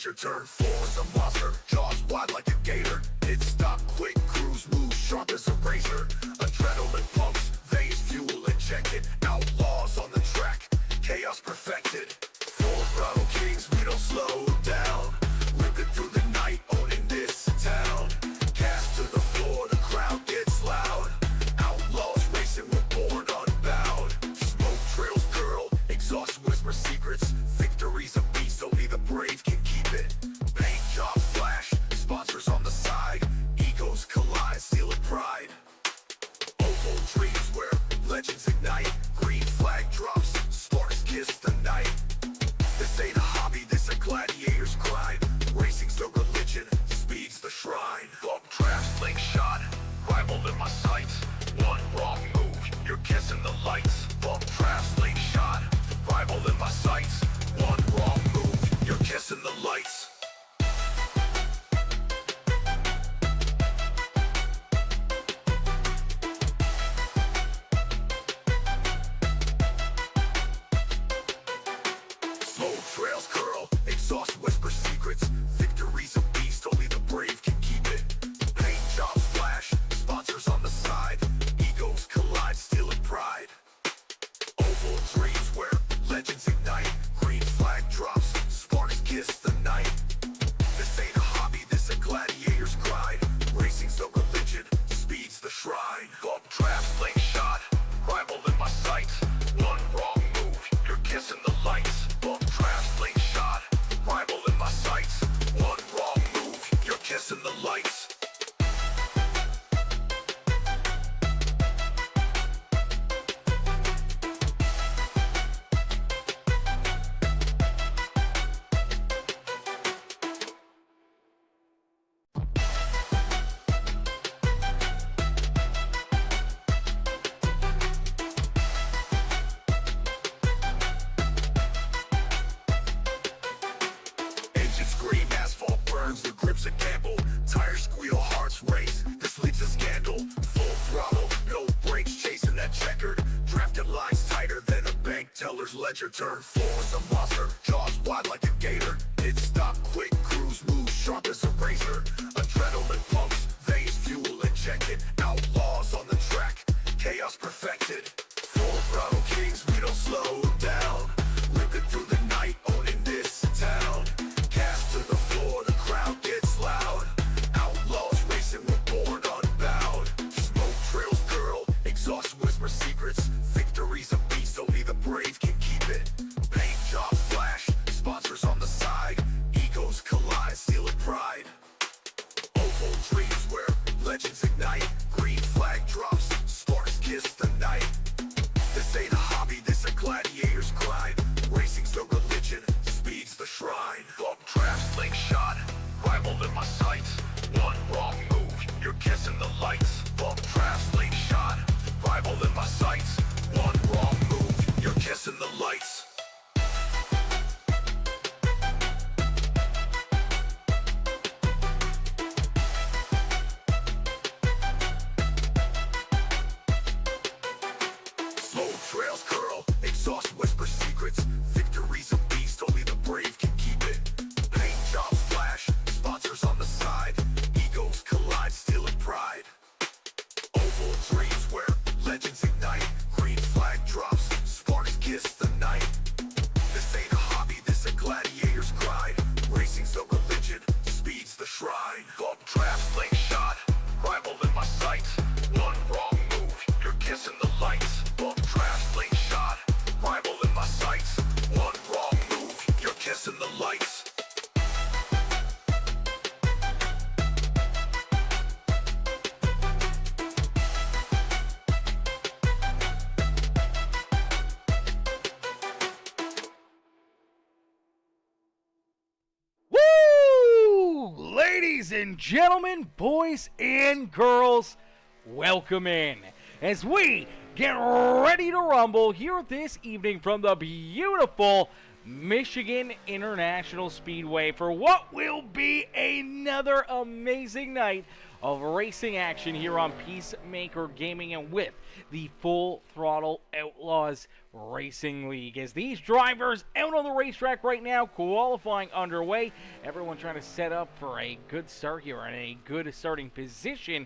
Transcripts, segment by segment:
let your turn. Floor's a monster, jaws wide like a gator. Pit stop, quick cruise, move sharp as a razor. Adrenaline pumps, veins fuel injected. Outlaws on the track, chaos perfected. Full throttle kings, we don't slow down. Ripping through the night, owning this town. Cast to the floor, the crowd gets loud. Outlaws racing, we're born unbound. Smoke trails, girl, exhaust whisper secrets. Victory's a beast, only the brave can keep it. Paint job flash, sponsors on the side. Egos collide, stealing pride. Oval dreams where legends ignite. Green flag drops, sparks kiss the night. This ain't a hobby, this a gladiator's grind. Racing's the religion, speed's the shrine. Bump traps, slingshot, rival in my sights. One wrong move, you're kissing the lights. Bump traps, slingshot, rival in my sights. One wrong move, you're kissing the lights. Smoke trails curl, exhaust whisper secrets. Victory's a beast, only the brave can keep it. Paint jobs flash, sponsors on the side. Egos collide, stealing pride. Oval dreams where legends ignite. Green flag drops, sparks kiss the night. This ain't a hobby, this a gladiator's grind. Racing's the religion, speed's the shrine. Bump trap, slingshot, rival in my sights. One wrong move, you're kissing the lights. Bump trap, slingshot, rival in my sights. One wrong move, you're kissing the lights. Engines scream, asphalt burns, the grip's a gamble. Tires squeal, hearts race, this leads to scandal. Full throttle, no brakes, chasing that checkered. Drafted lines tighter than a bank teller's ledger. Turn floor's a monster, jaws wide like a gator. Pit stop, quick cruise, move sharp as a razor. Adrenaline pumps, veins fuel injected. Outlaws on the track, chaos perfected. Full throttle kings, we don't slow down. Ripping through the night, owning this town. Cast to the floor, the crowd gets loud. Outlaws racing, we're born unbound. Smoke trails, girl, exhaust whisper secrets. Victory's a beast, only the brave can keep it. Paint job flash, sponsors on the side. Egos collide, stealing pride. Oval dreams where legends ignite. Green flag drops, sparks kiss the night. This ain't a hobby, this a gladiator's grind. Racing's the religion, speed's the shrine. Bump trap, slingshot, rival in my sights. One wrong move, you're kissing the lights. Bump trap, slingshot, rival in my sights. One wrong move, you're kissing the lights. Smoke trails curl, exhaust whisper secrets. Victory's a beast, only the brave can keep it. Paint jobs flash, sponsors on the side. Egos collide, stealing pride. Oval dreams where legends ignite. Green flag drops, sparks kiss the night. This ain't a hobby, this a gladiator's grind. Racing's the religion, speed's the shrine. Bump trap, slingshot, rival in my sights. One wrong move, you're kissing the lights. Bump trap, slingshot, rival in my sights. One wrong move, you're kissing the lights. Woo! Ladies and gentlemen, boys and girls, welcome in as we get ready to rumble here this evening from the beautiful Michigan International Speedway for what will be another amazing night of racing action here on Peacemaker Gaming and with the Full Throttle Outlaws Racing League. As these drivers out on the racetrack right now, qualifying underway. Everyone trying to set up for a good start here and a good starting position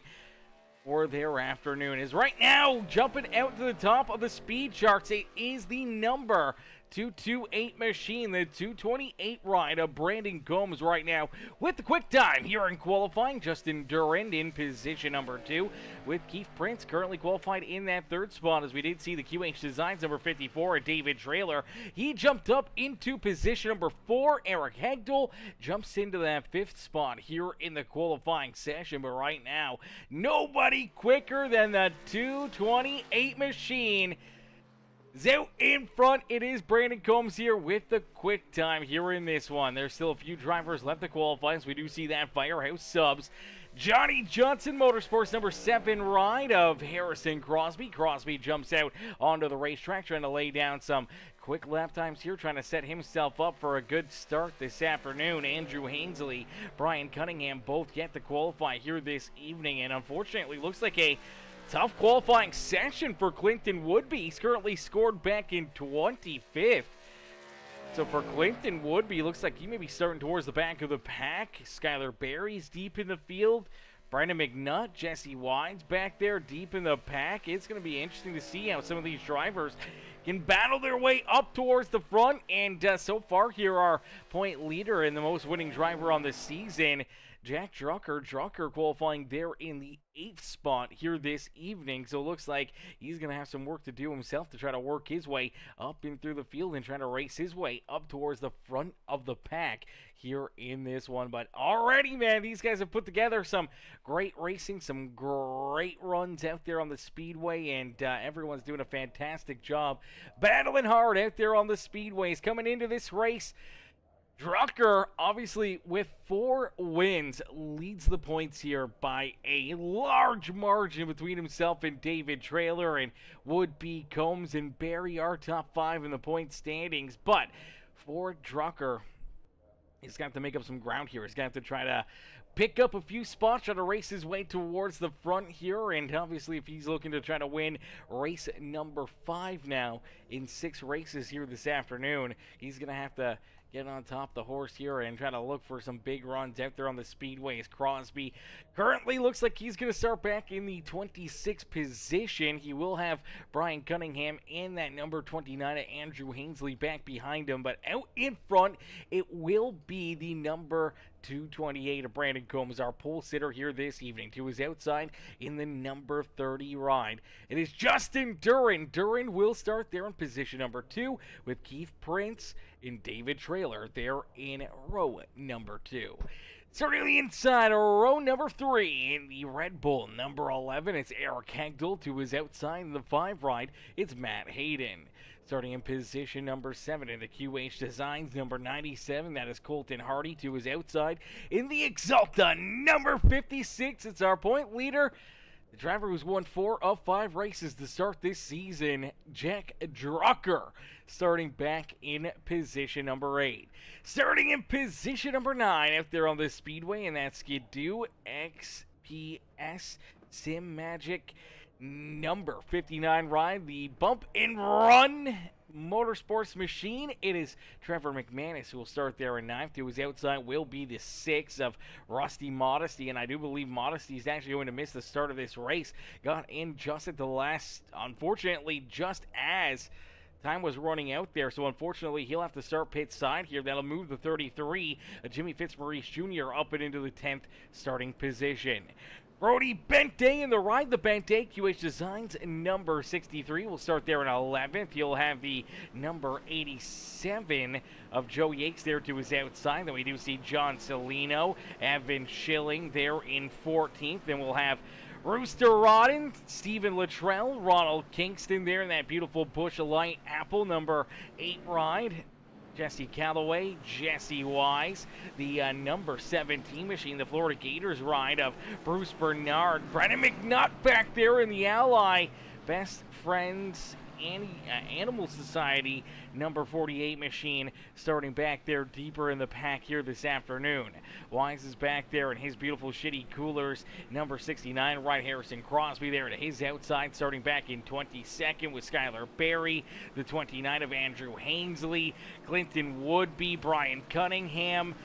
for their afternoon. Is right now jumping out to the top of the speed charts. It is the number 228 machine, the 228 ride of Brandon Combs right now with the quick time here in qualifying. Justin Durand in position number 2 with Keith Prince currently qualified in that 3rd spot. As we did see the QH Designs number 54, David Trailer, he jumped up into position number 4. Eric Hagdal jumps into that 5th spot here in the qualifying session, but right now nobody quicker than the 228 machine. Out in front, it is Brandon Combs here with the quick time here in this one. There's still a few drivers left to qualify, as we do see that Firehouse Subs. Johnny Johnson, Motorsports number 7 ride of Harrison Crosby. Crosby jumps out onto the racetrack, trying to lay down some quick lap times here, trying to set himself up for a good start this afternoon. Andrew Hainsley, Brian Cunningham both get to qualify here this evening, and unfortunately looks like a tough qualifying session for Clinton Woodby. He's currently scored back in 25th. So for Clinton Woodby, looks like he may be starting towards the back of the pack. Skylar Berry's deep in the field. Brandon McNutt, Jesse Wines back there deep in the pack. It's going to be interesting to see how some of these drivers can battle their way up towards the front. And so far here, our point leader and the most winning driver on the season, Jack Drucker. Drucker qualifying there in the 8th spot here this evening. So it looks like he's going to have some work to do himself to try to work his way up and through the field and try to race his way up towards the front of the pack here in this one. But already, man, these guys have put together some great racing, some great runs out there on the Speedway, and everyone's doing a fantastic job battling hard out there on the Speedways. Coming into this race, Drucker, obviously, with 4 wins, leads the points here by a large margin between himself and David Trailer, and Woodby, Combs, and Barry are top 5 in the point standings. But for Drucker, he's got to make up some ground here. He's got to try to pick up a few spots, try to race his way towards the front here, and obviously if he's looking to try to win race number 5 now in 6 races here this afternoon, he's going to have to get on top of the horse here and try to look for some big runs out there on the Speedways. Crosby currently looks like he's going to start back in the 26th position. He will have Brian Cunningham and that number 29 Andrew Hainsley back behind him, but out in front it will be the number 228 of Brandon Combs, our pole sitter here this evening. To his outside in the number 30 ride, it is Justin Durand. Durand will start there in position number 2 with Keith Prince and David Trailer there in row number 2. Starting on the inside, row number 3 in the Red Bull number 11, it's Eric Hagdal. To his outside in the 5 ride, it's Matt Hayden. Starting in position number 7 in the QH Designs number 97, that is Colton Hardy. To his outside in the Exalta number 56, it's our point leader, the driver who's won 4 of 5 races to start this season, Jack Drucker, starting back in position number 8. Starting in position number 9 out there on the Speedway, and that's Skidoo XPS Sim Magic number 59 ride, the Bump and Run Motorsports machine. It is Trevor McManus who will start there in 9th. To his outside will be the 6 of Rusty Modesty, and I do believe Modesty is actually going to miss the start of this race. Got in just at the last, unfortunately, just as time was running out there, so unfortunately he'll have to start pit side here. That'll move the 33, Jimmy Fitzmaurice Jr. up and into the 10th starting position. Brody Bente in the ride, the Bente QH Designs number 63 will start there in 11th. You'll have the number 87 of Joe Yates there to his outside. Then we do see John Celino, Evan Schilling there in 14th. Then we'll have Rooster Rodden, Stephen Luttrell, Ronald Kingston there in that beautiful Busch Light Apple number 8 ride. Jesse Calloway, Jesse Wise, the number 17 machine, the Florida Gators ride of Bruce Bernard. Brandon McNutt back there in the Ally Best Friends Animal Society number 48 machine starting back there deeper in the pack here this afternoon. Wise is back there in his beautiful shitty coolers. Number 69, right, Harrison Crosby there at his outside, starting back in 22nd with Skylar Berry. The 29 of Andrew Hainsley, Clinton Woodby, Brian Cunningham,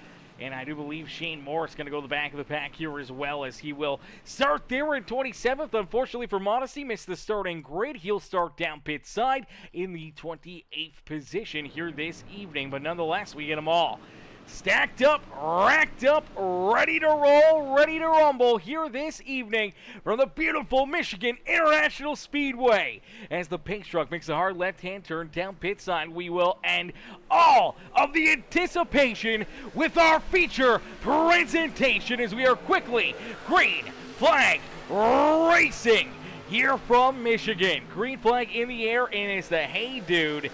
and I do believe Shane Morris going to go to the back of the pack here as well, as he will start there in 27th. Unfortunately for Modesty, missed the starting grid. He'll start down pit side in the 28th position here this evening. But nonetheless, we get them all stacked up, racked up, ready to roll, ready to rumble here this evening from the beautiful Michigan International Speedway. As the pink truck makes a hard left-hand turn down pit side, we will end all of the anticipation with our feature presentation as we are quickly green flag racing here from Michigan. Green flag in the air, and it's the Hey Dude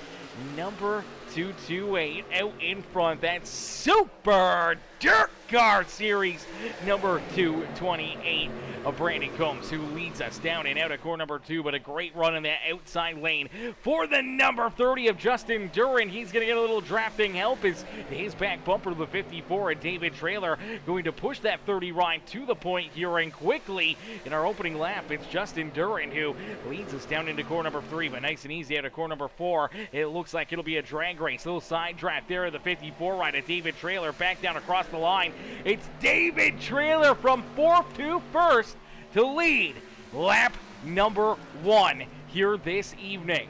number 228 out in front. That's Super Dirt Car Series number 228 of Brandon Combs, who leads us down and out of core number 2, but a great run in that outside lane for the number 30 of Justin Duran. He's going to get a little drafting help as his back bumper to the 54 and David Trailer going to push that 30 ride to the point here, and quickly in our opening lap, it's Justin Duran who leads us down into core number 3, but nice and easy out of core number 4. It looks like it'll be a drag race. Little side draft there at the 54 ride at David Trailer, back down across the line. It's David Trailer from 4th to 1st to lead lap number 1 here this evening.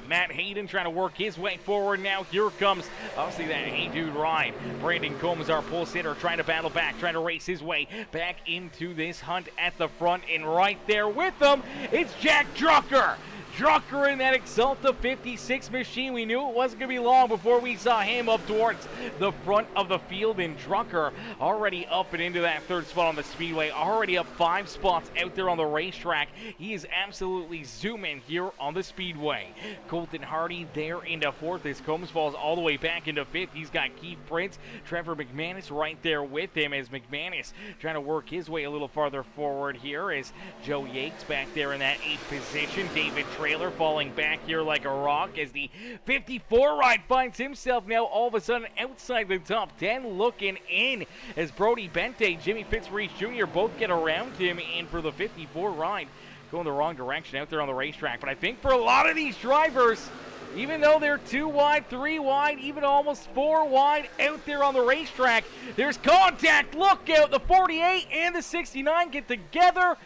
Matt Hayden trying to work his way forward now. Here comes, obviously, that Hey Dude ride. Brandon Combs, our pole sitter, trying to battle back, trying to race his way back into this hunt at the front. And right there with them, it's Jack Drucker. Drucker in that Exalta 56 machine. We knew it wasn't going to be long before we saw him up towards the front of the field. And Drucker already up and into that 3rd spot on the Speedway, already up 5 spots out there on the racetrack. He is absolutely zooming here on the Speedway. Colton Hardy there into 4th as Combs falls all the way back into 5th. He's got Keith Prince, Trevor McManus right there with him, as McManus trying to work his way a little farther forward here as Joe Yates back there in that 8th position. David Trailer falling back here like a rock as the 54 ride finds himself now all of a sudden outside the top 10, looking in as Brody Bente, Jimmy Fitzmaurice Jr. both get around him, and for the 54 ride going the wrong direction out there on the racetrack. But I think for a lot of these drivers, even though they're 2 wide, 3 wide, even almost 4 wide out there on the racetrack, there's contact. Look out, the 48 and the 69 get together.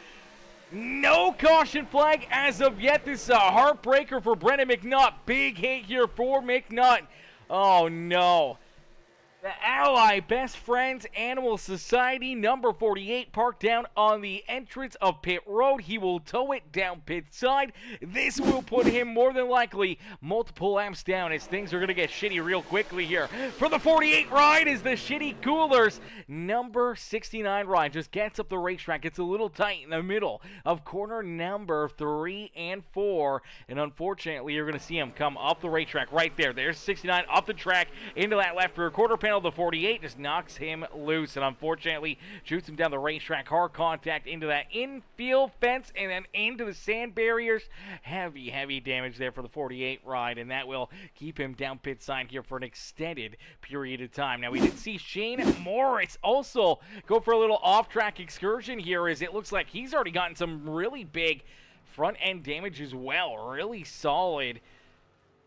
No caution flag as of yet. This is a heartbreaker for Brennan McNutt. Big hit here for McNutt. Oh no. The Ally Best Friends Animal Society number 48 parked down on the entrance of pit road. He will tow it down pit side. This will put him more than likely multiple laps down, as things are going to get shitty real quickly here. For the 48 ride is the Shitty Coolers number 69 ride. Just gets up the racetrack. It's a little tight in the middle of corner number 3 and 4. And unfortunately, you're going to see him come up the racetrack right there. There's 69 up the track into that left rear quarter panel. The 48 just knocks him loose and unfortunately shoots him down the racetrack. Hard contact into that infield fence and then into the sand barriers. Heavy damage there for the 48 ride, and that will keep him down pit side here for an extended period of time. Now, we did see Shane Morris also go for a little off-track excursion here, as it looks like he's already gotten some really big front-end damage as well. Really solid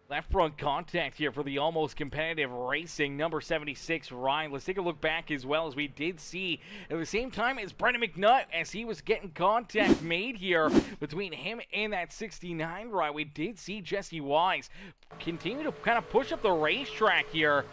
left front contact here for the almost competitive racing number 76 ride. Let's take a look back as well, as we did see at the same time as Brendan McNutt, as he was getting contact made here between him and that 69 ride. We did see Jesse Wise continue to kind of push up the racetrack here.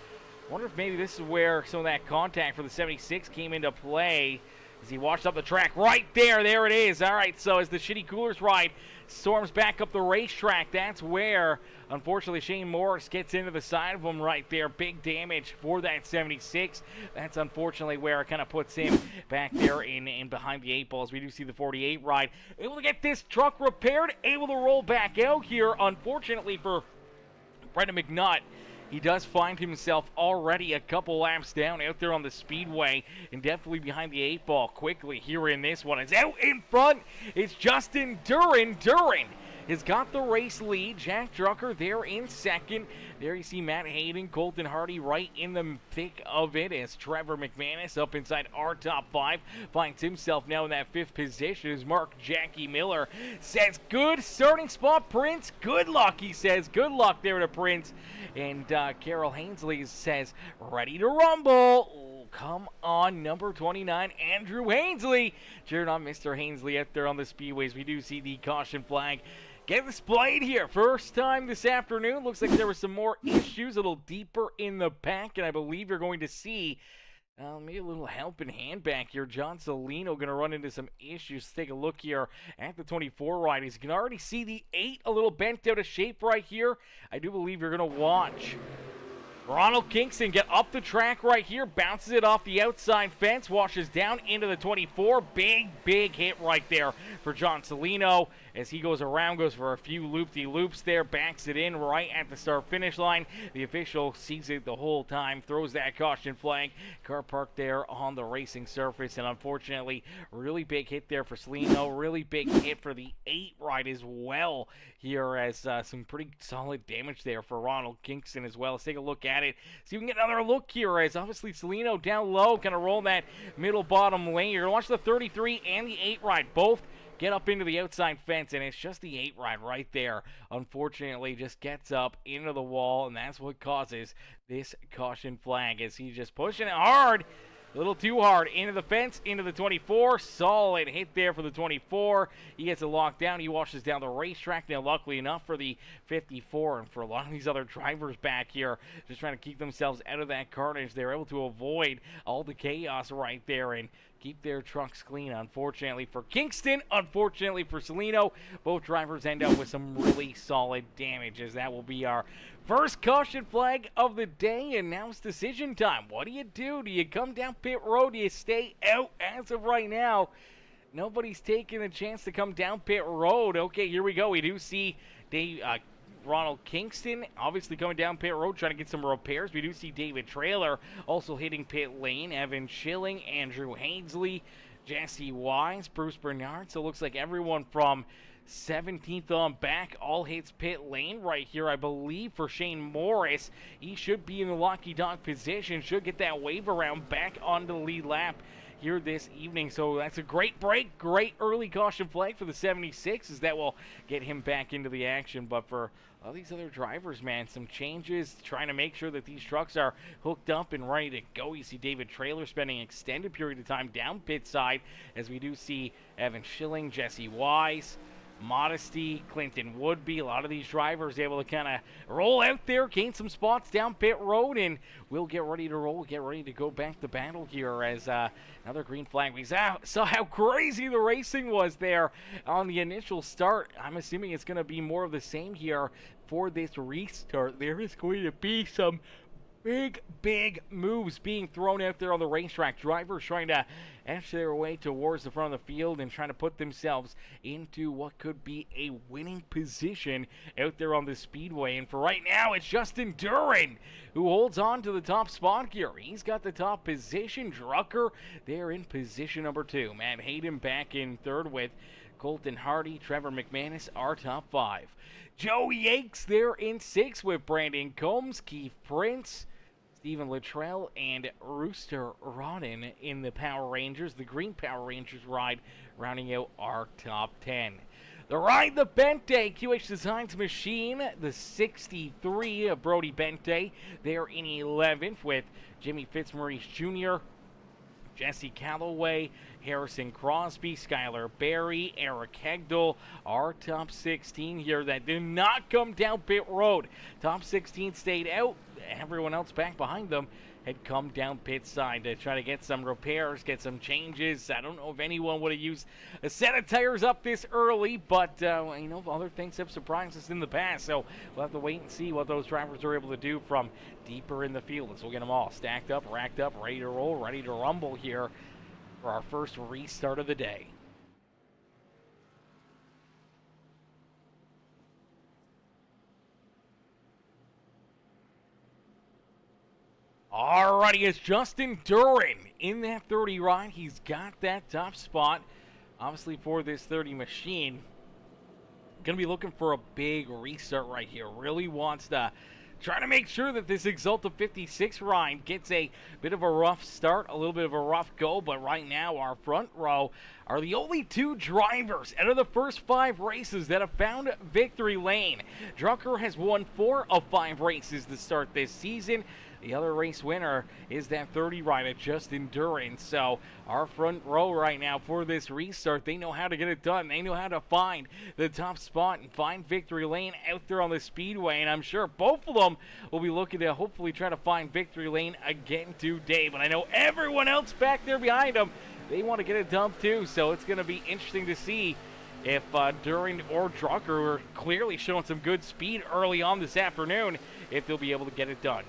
Wonder if maybe this is where some of that contact for the 76 came into play, as he watched up the track right there. There it is. All right, so as the Shitty Coolers ride storms back up the racetrack, that's where, unfortunately, Shane Morris gets into the side of him right there. Big damage for that 76. That's unfortunately where it kind of puts him back there in behind the 8 balls. We do see the 48 ride able to get this truck repaired, able to roll back out here. Unfortunately for Brendan McNutt, he does find himself already a couple laps down out there on the Speedway, and definitely behind the 8 ball quickly here in this one. It's out in front. It's Justin Duran. has got the race lead. Jack Drucker there in second. There you see Matt Hayden, Colton Hardy right in the thick of it as Trevor McManus up inside our top 5 finds himself now in that 5th position as Mark Jackie Miller says, good starting spot, Prince. Good luck, he says. Good luck there to Prince. And Carol Hainsley says, ready to rumble. Come on, number 29, Andrew Hainsley. Cheering on Mr. Hainsley out there on the speedways. We do see the caution flag get displayed here. First time this afternoon. Looks like there were some more issues a little deeper in the pack, and I believe you're going to see maybe a little helping hand back here. John Salino going to run into some issues. Let's take a look here at the 24 ride. You can already see the 8 a little bent out of shape right here. I do believe you're going to watch Ronald Kingston get up the track right here, bounces it off the outside fence, washes down into the 24. Big hit right there for John Salino as he goes around, goes for a few loop-de-loops there, backs it in right at the start-finish line. The official sees it the whole time, throws that caution flag. Car parked there on the racing surface, and unfortunately, really big hit there for Salino. Really big hit for the 8 ride as well here as some pretty solid damage there for Ronald Kingston as well. Let's take a look at it. See if we can get another look here as obviously Salino down low, kind of roll that middle bottom lane. You're going to watch the 33 and the 8 ride both get up into the outside fence, and it's just the 8 ride right there. Unfortunately, just gets up into the wall, and that's what causes this caution flag as he's just pushing it hard. A little too hard into the fence, into the 24. Solid hit there for the 24. He gets it locked down. He washes down the racetrack. Now, luckily enough for the 54 and for a lot of these other drivers back here, just trying to keep themselves out of that carnage, they're able to avoid all the chaos right there and keep their trucks clean. Unfortunately for Kingston, unfortunately for Salino, both drivers end up with some really solid damage as that will be our first caution flag of the day, and now it's decision time. What do you do? Do you come down pit road? Do you stay out? As of right now, nobody's taking a chance to come down pit road. Okay, here we go. We do see Ronald Kingston obviously coming down pit road trying to get some repairs. We do see David Traylor also hitting pit lane. Evan Schilling, Andrew Hainsley, Jesse Wise, Bruce Bernard. So it looks like everyone from 17th on back all hits pit lane right here, I believe, for Shane Morris. He should be in the lucky dog position, should get that wave around back onto the lead lap here this evening. So that's a great break, great early caution flag for the 76s that will get him back into the action. But for all these other drivers, man, some changes, trying to make sure that these trucks are hooked up and ready to go. You see David Traylor spending an extended period of time down pit side, as we do see Evan Schilling, Jesse Wise, Modesty, Clinton Woodby, a lot of these drivers able to kind of roll out there, gain some spots down pit road, and we'll get ready to roll, get ready to go back to battle here as another green flag. We saw how crazy the racing was there on the initial start. I'm assuming it's going to be more of the same here for this restart. There is going to be some big moves being thrown out there on the racetrack. Drivers trying to edge their way towards the front of the field and trying to put themselves into what could be a winning position out there on the speedway. And for right now, it's Justin Duran who holds on to the top spot here. He's got the top position. Drucker there in position number 2. Matt Hayden back in 3rd with Colton Hardy, Trevor McManus, our top 5. Joe Yates there in 6th with Brandon Combs, Keith Prince, Stephen Luttrell, and Rooster Rodden in the Power Rangers. The Green Power Rangers ride rounding out our top 10. The ride, the Bente QH Designs machine, the 63 of Brody Bente. They're in 11th with Jimmy Fitzmaurice Jr., Jesse Calloway, Harrison Crosby, Skylar Berry, Eric Hegdal. Our top 16 here that did not come down pit road. Top 16 stayed out. Everyone else back behind them had come down pit side to try to get some repairs, get some changes. I don't know if anyone would have used a set of tires up this early, but you know, other things have surprised us in the past, so we'll have to wait and see what those drivers are able to do from deeper in the field. As we'll get them all stacked up, racked up, ready to roll, ready to rumble here for our first restart of the day. Alrighty, it's Justin Duran in that 30 ride. He's got that top spot, obviously, for this 30 machine. going to be looking for a big restart right here. Really wants to try to make sure that this Exalta 56 ride gets a bit of a rough start, a little bit of a rough go, but right now our front row are the only 2 drivers out of the first 5 races that have found victory lane. Drucker has won 4 of 5 races to start this season. The other race winner is that 30 rider, Justin Duran. So our front row right now for this restart, they know how to get it done. They know how to find the top spot and find victory lane out there on the speedway. And I'm sure both of them will be looking to hopefully try to find victory lane again today. But I know everyone else back there behind them, they want to get it done too. So it's going to be interesting to see if Duran or Drucker are clearly showing some good speed early on this afternoon, if they'll be able to get it done.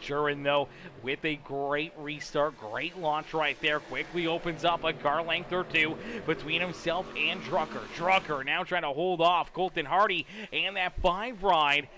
Duran, though, with a great restart, great launch right there, quickly opens up a car length or 2 between himself and Drucker. Drucker now trying to hold off Colton Hardy and that 5 ride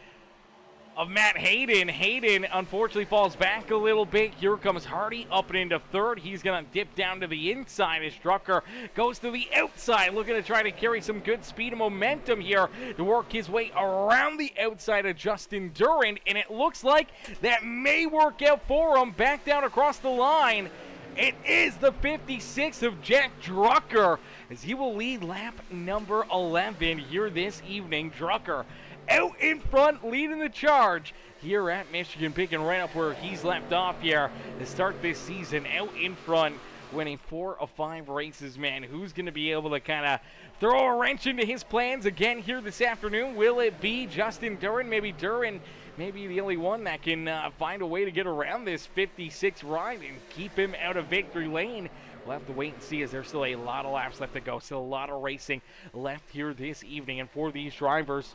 of Matt Hayden. Hayden unfortunately falls back a little bit. Here comes Hardy up and into 3rd. He's going to dip down to the inside as Drucker goes to the outside, looking to try to carry some good speed and momentum here to work his way around the outside of Justin Duran, and it looks like that may work out for him. Back down across the line. It is the 56 of Jack Drucker as he will lead lap number 11 here this evening. Drucker out in front, leading the charge here at Michigan, picking right up where he's left off here to start this season. Out in front, winning 4 of 5 races, man. Who's going to be able to kind of throw a wrench into his plans again here this afternoon? Will it be Justin Duran? Maybe Duran may be the only one that can find a way to get around this 56 ride and keep him out of victory lane. We'll have to wait and see, as there's still a lot of laps left to go. Still a lot of racing left here this evening. And for these drivers,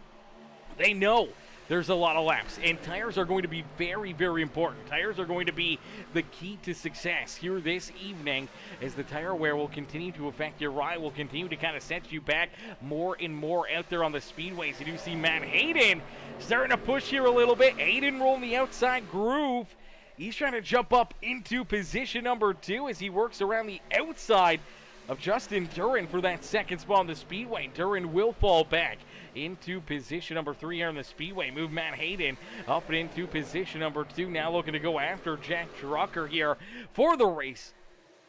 they know there's a lot of laps, and tires are going to be very, very important. Tires are going to be the key to success here this evening, as the tire wear will continue to affect your ride, will continue to kind of set you back more and more out there on the speedways. You do see Matt Hayden starting to push here a little bit. Hayden rolling the outside groove. He's trying to jump up into position number 2 as he works around the outside of Justin Duran for that 2nd spot on the speedway. Duran will fall back into position number 3 here on the speedway. Move Matt Hayden up and into position number 2. Now looking to go after Jack Drucker here for the race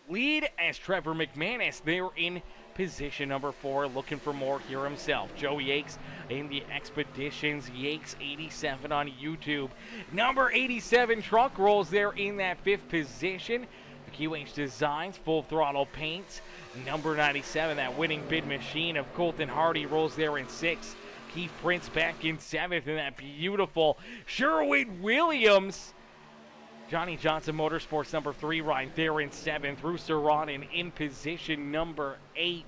lead, as Trevor McManus there in position number 4, looking for more here himself. Joe Yakes in the Expeditions, Yakes 87 on YouTube. Number 87 truck rolls there in that 5th position. QH Designs, Full Throttle Paints. Number 97, that winning bid machine of Colton Hardy, rolls there in 6th. Keith Prince back in 7th, and that beautiful Sherwin-Williams. Johnny Johnson Motorsports number 3 right there in 7th. Rooster Rodden in position number 8.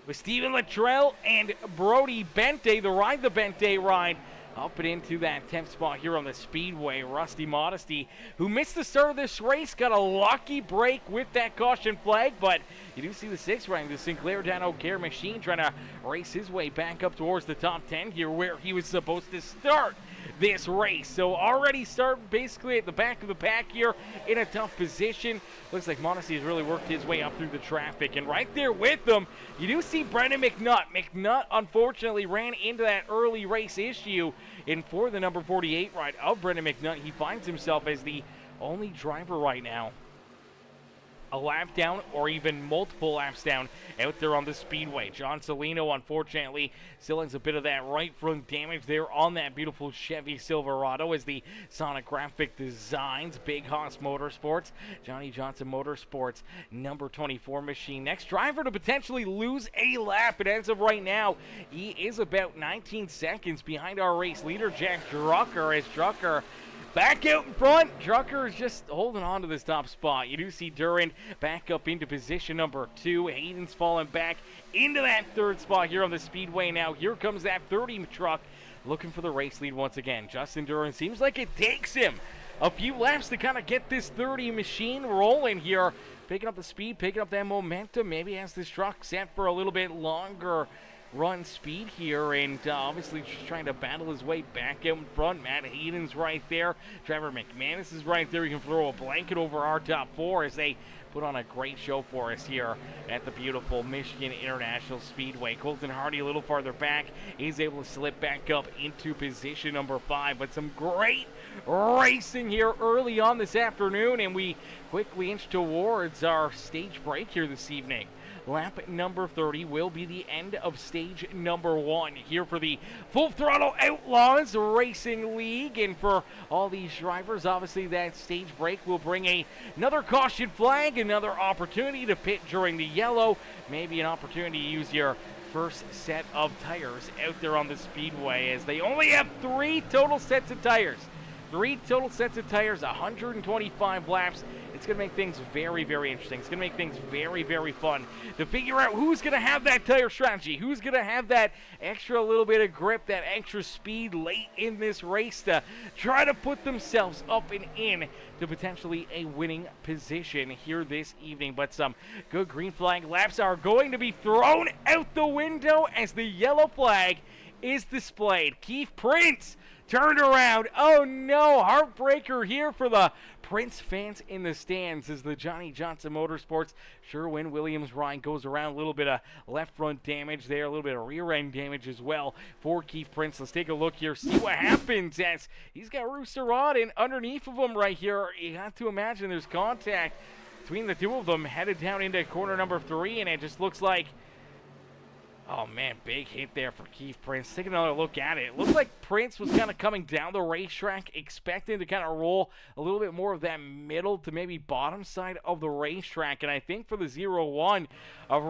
With Steven Luttrell and Brody Bente, the Bente ride, up and into that 10th spot here on the speedway. Rusty Modesty, who missed the start of this race, got a lucky break with that caution flag, but you do see the 6th rank, the Sinclair Dan O'Gare machine, trying to race his way back up towards the top 10 here, where he was supposed to start this race. So already starting basically at the back of the pack here in a tough position. Looks like Modesty has really worked his way up through the traffic, and right there with them, you do see Brendan McNutt. McNutt unfortunately ran into that early race issue, and for the number 48 ride of Brendan McNutt, he finds himself as the only driver right now a lap down or even multiple laps down out there on the speedway. John Salino, unfortunately, still has a bit of that right front damage there on that beautiful Chevy Silverado, as the Sonic Graphic Designs, Big Hoss Motorsports, Johnny Johnson Motorsports, number 24 machine. Next driver to potentially lose a lap, and as of right now, he is about 19 seconds behind our race leader, Jack Drucker, as Drucker back out in front. Drucker is just holding on to this top spot. You do see Duran back up into position number 2. Hayden's falling back into that 3rd spot here on the speedway. Now here comes that 30 truck looking for the race lead once again. Justin Duran, seems like it takes him a few laps to kind of get this 30 machine rolling here. Picking up the speed, picking up that momentum. Maybe has this truck set for a little bit longer run speed here, and obviously just trying to battle his way back out in front. Matt Hayden's right there. Trevor McManus is right there. You can throw a blanket over our top 4 as they put on a great show for us here at the beautiful Michigan International Speedway. Colton Hardy a little farther back is able to slip back up into position number 5, but some great racing here early on this afternoon, and we quickly inch towards our stage break here this evening. Lap number 30 will be the end of stage number 1 here for the Full Throttle Outlaws Racing League. And for all these drivers, obviously that stage break will bring another caution flag, another opportunity to pit during the yellow, maybe an opportunity to use your first set of tires out there on the speedway, as they only have 3 total sets of tires. 3 total sets of tires, 125 laps. It's going to make things very, very interesting. It's going to make things very, very fun to figure out who's going to have that tire strategy, who's going to have that extra little bit of grip, that extra speed late in this race to try to put themselves up and in to potentially a winning position here this evening. But some good green flag laps are going to be thrown out the window as the yellow flag is displayed. Keith Prince turned around. Oh no, heartbreaker here for the Prince fans in the stands as the Johnny Johnson Motorsports Sherwin-Williams ride goes around. A little bit of left front damage there, a little bit of rear end damage as well for Keith Prince. Let's take a look here, see what happens as he's got Rooster Rod in underneath of him right here. You have to imagine there's contact between the two of them headed down into corner number 3, and it just looks like, oh man, big hit there for Keith Prince. Take another look at it. It looked like Prince was kind of coming down the racetrack, expecting to kind of roll a little bit more of that middle to maybe bottom side of the racetrack. And I think for the 0-1 of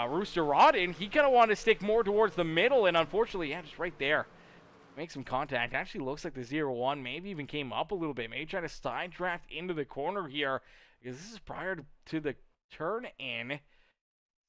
Rooster Rodden, he kind of wanted to stick more towards the middle, and unfortunately, yeah, just right there, make some contact. Actually looks like the 0-1 maybe even came up a little bit, maybe trying to side draft into the corner here, because this is prior to the turn in.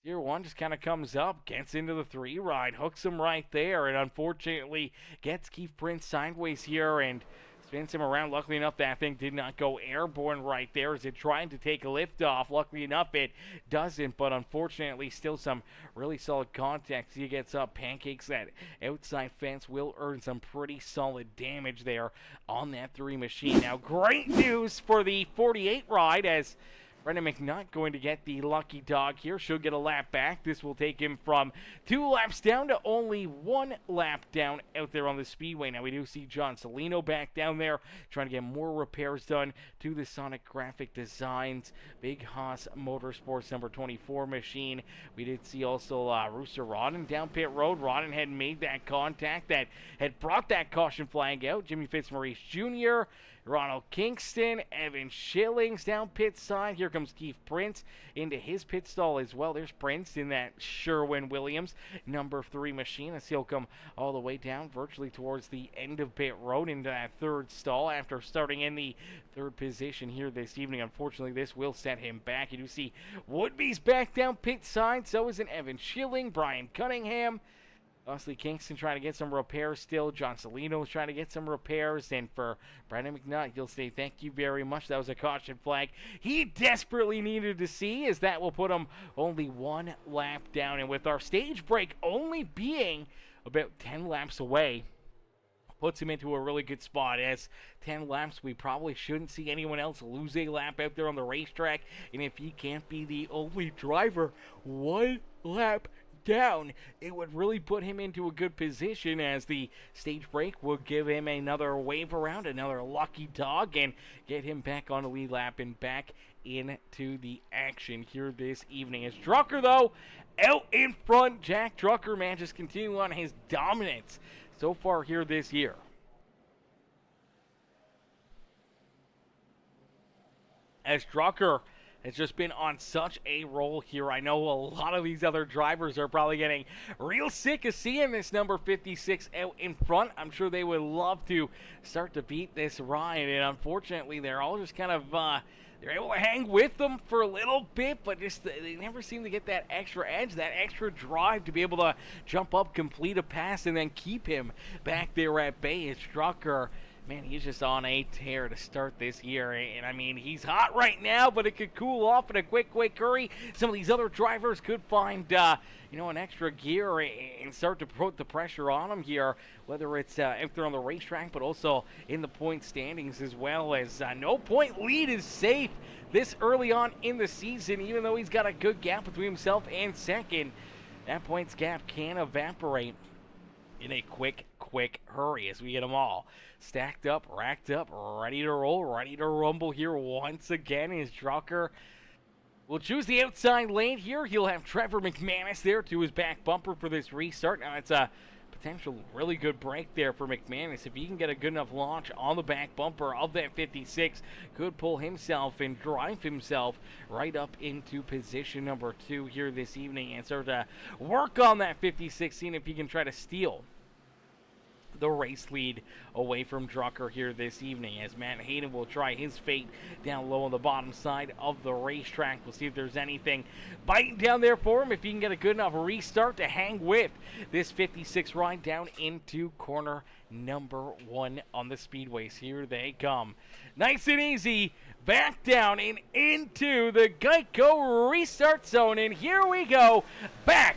0-1 just kind of comes up, gets into the 3 ride, hooks him right there, and unfortunately gets Keith Prince sideways here and spins him around. Luckily enough, that thing did not go airborne right there as it tried to take a lift off. Luckily enough, it doesn't, but unfortunately still some really solid contact. He gets up, pancakes that outside fence, will earn some pretty solid damage there on that 3 machine. Now, great news for the 48 ride, as Brendan McNutt going to get the lucky dog here. She'll get a lap back. This will take him from 2 laps down to only 1 lap down out there on the speedway. Now we do see John Salino back down there trying to get more repairs done to the Sonic Graphic Designs Big Haas Motorsports number 24 machine. We did see also Rooster Rodden down pit road. Rodden had made that contact that had brought that caution flag out. Jimmy Fitzmaurice Jr., Ronald Kingston, Evan Schillings down pit side. Here comes Keith Prince into his pit stall as well. There's Prince in that Sherwin-Williams number 3 machine. As he'll come all the way down virtually towards the end of pit road into that 3rd stall after starting in the 3rd position here this evening. Unfortunately, this will set him back. You do see Woodby's back down pit side. So is an Evan Schilling, Brian Cunningham. Obviously, Kingston trying to get some repairs still. John Salino is trying to get some repairs. And for Brandon McNutt, he'll say thank you very much. That was a caution flag he desperately needed to see, as that will put him only 1 lap down. And with our stage break only being about 10 laps away, puts him into a really good spot. As 10 laps, we probably shouldn't see anyone else lose a lap out there on the racetrack. And if he can't be the only driver 1 lap down, it would really put him into a good position, as the stage break will give him another wave around, another lucky dog, and get him back on the lead lap and back into the action here this evening. As Drucker, though, out in front. Jack Drucker, man, just continuing on his dominance so far here this year. As Drucker has just been on such a roll here. I know a lot of these other drivers are probably getting real sick of seeing this number 56 out in front. I'm sure they would love to start to beat this ride, and unfortunately they're all just kind of they're able to hang with them for a little bit, but just they never seem to get that extra edge, that extra drive to be able to jump up, complete a pass, and then keep him back there at bay. As Strucker Man, he's just on a tear to start this year, and I mean, he's hot right now, but it could cool off in a quick hurry. Some of these other drivers could find, an extra gear and start to put the pressure on him here, whether it's if they're on the racetrack, but also in the point standings as well, as no point lead is safe this early on in the season, even though he's got a good gap between himself and second. That points gap can evaporate in a quick hurry as we get them all stacked up, racked up, ready to roll, ready to rumble here once again. As Drucker will choose the outside lane here. He'll have Trevor McManus there to his back bumper for this restart. Now it's a potential really good break there for McManus. If he can get a good enough launch on the back bumper of that 56, could pull himself and drive himself right up into position number 2 here this evening and start to work on that 56, seeing if he can try to steal the race lead away from Drucker here this evening, as Matt Hayden will try his fate down low on the bottom side of the racetrack. We'll see if there's anything biting down there for him, if he can get a good enough restart to hang with this 56 ride down into corner number 1 on the Speedways. Here they come. Nice and easy, back down and into the Geico restart zone, and here we go, back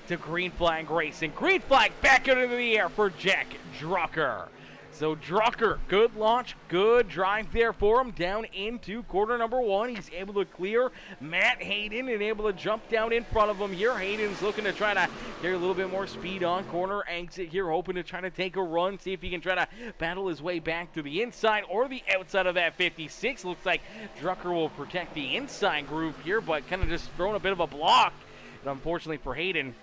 to green flag racing. Green flag back out into the air for Jack Drucker. So Drucker, good launch, good drive there for him down into corner number 1. He's able to clear Matt Hayden and able to jump down in front of him here. Hayden's looking to try to get a little bit more speed on corner exit here, hoping to try to take a run, see if he can try to battle his way back to the inside or the outside of that 56. Looks like Drucker will protect the inside groove here, but kind of just throwing a bit of a block. And unfortunately for Hayden,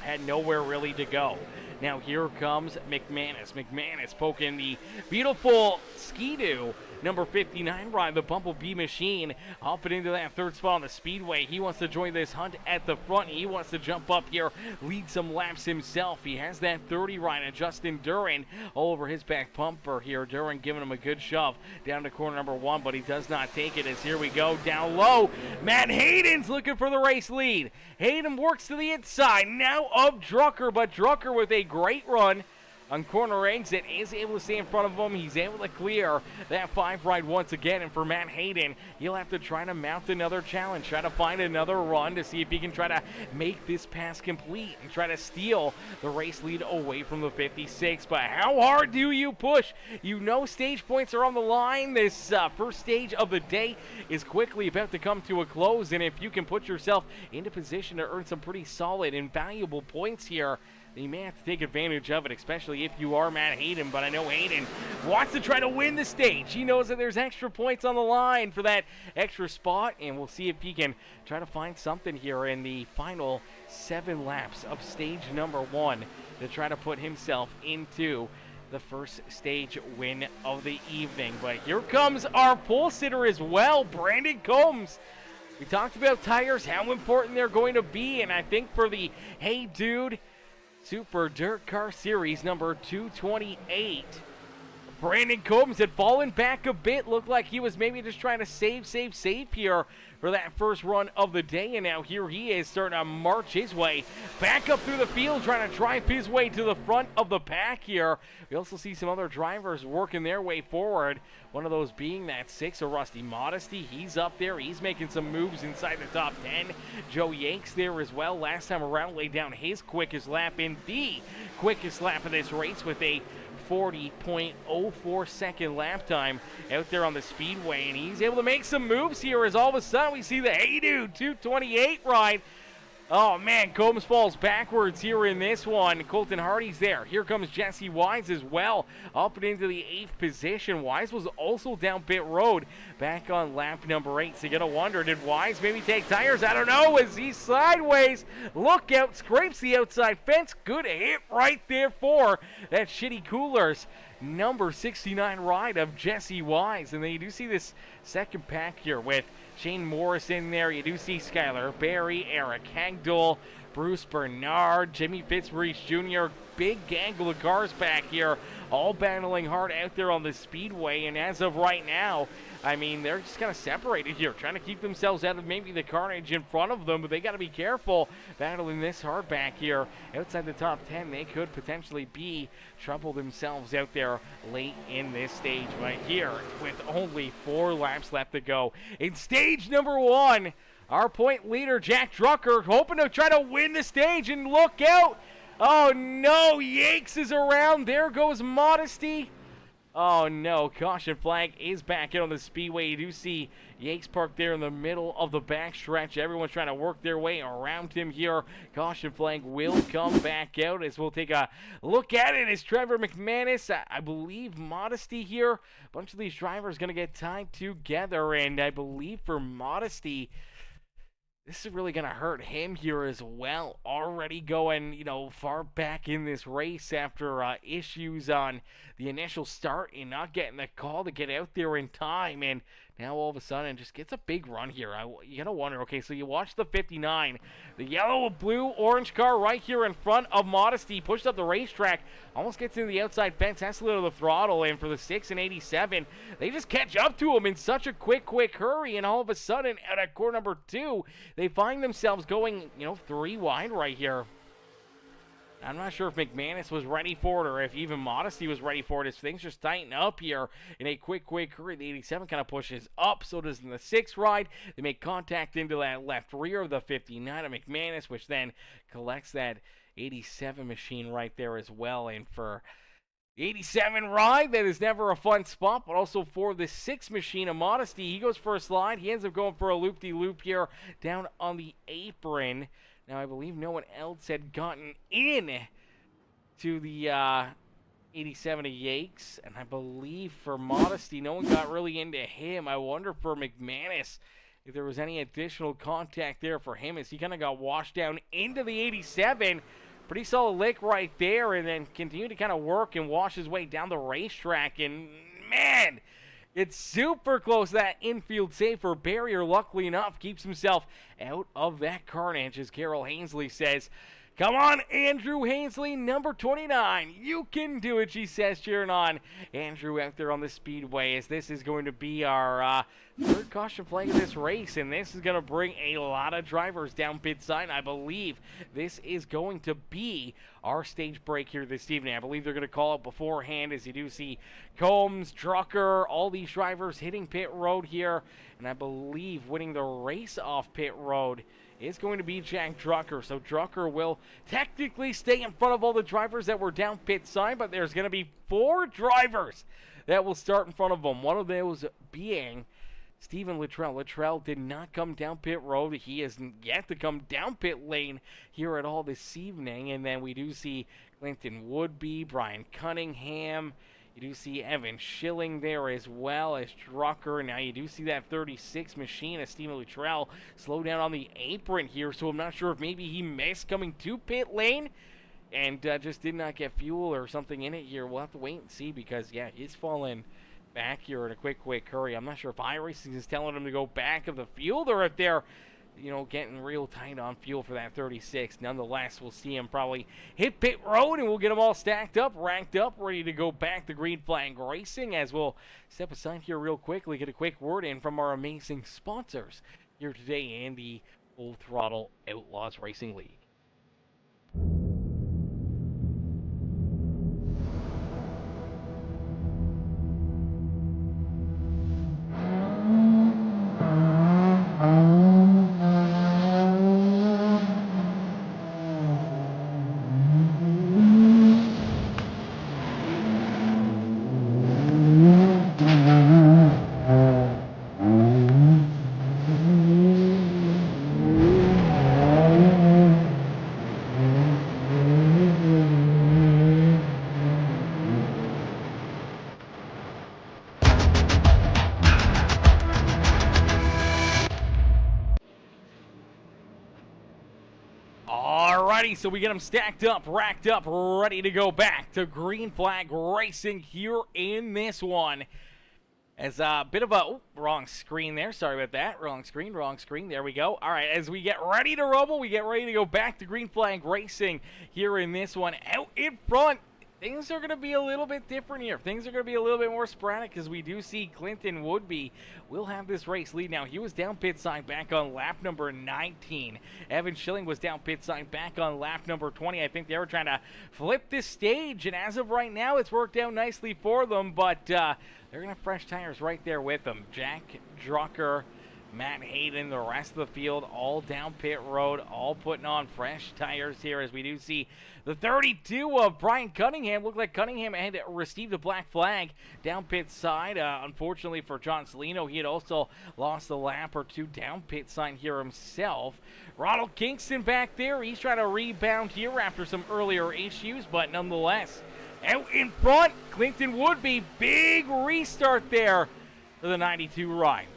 had nowhere really to go. Now here comes McManus. McManus poking the beautiful Ski-Doo number 59 ride, the Bumblebee Machine, up and into that 3rd spot on the Speedway. He wants to join this hunt at the front. He wants to jump up here, lead some laps himself. He has that 30 ride and Justin Duran all over his back bumper here. Duran giving him a good shove down to corner number 1, but he does not take it, as here we go down low. Matt Hayden's looking for the race lead. Hayden works to the inside now of Drucker, but Drucker with a great run on corner exit is able to stay in front of him. He's able to clear that 5 ride once again, and for Matt Hayden, he'll have to try to mount another challenge, try to find another run to see if he can try to make this pass complete and try to steal the race lead away from the 56. But how hard do you push? You know stage points are on the line. This first stage of the day is quickly about to come to a close, and if you can put yourself into position to earn some pretty solid and valuable points here, you may have to take advantage of it, especially if you are Matt Hayden. But I know Hayden wants to try to win the stage. He knows that there's extra points on the line for that extra spot, and we'll see if he can try to find something here in the final 7 laps of stage number 1 to try to put himself into the first stage win of the evening. But here comes our pole sitter as well, Brandon Combs. We talked about tires, how important they're going to be, and I think for the Hey Dude Super Dirt Car Series number 228, Brandon Combs had fallen back a bit. Looked like he was maybe just trying to save here for that first run of the day, and now here he is starting to march his way back up through the field, trying to drive his way to the front of the pack here. We also see some other drivers working their way forward, one of those being that 6 of Rusty Modesty. He's up there, he's making some moves inside the top 10. Joe Yanks there as well, last time around laid down his quickest lap in the quickest lap of this race with a 40.04 second lap time out there on the Speedway, and he's able to make some moves here as all of a sudden we see the Hey Dude 228 ride. Oh man, Combs falls backwards here in this one. Colton Hardy's there. Here comes Jesse Wise as well, up and into the 8th position. Wise was also down pit road back on lap number 8. So you gotta wonder, did Wise maybe take tires? I don't know, as he's sideways. Look out, scrapes the outside fence. Good hit right there for that Shitty Coolers number 69 ride of Jesse Wise. And then you do see this second pack here with Shane Morris in there. You do see Skylar Barry, Eric Hagdall, Bruce Bernard, Jimmy Fitzmaurice Jr., big gaggle of cars back here, all battling hard out there on the speedway. And as of right now, I mean, they're just kind of separated here, trying to keep themselves out of maybe the carnage in front of them, but they got to be careful battling this hard back here. Outside the top 10, they could potentially be trouble themselves out there late in this stage right here with only 4 laps left to go. In stage number 1, our point leader, Jack Drucker, hoping to try to win the stage, and look out! Oh no, Yakes is around. There goes Modesty. Oh no, caution flag is back out on the speedway. You do see Yakes parked there in the middle of the backstretch. Everyone's trying to work their way around him here. Caution flag will come back out as we'll take a look at it as Trevor McManus, I believe Modesty here. A bunch of these drivers going to get tied together, and I believe for Modesty, this is really going to hurt him here as well. Already going, far back in this race after issues on the initial start and not getting the call to get out there in time. And now all of a sudden just gets a big run here. You got to wonder, okay, so you watch the 59. The yellow, blue, orange car right here in front of Modesty. Pushed up the racetrack. Almost gets into the outside fence. Has to little the throttle. And for the 6 and 87, they just catch up to him in such a quick hurry. And all of a sudden, at corner number 2, they find themselves going, 3 wide right here. I'm not sure if McManus was ready for it or if even Modesty was ready for it as things just tighten up here in a quick hurry. The 87 kind of pushes up, so does in the 6 ride. They make contact into that left rear of the 59 of McManus, which then collects that 87 machine right there as well. And for the 87 ride, that is never a fun spot, but also for the 6 machine of Modesty, he goes for a slide. He ends up going for a loop-de-loop here down on the apron. Now, I believe no one else had gotten in to the 87 of Yakes, and I believe for Modesty, no one got really into him. I wonder for McManus if there was any additional contact there for him as he kind of got washed down into the 87. Pretty solid lick right there, and then continued to kind of work and wash his way down the racetrack, and man, it's super close. That infield save for Barrier, luckily enough, keeps himself out of that carnage, as Carol Hainsley says. Come on, Andrew Hainsley, number 29. You can do it, she says, cheering on Andrew out there on the speedway, as this is going to be our third caution flag of this race, and this is going to bring a lot of drivers down pit side. I believe this is going to be our stage break here this evening. I believe they're going to call it beforehand, as you do see Combs, Drucker, all these drivers hitting pit road here, and I believe winning the race off pit road is going to be Jack Drucker. So Drucker will technically stay in front of all the drivers that were down pit side, but there's going to be 4 drivers that will start in front of them. One of those being Stephen Luttrell. Luttrell did not come down pit road. He has yet to come down pit lane here at all this evening. And then we do see Clinton Woodby, Brian Cunningham. You do see Evan Schilling there as well as Drucker. Now you do see that 36 machine of Stephen Luttrell slow down on the apron here. So I'm not sure if maybe he missed coming to pit lane and just did not get fuel or something in it here. We'll have to wait and see because, yeah, he's falling back here in a quick hurry. I'm not sure if iRacing is telling him to go back of the field or if they're getting real tight on fuel for that 36. Nonetheless, we'll see him probably hit pit road, and we'll get them all stacked up, ranked up, ready to go back to green flag racing, as we'll step aside here real quickly, get a quick word in from our amazing sponsors here today in the Full Throttle Outlaws Racing League. So we get them stacked up, racked up, ready to go back to green flag racing here in this one. As a bit of a wrong screen there. Sorry about that. Wrong screen. There we go. All right, as we get ready to rumble, we get ready to go back to green flag racing here in this one. Out in front, things are going to be a little bit different here. Things are going to be a little bit more sporadic because we do see Clinton Woodby will have this race lead now. He was down pit side back on lap number 19. Evan Schilling was down pit side back on lap number 20. I think they were trying to flip this stage, and as of right now, it's worked out nicely for them, but they're going to have fresh tires right there with them. Jack Drucker, Matt Hayden, the rest of the field, all down pit road, all putting on fresh tires here as we do see the 32 of Brian Cunningham. Looked like Cunningham had received a black flag down pit side. Unfortunately for John Salino, he had also lost a lap or two down pit side here himself. Ronald Kingston back there. He's trying to rebound here after some earlier issues, but nonetheless, out in front, Clinton Woodby. Big restart there for the 92 ride.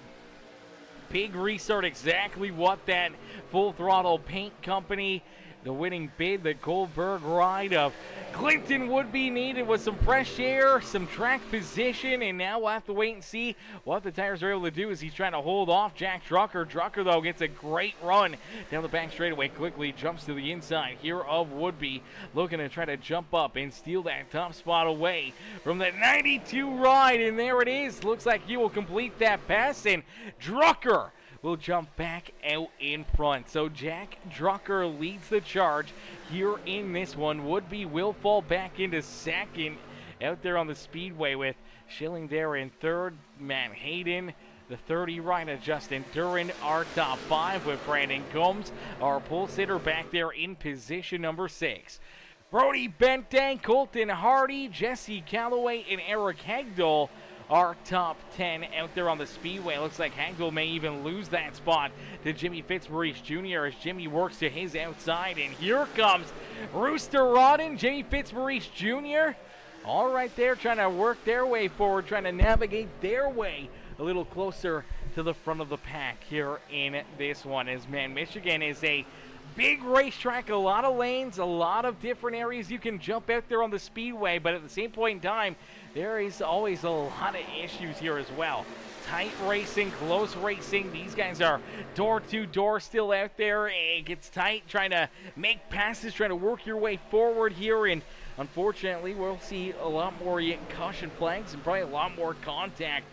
Big restart, exactly what that Full Throttle Paint Company, the winning bid, the Goldberg ride of Clinton Woodby needed was some fresh air, some track position, and now we'll have to wait and see what the tires are able to do as he's trying to hold off Jack Drucker. Drucker, though, gets a great run down the back straightaway, quickly jumps to the inside here of Woodby, looking to try to jump up and steal that top spot away from that 92 ride, and there it is. Looks like he will complete that pass, and Drucker will jump back out in front. So Jack Drucker leads the charge here in this one. Woodby will fall back into second out there on the Speedway with Schilling there in third. Matt Hayden, the 30 rider Justin Duran, our top five with Brandon Combs, our pole sitter back there in position number 6. Brody Bentang, Colton Hardy, Jesse Calloway, and Eric Hegdal, our top 10 out there on the Speedway. Looks like Hagel may even lose that spot to Jimmy Fitzmaurice Jr. as Jimmy works to his outside. And here comes Rooster Rodden, Jimmy Fitzmaurice Jr. all right there trying to work their way forward, trying to navigate their way a little closer to the front of the pack here in this one. As man, Michigan is a big racetrack, a lot of lanes, a lot of different areas you can jump out there on the Speedway, but at the same point in time, there is always a lot of issues here as well. Tight racing, close racing. These guys are door-to-door still out there. It gets tight, trying to make passes, trying to work your way forward here, and unfortunately, we'll see a lot more caution flags and probably a lot more contact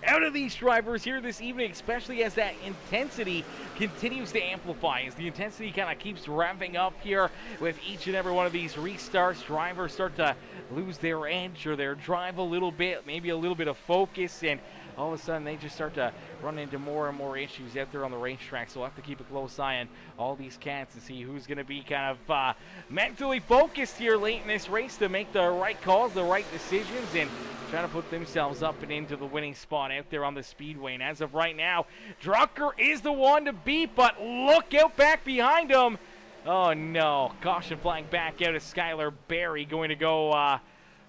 out of these drivers here this evening, especially as that intensity continues to amplify, as the intensity kind of keeps revving up here with each and every one of these restarts. Drivers start to lose their edge or their drive a little bit, maybe a little bit of focus, and all of a sudden they just start to run into more and more issues out there on the racetrack. So we'll have to keep a close eye on all these cats and see who's going to be kind of mentally focused here late in this race to make the right calls, the right decisions, and trying to put themselves up and into the winning spot out there on the Speedway. And as of right now, Drucker is the one to beat, but look out back behind him. Oh no, caution flag back out of Skylar Berry, going to go a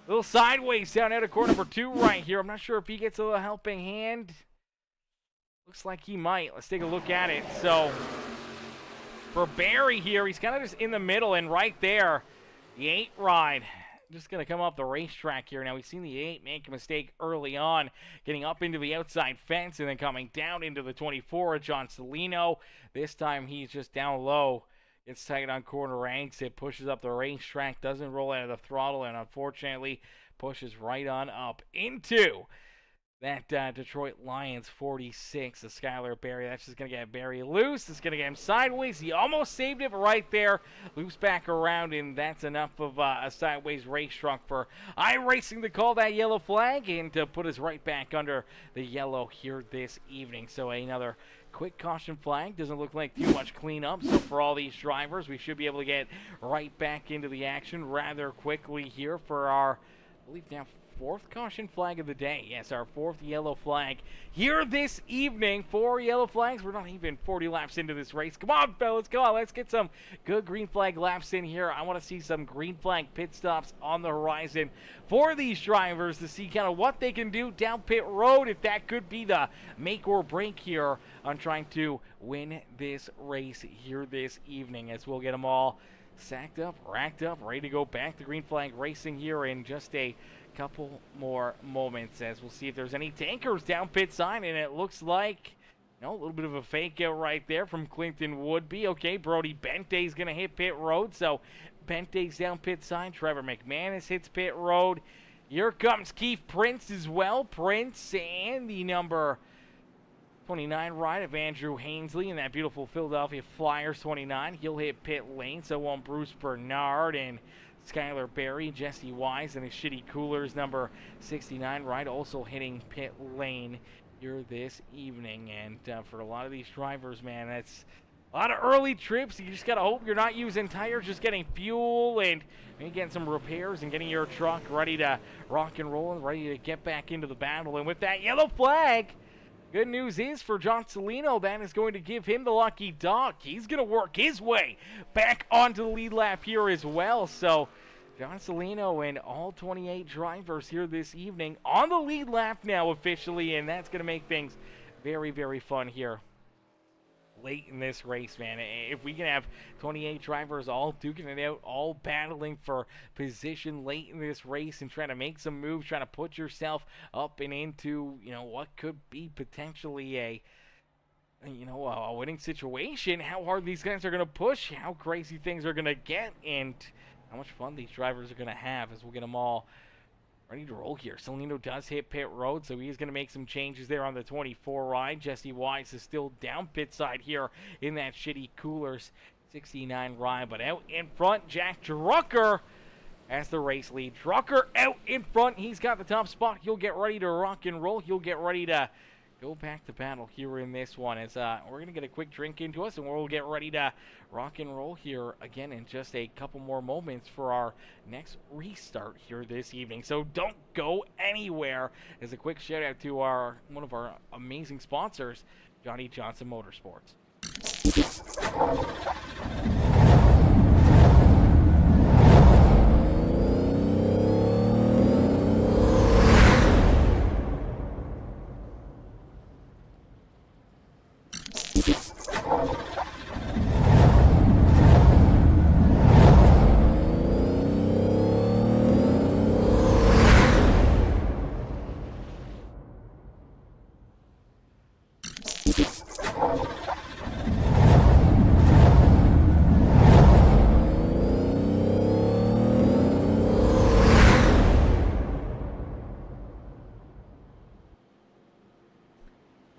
little sideways down out of corner number 2 right here. I'm not sure if he gets a little helping hand. Looks like he might. Let's take a look at it. So for Berry here, he's kind of just in the middle, and right there, the 8 ride just going to come off the racetrack here. Now, we've seen the 8 make a mistake early on, getting up into the outside fence and then coming down into the 24 of John Salino. This time, he's just down low. Gets tight on corner exit, pushes up the racetrack, doesn't roll out of the throttle, and unfortunately pushes right on up into that Detroit Lions 46 of Skylar Berry. That's just going to get Berry loose. It's going to get him sideways. He almost saved it, but right there, loops back around, and that's enough of a sideways race truck for iRacing to call that yellow flag and to put us right back under the yellow here this evening. So another quick caution flag. Doesn't look like too much cleanup. So for all these drivers, we should be able to get right back into the action rather quickly here for our, I believe now, 4th caution flag of the day. Yes, our 4th yellow flag here this evening. 4 yellow flags. We're not even 40 laps into this race. Come on, fellas. Come on. Let's get some good green flag laps in here. I want to see some green flag pit stops on the horizon for these drivers to see kind of what they can do down pit road, if that could be the make or break here on trying to win this race here this evening, as we'll get them all sacked up, racked up, ready to go back to green flag racing here in just a couple more moments, as we'll see if there's any tankers down pit side, and it looks like a little bit of a fake out right there from Clinton Woodby. Okay, Brody Bente's going to hit pit road, so Bente's down pit side. Trevor McManus hits pit road. Here comes Keith Prince as well. Prince and the number 29 ride of Andrew Hainsley in that beautiful Philadelphia Flyers 29. He'll hit pit lane, so won't Bruce Bernard and Skylar Berry, Jesse Wise, and his Shitty Coolers number 69 ride also hitting pit lane here this evening. And for a lot of these drivers, man, that's a lot of early trips. You just got to hope you're not using tires, just getting fuel and maybe getting some repairs and getting your truck ready to rock and roll and ready to get back into the battle. And with that yellow flag, good news is for John Salino, that is going to give him the lucky dog. He's going to work his way back onto the lead lap here as well. So John Salino and all 28 drivers here this evening on the lead lap now officially, and that's going to make things very, very fun here late in this race, man. If we can have 28 drivers all duking it out, all battling for position late in this race and trying to make some moves, trying to put yourself up and into, what could be potentially a winning situation, how hard these guys are going to push, how crazy things are going to get, and how much fun these drivers are going to have as we'll get them all ready to roll here. Salino does hit pit road, so he's going to make some changes there on the 24 ride. Jesse Wise is still down pit side here in that Shitty Coolers 69 ride. But out in front, Jack Drucker as the race lead. Drucker out in front. He's got the top spot. He'll get ready to rock and roll. He'll get ready to go back to battle here in this one, as we're going to get a quick drink into us, and we'll get ready to rock and roll here again in just a couple more moments for our next restart here this evening. So don't go anywhere. As a quick shout out to one of our amazing sponsors, Johnny Johnson Motorsports.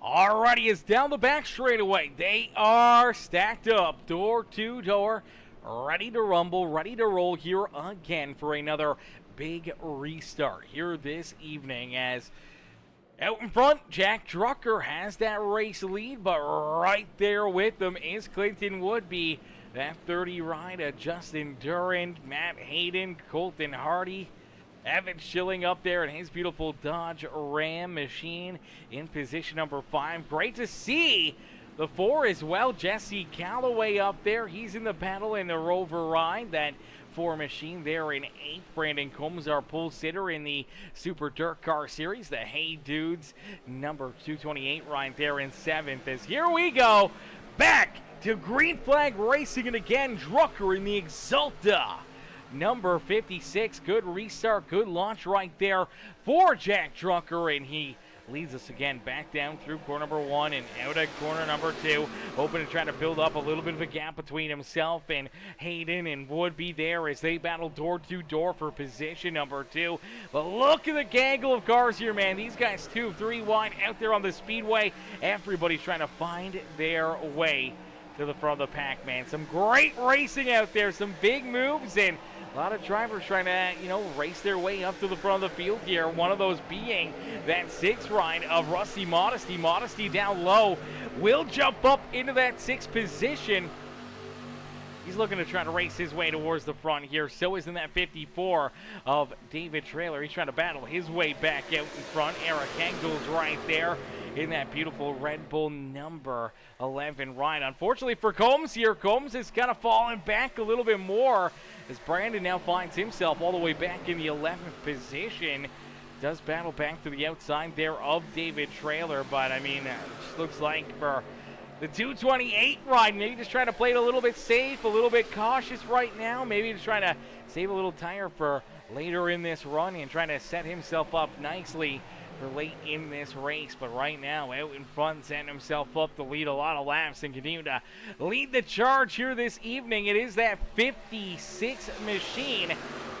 Alrighty, it's down the back straightaway. They are stacked up, door to door, ready to rumble, ready to roll here again for another big restart here this evening. As out in front, Jack Drucker has that race lead, but right there with them is Clinton Woodby. That 30 ride of Justin Durant, Matt Hayden, Colton Hardy, Evan Schilling up there in his beautiful Dodge Ram machine in position number 5. Great to see the 4 as well. Jesse Calloway up there. He's in the battle in the Rover ride. That 4 machine there in 8th. Brandon Combs, our pole sitter in the Super Dirt Car Series. The Hey Dudes number 228 right there in 7th. As here we go back to green flag racing, and again Drucker in the Exalta number 56. Good restart, good launch right there for Jack Drucker, and he leads us again back down through corner number 1 and out at corner number 2, hoping to try to build up a little bit of a gap between himself and Hayden and Woodby there as they battle door to door for position number 2. But look at the gaggle of cars here, man. These guys 2, 3 wide out there on the speedway. Everybody's trying to find their way to the front of the pack, man. Some great racing out there, some big moves, and a lot of drivers trying to, race their way up to the front of the field here. One of those being that 6th ride of Rusty Modesty. Modesty down low will jump up into that 6th position. He's looking to try to race his way towards the front here. So is in that 54 of David Traylor. He's trying to battle his way back out in front. Eric Engel's right there in that beautiful Red Bull number 11 ride. Unfortunately for Combs here, Combs is kind of falling back a little bit more as Brandon now finds himself all the way back in the 11th position. Does battle back to the outside there of David Traylor, but I mean, it just looks like for The 228 ride, maybe just trying to play it a little bit safe, a little bit cautious right now. Maybe just trying to save a little tire for later in this run and trying to set himself up nicely for late in this race. But right now, out in front, setting himself up to lead a lot of laps and continue to lead the charge here this evening. It is that 56 machine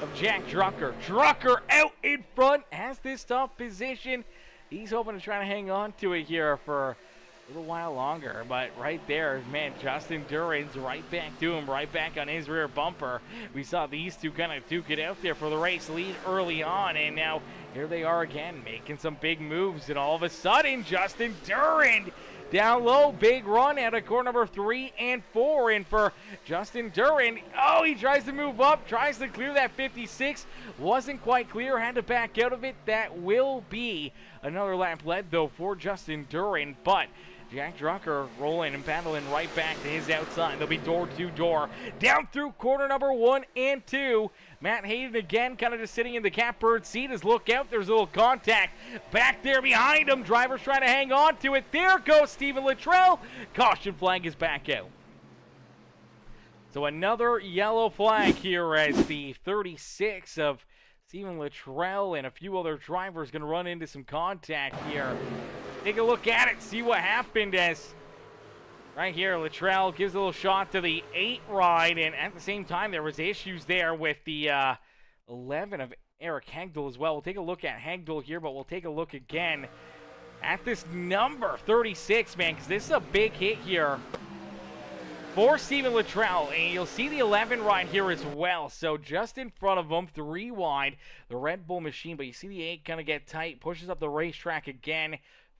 of Jack Drucker. Drucker out in front, has this top position. He's hoping to try to hang on to it here for a little while longer, but right there, man, Justin Duran's right back to him, right back on his rear bumper. We saw these two kind of duke it out there for the race lead early on, and now here they are again, making some big moves, and all of a sudden, Justin Duran down low, big run out of corner number 3 and 4, and for Justin Duran, oh, he tries to move up, tries to clear that 56, wasn't quite clear, had to back out of it. That will be another lap led, though, for Justin Duran, but Jack Drucker rolling and paddling right back to his outside. They'll be door to door down through corner number 1 and 2. Matt Hayden again kind of just sitting in the catbird seat as look out. There's a little contact back there behind him. Driver's trying to hang on to it. There goes Stephen Luttrell. Caution flag is back out. So another yellow flag here as the 36 of Stephen Luttrell and a few other drivers going to run into some contact here. Take a look at it, see what happened as right here, Luttrell gives a little shot to the 8 ride, and at the same time, there was issues there with the 11 of Eric Hegdal as well. We'll take a look at Hegdal here, but we'll take a look again at this number 36, man, because this is a big hit here for Stephen Luttrell, and you'll see the 11 ride here as well. So just in front of him, 3 wide, the Red Bull machine, but you see the 8 kind of get tight, pushes up the racetrack again.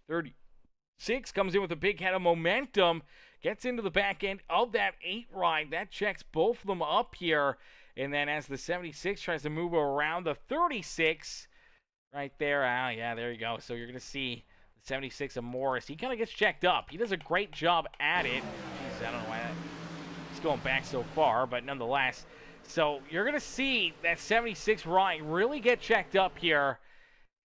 36 comes in with a big head of momentum, gets into the back end of that 8 ride. That checks both of them up here. And then as the 76 tries to move around the 36 right there, yeah, there you go. So you're going to see the 76 of Morris. He kind of gets checked up. He does a great job at it. Jeez, I don't know why he's going back so far, but nonetheless. So you're going to see that 76 ride really get checked up here,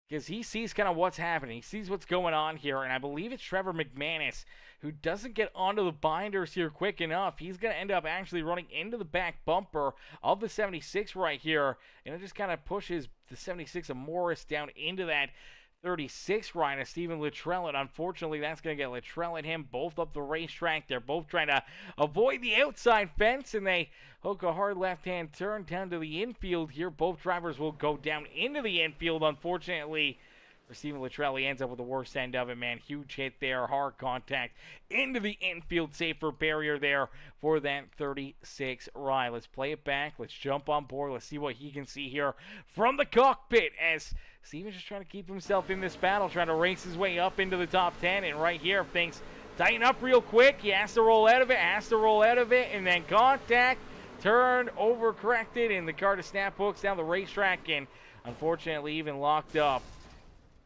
because he sees kind of what's happening. He sees what's going on here, and I believe it's Trevor McManus who doesn't get onto the binders here quick enough. He's going to end up actually running into the back bumper of the 76 right here, and it just kind of pushes the 76 of Morris down into that 36 ride of Stephen Luttrell, and unfortunately that's going to get Luttrell and him both up the racetrack. They're both trying to avoid the outside fence, and they hook a hard left-hand turn down to the infield here. Both drivers will go down into the infield, unfortunately. For Stephen Luttrell, he ends up with the worst end of it, man. Huge hit there, hard contact into the infield, safer barrier there for that 36 ride. Let's play it back. Let's jump on board. Let's see what he can see here from the cockpit as Stephen's just trying to keep himself in this battle, trying to race his way up into the top 10. And right here, if things tighten up real quick, he has to roll out of it, and then contact, turned, overcorrected, and the car to snap hooks down the racetrack, and unfortunately even locked up.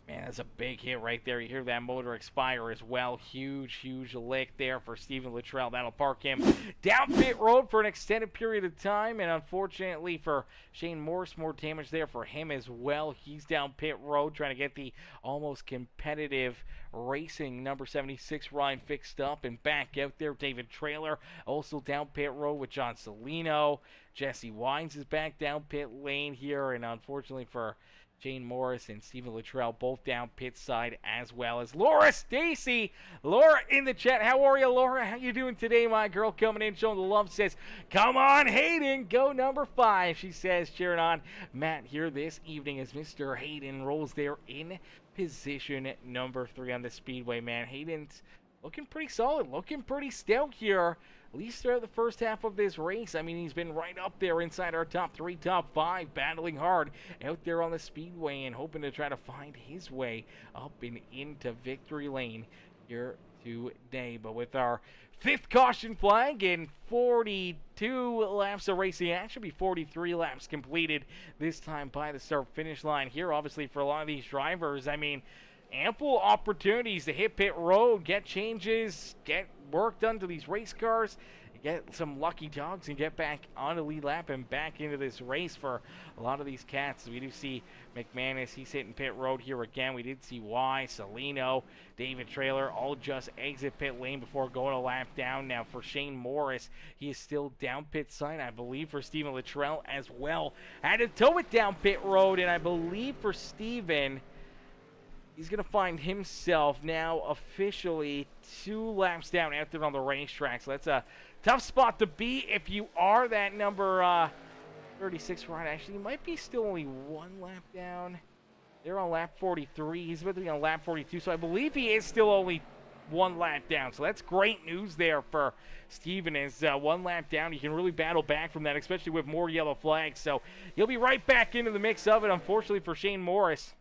Man, that's a big hit right there. You hear that motor expire as well. Huge, huge lick there for Stephen Luttrell. That'll park him down pit road for an extended period of time. And unfortunately for Shane Morris, more damage there for him as well. He's down pit road trying to get the almost competitive racing number 76 Ryan fixed up and back out there. David Traylor also down pit road with John Salino. Jesse Wines is back down pit lane here. And unfortunately for Shane Morris and Stephen Luttrell both down pit side, as well as Laura Stacy. Laura in the chat. How are you, Laura? How you doing today, my girl? Coming in, showing the love. Says, come on, Hayden. Go number 5. She says, cheering on Matt here this evening as Mr. Hayden rolls there in position number 3 on the Speedway, man. Hayden's looking pretty solid, looking pretty stout here, at least throughout the first half of this race. I mean, he's been right up there inside our top 3, top 5, battling hard out there on the Speedway and hoping to try to find his way up and into victory lane here today. But with our 5th caution flag and 42 laps of racing, actually be 43 laps completed this time by the start-finish line here. Obviously, for a lot of these drivers, I mean, ample opportunities to hit pit road, get changes, get work done to these race cars, get some lucky dogs and get back on the lead lap and back into this race for a lot of these cats. We do see McManus, he's hitting pit road here again. We did see Y, Salino, David Trailer all just exit pit lane before going a lap down. Now for Shane Morris, he is still down pit side. I believe for Steven Luttrell as well. Had to tow it down pit road, and I believe for Steven, he's going to find himself now officially 2 laps down out there on the racetrack. So that's a tough spot to be if you are that number 36 ride. Actually, he might be still only 1 lap down. They're on lap 43. He's about to be on lap 42. So I believe he is still only 1 lap down. So that's great news there for Steven. Is 1 lap down. You can really battle back from that, especially with more yellow flags. So he'll be right back into the mix of it, unfortunately for Shane Morris.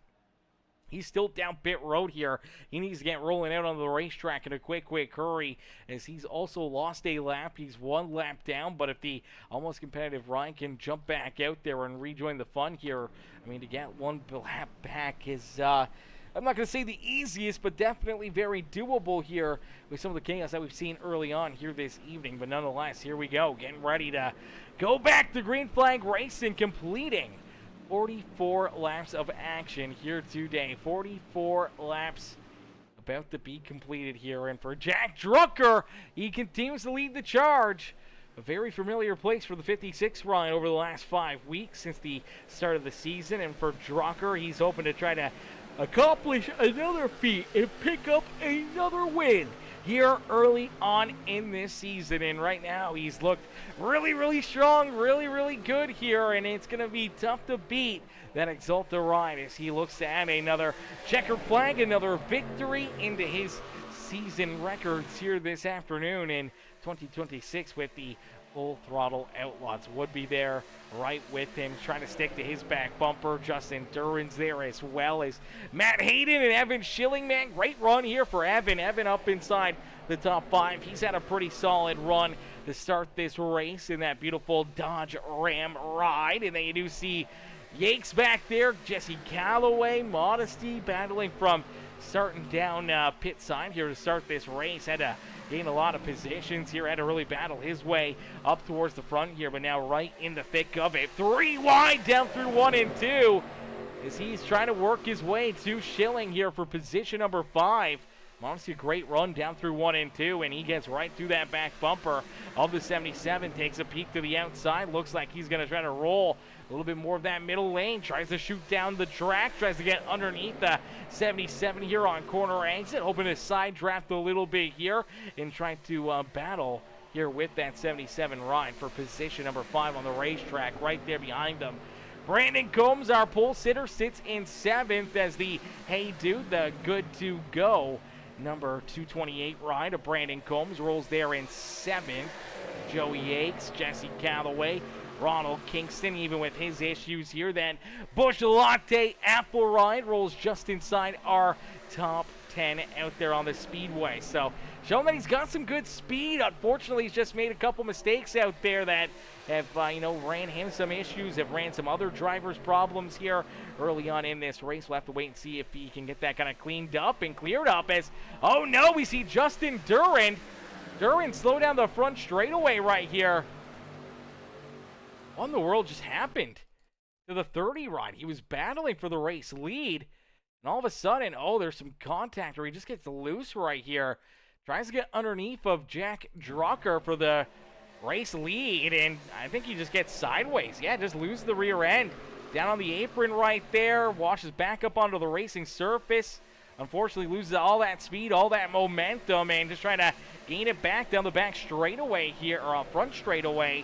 He's still down pit road here. He needs to get rolling out on the racetrack in a quick hurry, as he's also lost a lap. He's 1 lap down, but if the almost competitive Ryan can jump back out there and rejoin the fun here, I mean, to get 1 lap back is, I'm not going to say the easiest, but definitely very doable here with some of the chaos that we've seen early on here this evening. But nonetheless, here we go, getting ready to go back to green flag racing, completing 44 laps of action here today. 44 laps about to be completed here. And for Jack Drucker, he continues to lead the charge. A very familiar place for the 56 ride over the last 5 weeks since the start of the season. And for Drucker, he's hoping to try to accomplish another feat and pick up another win here early on in this season. And right now he's looked really strong, really good here, and it's going to be tough to beat that Exalta ride as he looks to add another checkered flag, another victory into his season records here this afternoon in 2026 with the Full Throttle Outlaws. Would be there right with him, trying to stick to his back bumper. Justin Duran's there as well as Matt Hayden and Evan Schilling. Man, great run here for Evan. Evan up inside the top 5. He's had a pretty solid run to start this race in that beautiful Dodge Ram ride. And then you do see Yakes back there, Jesse Calloway, Modesty battling from starting down pit side here to start this race. Had to gain a lot of positions here, had to really battle his way up towards the front here, but now right in the thick of it. 3 wide down through 1 and 2 as he's trying to work his way to Schilling here for position number 5. Honestly, a great run down through 1 and 2, and he gets right through that back bumper of the 77, takes a peek to the outside. Looks like he's going to try to roll a little bit more of that middle lane, tries to shoot down the track, tries to get underneath the 77 here on corner exit, hoping to side draft a little bit here and trying to battle here with that 77 ride for position number 5 on the racetrack. Right there behind them, Brandon Combs, our pole sitter, sits in 7th as the Hey Dude, the good to go number 228 ride of Brandon Combs rolls there in 7th. Joey Yakes, Jesse Calloway, Ronald Kingston, even with his issues here. Then Busch Latte Apple ride rolls just inside our top 10 out there on the Speedway. So showing that he's got some good speed. Unfortunately, he's just made a couple mistakes out there that have, ran him some issues, have ran some other drivers' problems here early on in this race. We'll have to wait and see if he can get that kind of cleaned up and cleared up as, oh no, we see Justin Duran. Duran slow down the front straightaway right here. What in the world just happened to the 30 ride? He was battling for the race lead, and all of a sudden, oh, there's some contact, or he just gets loose right here. Tries to get underneath of Jack Drucker for the race lead, and I think he just gets sideways. Yeah, just loses the rear end. Down on the apron right there, washes back up onto the racing surface. Unfortunately, loses all that speed, all that momentum, and just trying to gain it back down the back straightaway here, or front straightaway.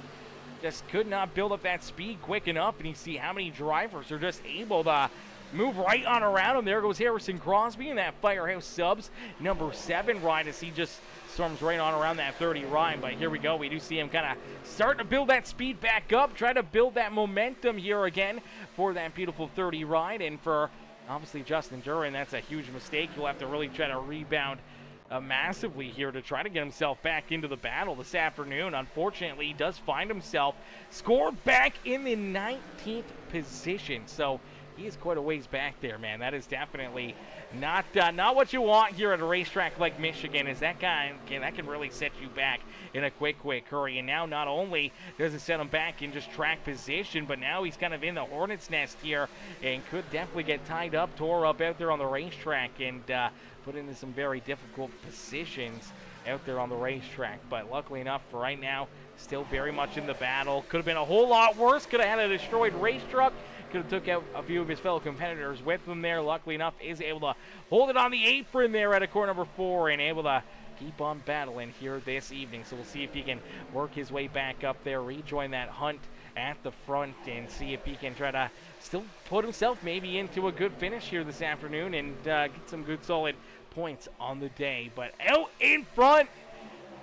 Just could not build up that speed quick enough, and you see how many drivers are just able to move right on around him. There goes Harrison Crosby in that Firehouse Subs number 7 ride as he just storms right on around that 30 ride. But here we go. We do see him kind of starting to build that speed back up, try to build that momentum here again for that beautiful 30 ride. And for, obviously, Justin Duran, that's a huge mistake. He'll have to really try to rebound massively here to try to get himself back into the battle this afternoon. Unfortunately, he does find himself scored back in the 19th position. So he is quite a ways back there, man. That is definitely not what you want here at a racetrack like Michigan, is that can really set you back in a quick hurry. And now not only does it set him back in just track position, but now he's kind of in the hornet's nest here and could definitely get tied up, tore up out there on the racetrack, and put into some very difficult positions out there on the racetrack. But luckily enough for right now, still very much in the battle. Could have been a whole lot worse. Could have had a destroyed race truck. Could have took out a few of his fellow competitors with him there. Luckily enough, is able to hold it on the apron there at a corner number 4 and able to keep on battling here this evening. So we'll see if he can work his way back up there, rejoin that hunt at the front, and see if he can try to still put himself maybe into a good finish here this afternoon and get some good solid points on the day. But out in front,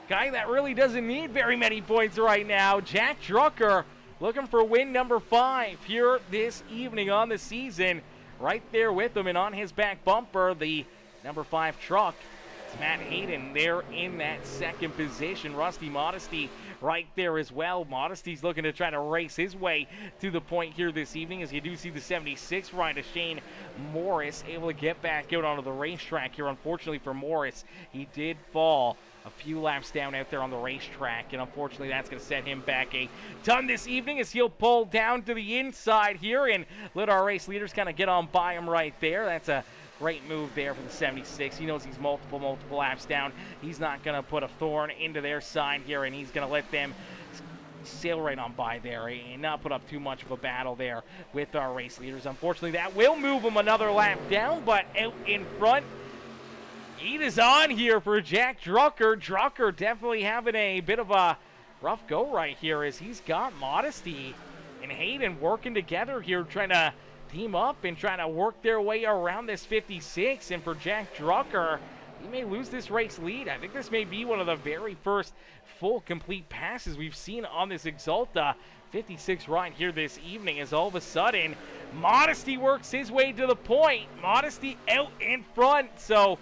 guy that really doesn't need very many points right now, Jack Drucker, looking for win number 5 here this evening on the season. Right there with him, and on his back bumper, the number 5 truck. It's Matt Hayden there in that second position. Rusty Modesty right there as well. Modesty's looking to try to race his way to the point here this evening, as you do see the 76 ride of Shane Morris able to get back out onto the racetrack here. Unfortunately for Morris, he did fall a few laps down out there on the racetrack, and unfortunately that's going to set him back a ton this evening, as he'll pull down to the inside here and let our race leaders kind of get on by him right there. That's a great move there for the 76. He knows he's multiple laps down. He's not going to put a thorn into their side here, and he's going to let them sail right on by there and not put up too much of a battle there with our race leaders. Unfortunately, that will move him another lap down, but out in front, heat is on here for Jack Drucker. Drucker definitely having a bit of a rough go right here, as he's got Modesty and Hayden working together here, trying to team up and trying to work their way around this 56. And for Jack Drucker, he may lose this race lead. I think this may be one of the very first full complete passes we've seen on this Exalta 56 ride here this evening, as all of a sudden Modesty works his way to the point. Modesty out in front. So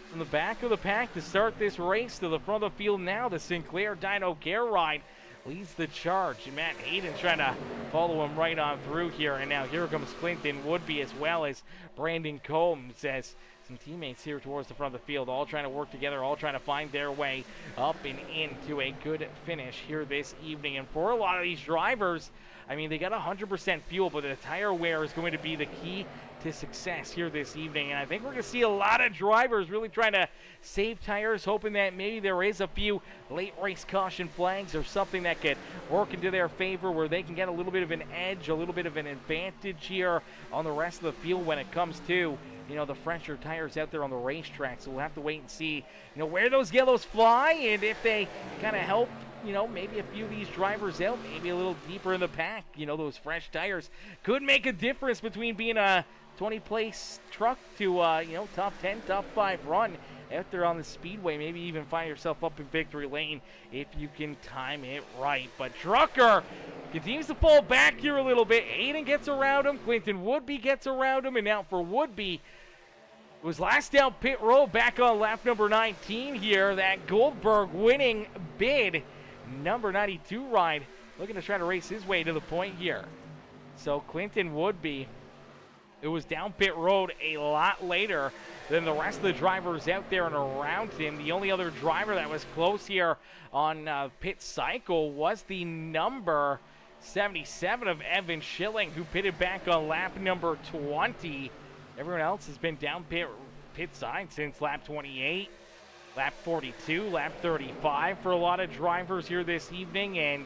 from the back of the pack to start this race to the front of the field now, the Sinclair Dyno Gear ride leads the charge, and Matt Hayden trying to follow him right on through here. And now here comes Clinton Woodby, as well as Brandon Combs, as some teammates here towards the front of the field, all trying to work together, all trying to find their way up and into a good finish here this evening. And for a lot of these drivers, I mean, they got 100% fuel, but the tire wear is going to be the key to success here this evening. And I think we're going to see a lot of drivers really trying to save tires, hoping that maybe there is a few late race caution flags or something that could work into their favor, where they can get a little bit of an edge, a little bit of an advantage here on the rest of the field when it comes to, you know, the fresher tires out there on the racetrack. So we'll have to wait and see, you know, where those yellows fly, and if they kind of help, you know, maybe a few of these drivers out, maybe a little deeper in the pack. You know, those fresh tires could make a difference between being a 20-place truck to, you know, top 10, top 5 run out there on the Speedway. Maybe even find yourself up in victory lane if you can time it right. But Drucker continues to fall back here a little bit. Hayden gets around him. Clinton Woodby gets around him. And now for Woodby, was last down pit road back on lap number 19 here. That Goldberg winning bid number 92 ride, looking to try to race his way to the point here. So Clinton Woodby, it was down pit road a lot later than the rest of the drivers out there and around him. The only other driver that was close here on pit cycle was the number 77 of Evan Schilling, who pitted back on lap number 20. Everyone else has been down pit side since lap 28, lap 42, lap 35 for a lot of drivers here this evening, and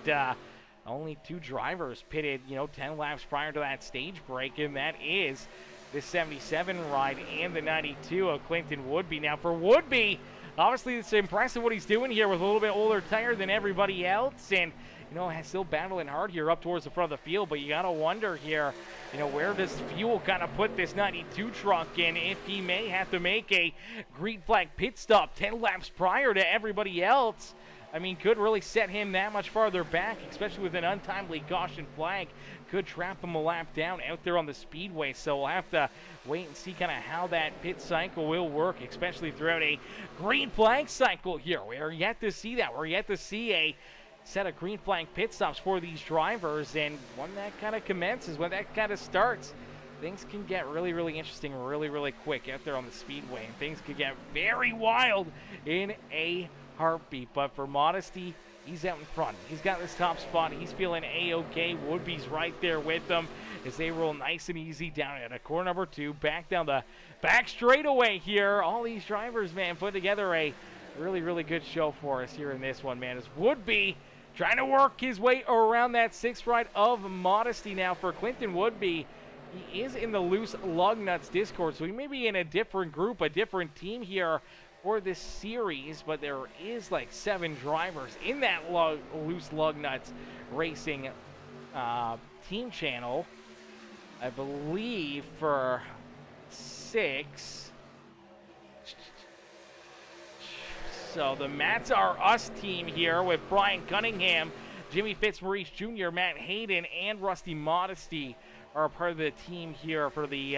only 2 drivers pitted, you know, 10 laps prior to that stage break, and that is the 77 ride and the 92 of Clinton Woodby. Now for Woodby, obviously it's impressive what he's doing here with a little bit older tire than everybody else, and you know, still battling hard here up towards the front of the field. But you gotta wonder here, you know, where does fuel kind of put this 92 truck in, if he may have to make a green flag pit stop 10 laps prior to everybody else. I mean, could really set him that much farther back, especially with an untimely caution flag. Could trap him a lap down out there on the Speedway. So we'll have to wait and see kind of how that pit cycle will work, especially throughout a green flag cycle here. We're yet to see that. We're yet to see a set of green flag pit stops for these drivers, and when that kind of commences, when that kind of starts, things can get really, really interesting really, really quick out there on the speedway, and things could get very wild in a heartbeat. But for Modesty, he's out in front. He's got this top spot. He's feeling A-OK. Woodby's right there with them as they roll nice and easy down at a corner number 2, back down the back straightaway here. All these drivers, man, put together a really, really good show for us here in this one, man, as Woodby trying to work his way around that 6th ride of Modesty now for Clinton Woodby. He is in the Loose Lug Nuts Discord, so he may be in a different group, a different team here for this series, but there is like 7 drivers in that Loose Lug Nuts Racing team channel. I believe for 6. So the Mats Are Us team here with Brian Cunningham, Jimmy Fitzmaurice Jr., Matt Hayden, and Rusty Modesty are a part of the team here for the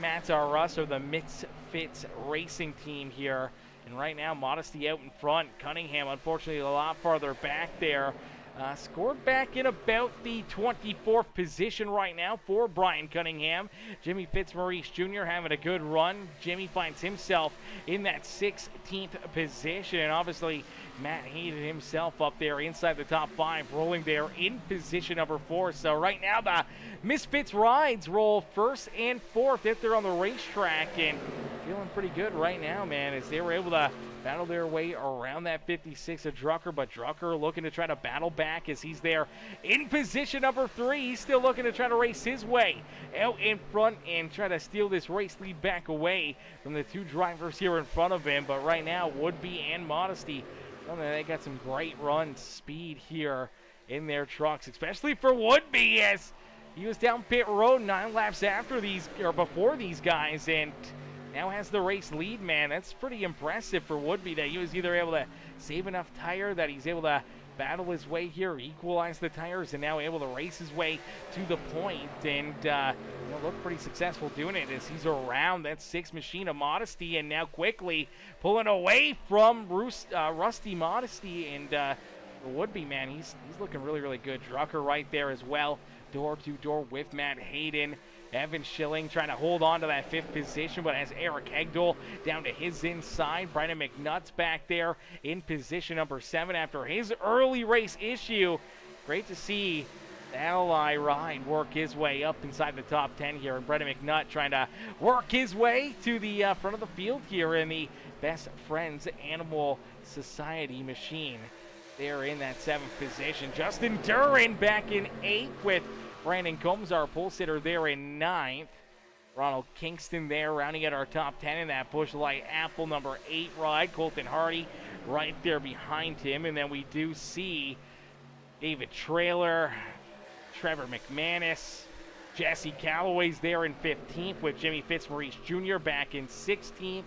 Mats Are Us, or the Misfits Racing team here. And right now, Modesty out in front. Cunningham, unfortunately, a lot farther back there. Scored back in about the 24th position right now for Brian Cunningham. Jimmy Fitzmaurice Jr. having a good run. Jimmy finds himself in that 16th position. And obviously, Matt Hayden himself up there inside the top 5, rolling there in position number 4. So right now, the Misfits Rides roll 1st and 4th out there on the racetrack. And feeling pretty good right now, man, as they were able to battle their way around that 56 of Drucker, but Drucker looking to try to battle back as he's there in position number 3. He's still looking to try to race his way out in front and try to steal this race lead back away from the 2 drivers here in front of him. But right now, Woodby and Modesty, they got some great run speed here in their trucks, especially for Woodby, as he was down pit road 9 laps after these, or before these guys, and now has the race lead, man. That's pretty impressive for Woodby, that he was either able to save enough tire that he's able to battle his way here, equalize the tires, and now able to race his way to the point, and look pretty successful doing it as he's around that 6 machine of Modesty, and now quickly pulling away from Rusty Modesty, and Woodby, man, he's looking really, really good. Drucker right there as well, door to door with Matt Hayden. Evan Schilling trying to hold on to that 5th position, but has Eric Hegdal down to his inside. Brandon McNutt's back there in position number 7 after his early race issue. Great to see the Ally ride work his way up inside the top 10 here, and Brandon McNutt trying to work his way to the front of the field here in the Best Friends Animal Society machine. They're in that 7th position. Justin Duran back in 8th with Brandon Combs, our pole sitter, there in 9th. Ronald Kingston there rounding out our top 10 in that Busch Light Apple number 8 ride. Colton Hardy right there behind him. And then we do see David Traylor, Trevor McManus, Jesse Calloway's there in 15th with Jimmy Fitzmaurice Jr. back in 16th.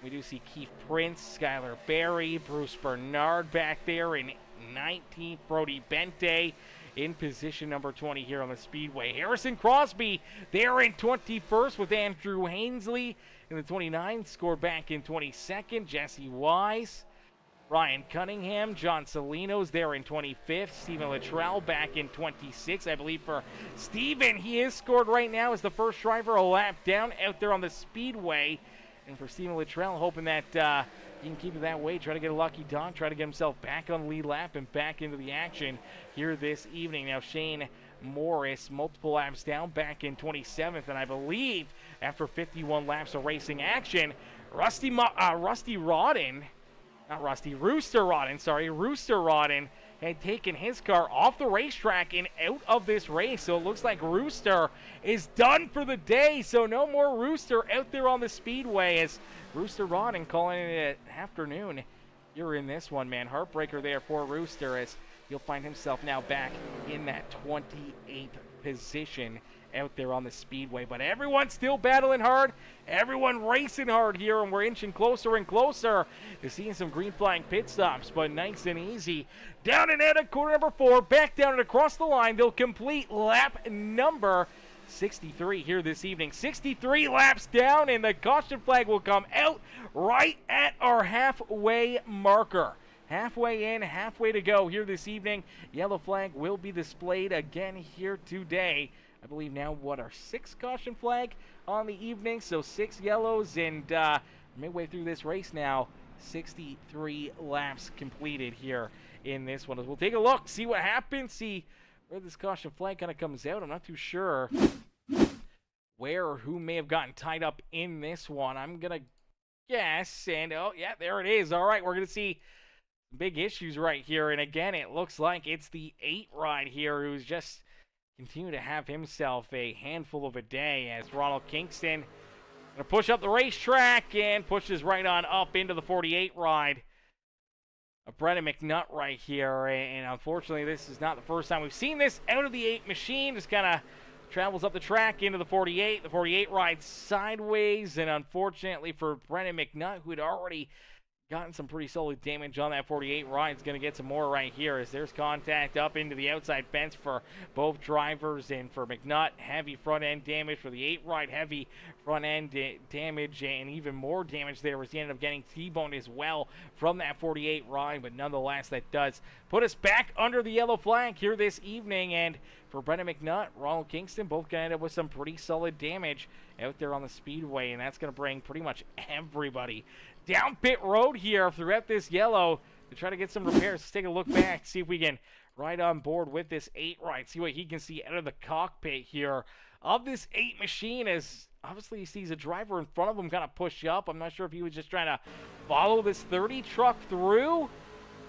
We do see Keith Prince, Skylar Berry, Bruce Bernard back there in 19th. Brody Bente in position number 20 here on the Speedway. Harrison Crosby there in 21st with Andrew Hainsley in the 29th. Scored back in 22nd. Jesse Wise, Ryan Cunningham, John Salinos there in 25th. Stephen Luttrell back in 26th. I believe for Stephen, he is scored right now as the first driver a lap down out there on the Speedway. And for Stephen Luttrell, hoping that he can keep it that way, try to get a lucky dog, try to get himself back on the lead lap and back into the action here this evening. Now Shane Morris, multiple laps down, back in 27th, and I believe after 51 laps of racing action, Rooster Rodden had taken his car off the racetrack and out of this race. So it looks like Rooster is done for the day. So no more Rooster out there on the Speedway, as Rooster Rodden calling it an afternoon. You're in this one, man. Heartbreaker there for Rooster, as he'll find himself now back in that 28th position out there on the Speedway. But everyone's still battling hard, everyone racing hard here, and we're inching closer and closer to seeing some green flag pit stops. But nice and easy, down and out of corner number 4, back down and across the line. They'll complete lap number 63 here this evening. 63 laps down, and the caution flag will come out right at our halfway marker. halfway in, halfway to go here this evening. Yellow flag will be displayed again here today. I believe now, our 6th caution flag on the evening, so 6 yellows, and midway through this race now, 63 laps completed here in this one. We'll take a look, see what happens, see where this caution flag kind of comes out. I'm not too sure where or who may have gotten tied up in this one. I'm going to guess, and oh, yeah, there it is. All right, we're going to see big issues right here, and again, it looks like it's the 8 ride here who's just continue to have himself a handful of a day, as Ronald Kingston going to push up the racetrack and pushes right on up into the 48 ride. Brendan McNutt right here, and unfortunately this is not the first time we've seen this out of the 8 machine. Just kind of travels up the track into the 48. The 48 rides sideways, and unfortunately for Brendan McNutt, who had already gotten some pretty solid damage on that 48 ride, is going to get some more right here as there's contact up into the outside fence for both drivers, and for McNutt, heavy front end damage. For the 8 ride, heavy front end damage, and even more damage there as he ended up getting T-boned as well from that 48 ride, but nonetheless that does put us back under the yellow flag here this evening. And for Brendan McNutt, Ronald Kingston, both going to end up with some pretty solid damage out there on the speedway, and that's going to bring pretty much everybody down pit road here throughout this yellow to try to get some repairs. Let's take a look back, see if we can ride on board with this 8 ride, see what he can see out of the cockpit here of this 8 machine, as obviously he sees a driver in front of him kind of push up. I'm not sure if he was just trying to follow this 30 truck through,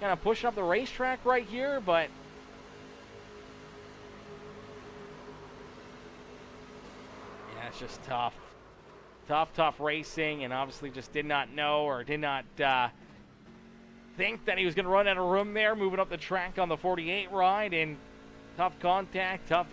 kind of pushing up the racetrack right here, but yeah, it's just tough. Tough racing, and obviously just did not know or did not think that he was going to run out of room there, moving up the track on the 48 ride, and tough contact, tough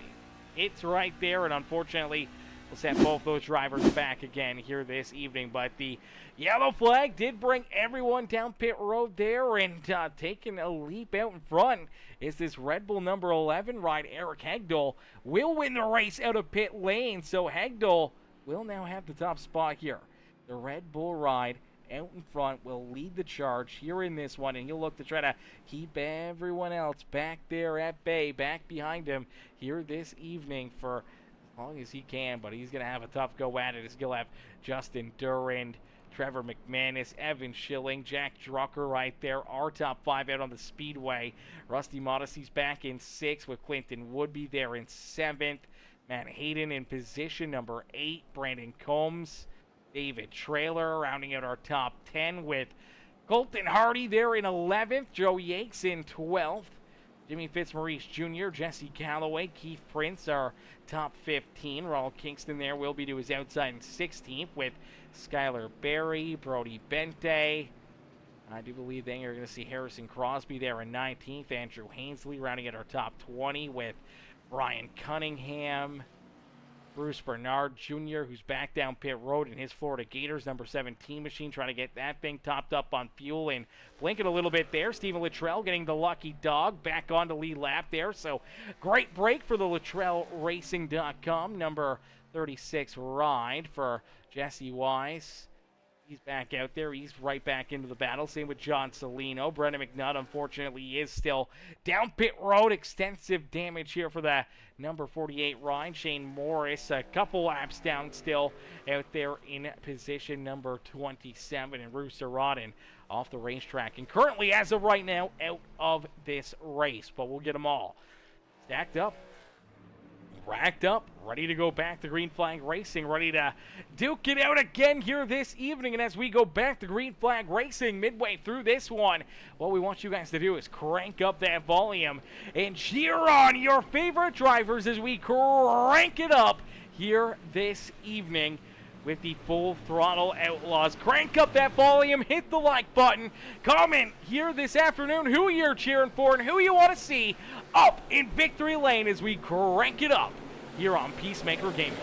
hits right there, and unfortunately we'll send both those drivers back again here this evening. But the yellow flag did bring everyone down pit road there, and taking a leap out in front is this Red Bull number 11 ride. Eric Hegdahl will win the race out of pit lane, so Hegdahl will now have the top spot here. The Red Bull ride out in front will lead the charge here in this one, and he'll look to try to keep everyone else back there at bay, back behind him here this evening for as long as he can. But he's going to have a tough go at it, as he'll have Justin Durand, Trevor McManus, Evan Schilling, Jack Drucker right there, our top 5 out on the speedway. Rusty Modesty's back in 6th, with Clinton Woodby there in 7th. Matt Hayden in position number 8. Brandon Combs, David Trailer rounding out our top 10, with Colton Hardy there in 11th. Joe Yates in 12th. Jimmy Fitzmaurice Jr., Jesse Calloway, Keith Prince our top 15. Ronald Kingston there will be to his outside in 16th, with Skylar Berry, Brody Bente. I do believe then you're going to see Harrison Crosby there in 19th. Andrew Hainsley rounding out our top 20, with Brian Cunningham, Bruce Bernard Jr., who's back down pit road in his Florida Gators number 17 machine, trying to get that thing topped up on fuel and blinking a little bit there. Stephen Luttrell getting the lucky dog back on the lead lap there. So great break for the LuttrellRacing.com number 36 ride for Jesse Wise. He's back out there. He's right back into the battle. Same with John Salino. Brendan McNutt, unfortunately, is still down pit road. Extensive damage here for the number 48 ride. Shane Morris, a couple laps down still out there in position number 27. And Rooster Rodden off the racetrack. And currently, as of right now, out of this race. But we'll get them all stacked up, racked up, ready to go back to Green Flag Racing, ready to duke it out again here this evening. And as we go back to Green Flag Racing midway through this one, what we want you guys to do is crank up that volume and cheer on your favorite drivers as we crank it up here this evening with the Full Throttle Outlaws. Crank up that volume, hit the like button, comment here this afternoon who you're cheering for and who you want to see up in victory lane as we crank it up here on Peacemaker Gaming.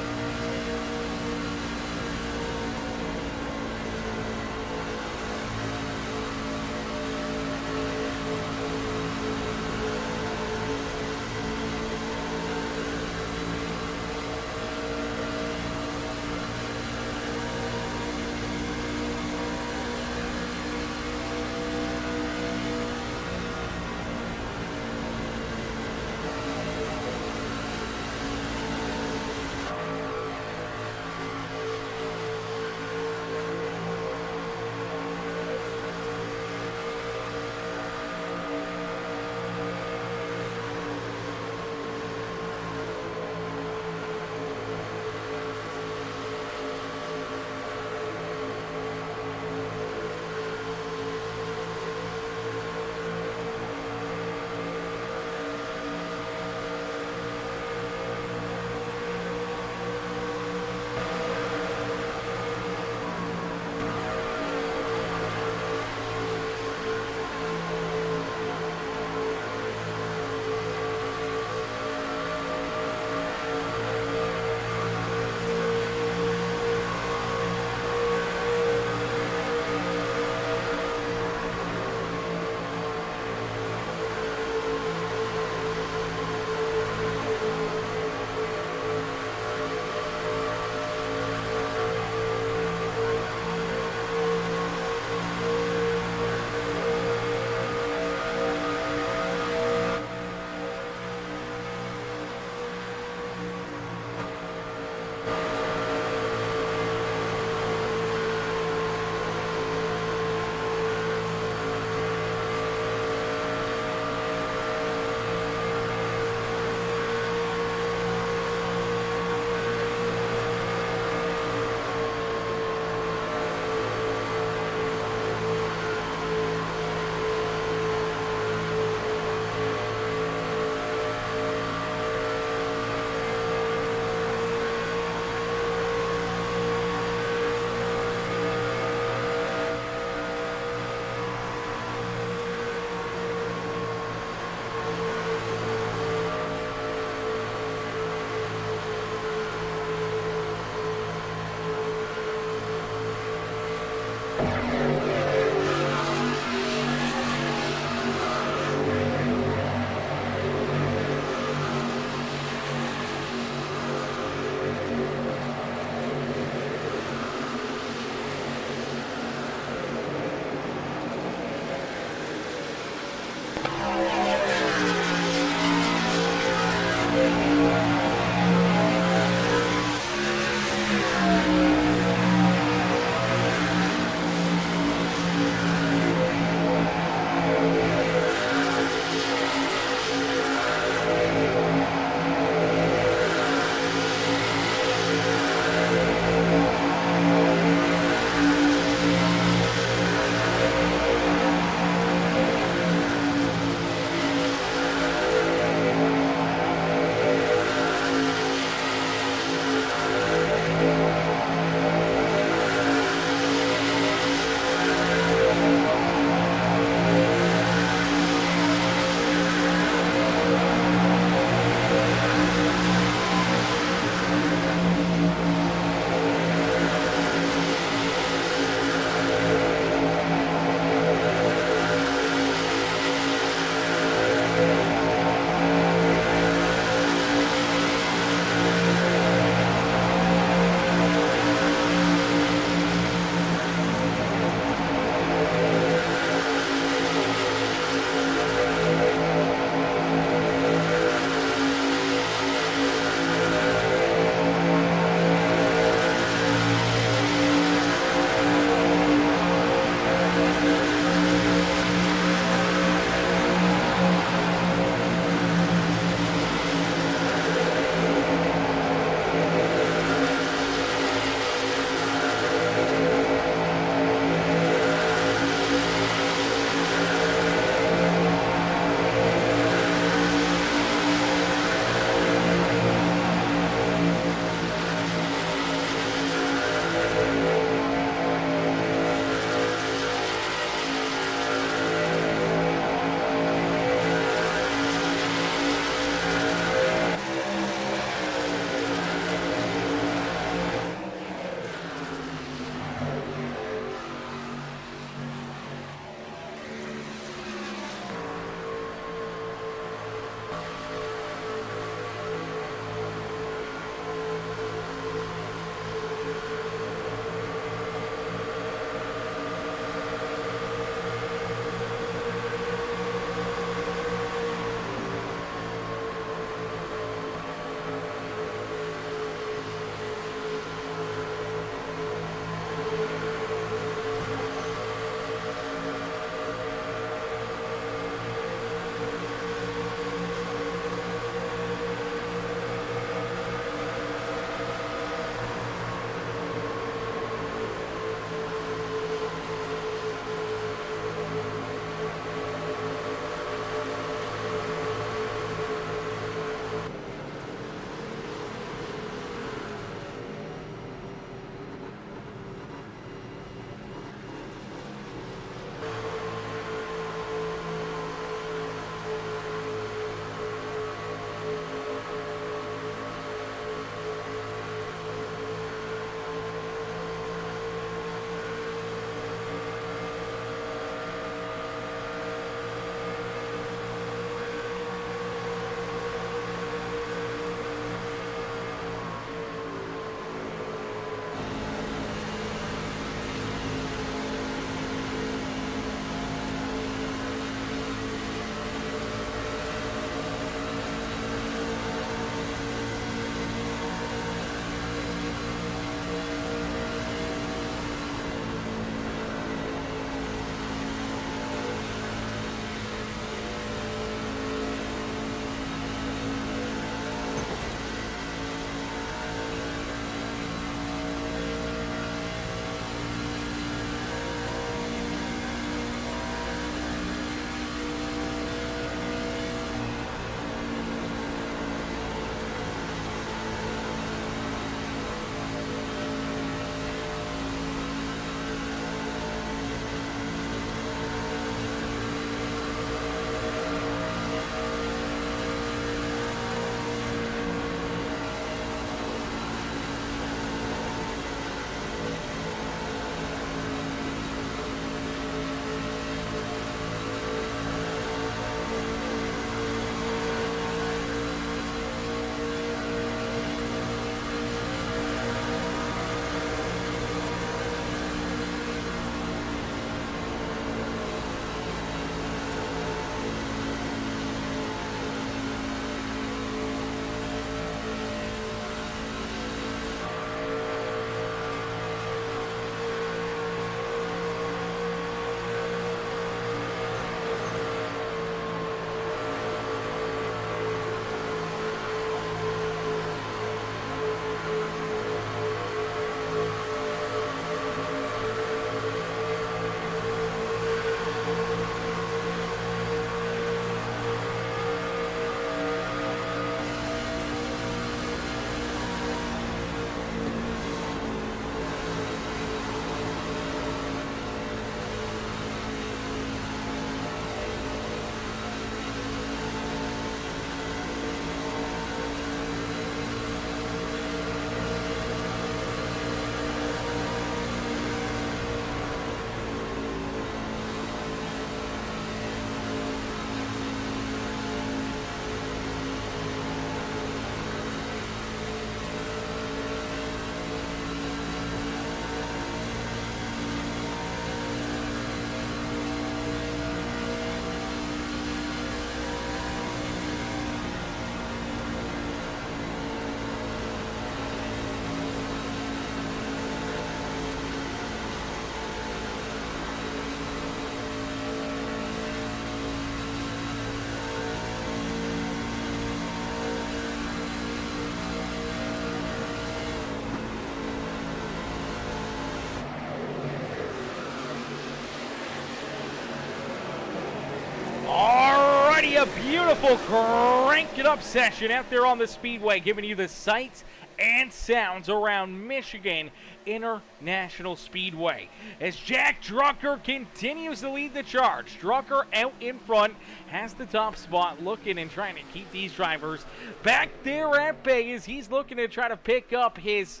a beautiful crank it up session out there on the Speedway, giving you the sights and sounds around Michigan International Speedway. As Jack Drucker continues to lead the charge. Drucker out in front, has the top spot, looking and trying to keep these drivers back there at bay as he's looking to try to pick up his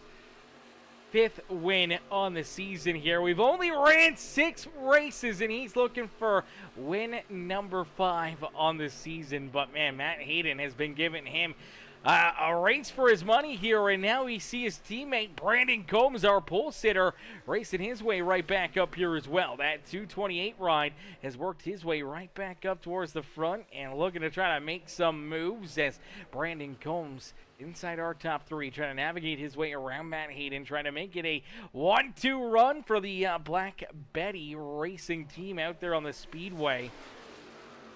5th win on the season here. We've only ran 6 races, and he's looking for win number 5 on the season. But man, Matt Hayden has been giving him a race for his money here, and now we see his teammate Brandon Combs, our pole sitter, racing his way right back up here as well. That 228 ride has worked his way right back up towards the front and looking to try to make some moves as Brandon Combs inside our top 3, trying to navigate his way around Matt Hayden, trying to make it a 1-2 run for the Black Betty racing team out there on the Speedway.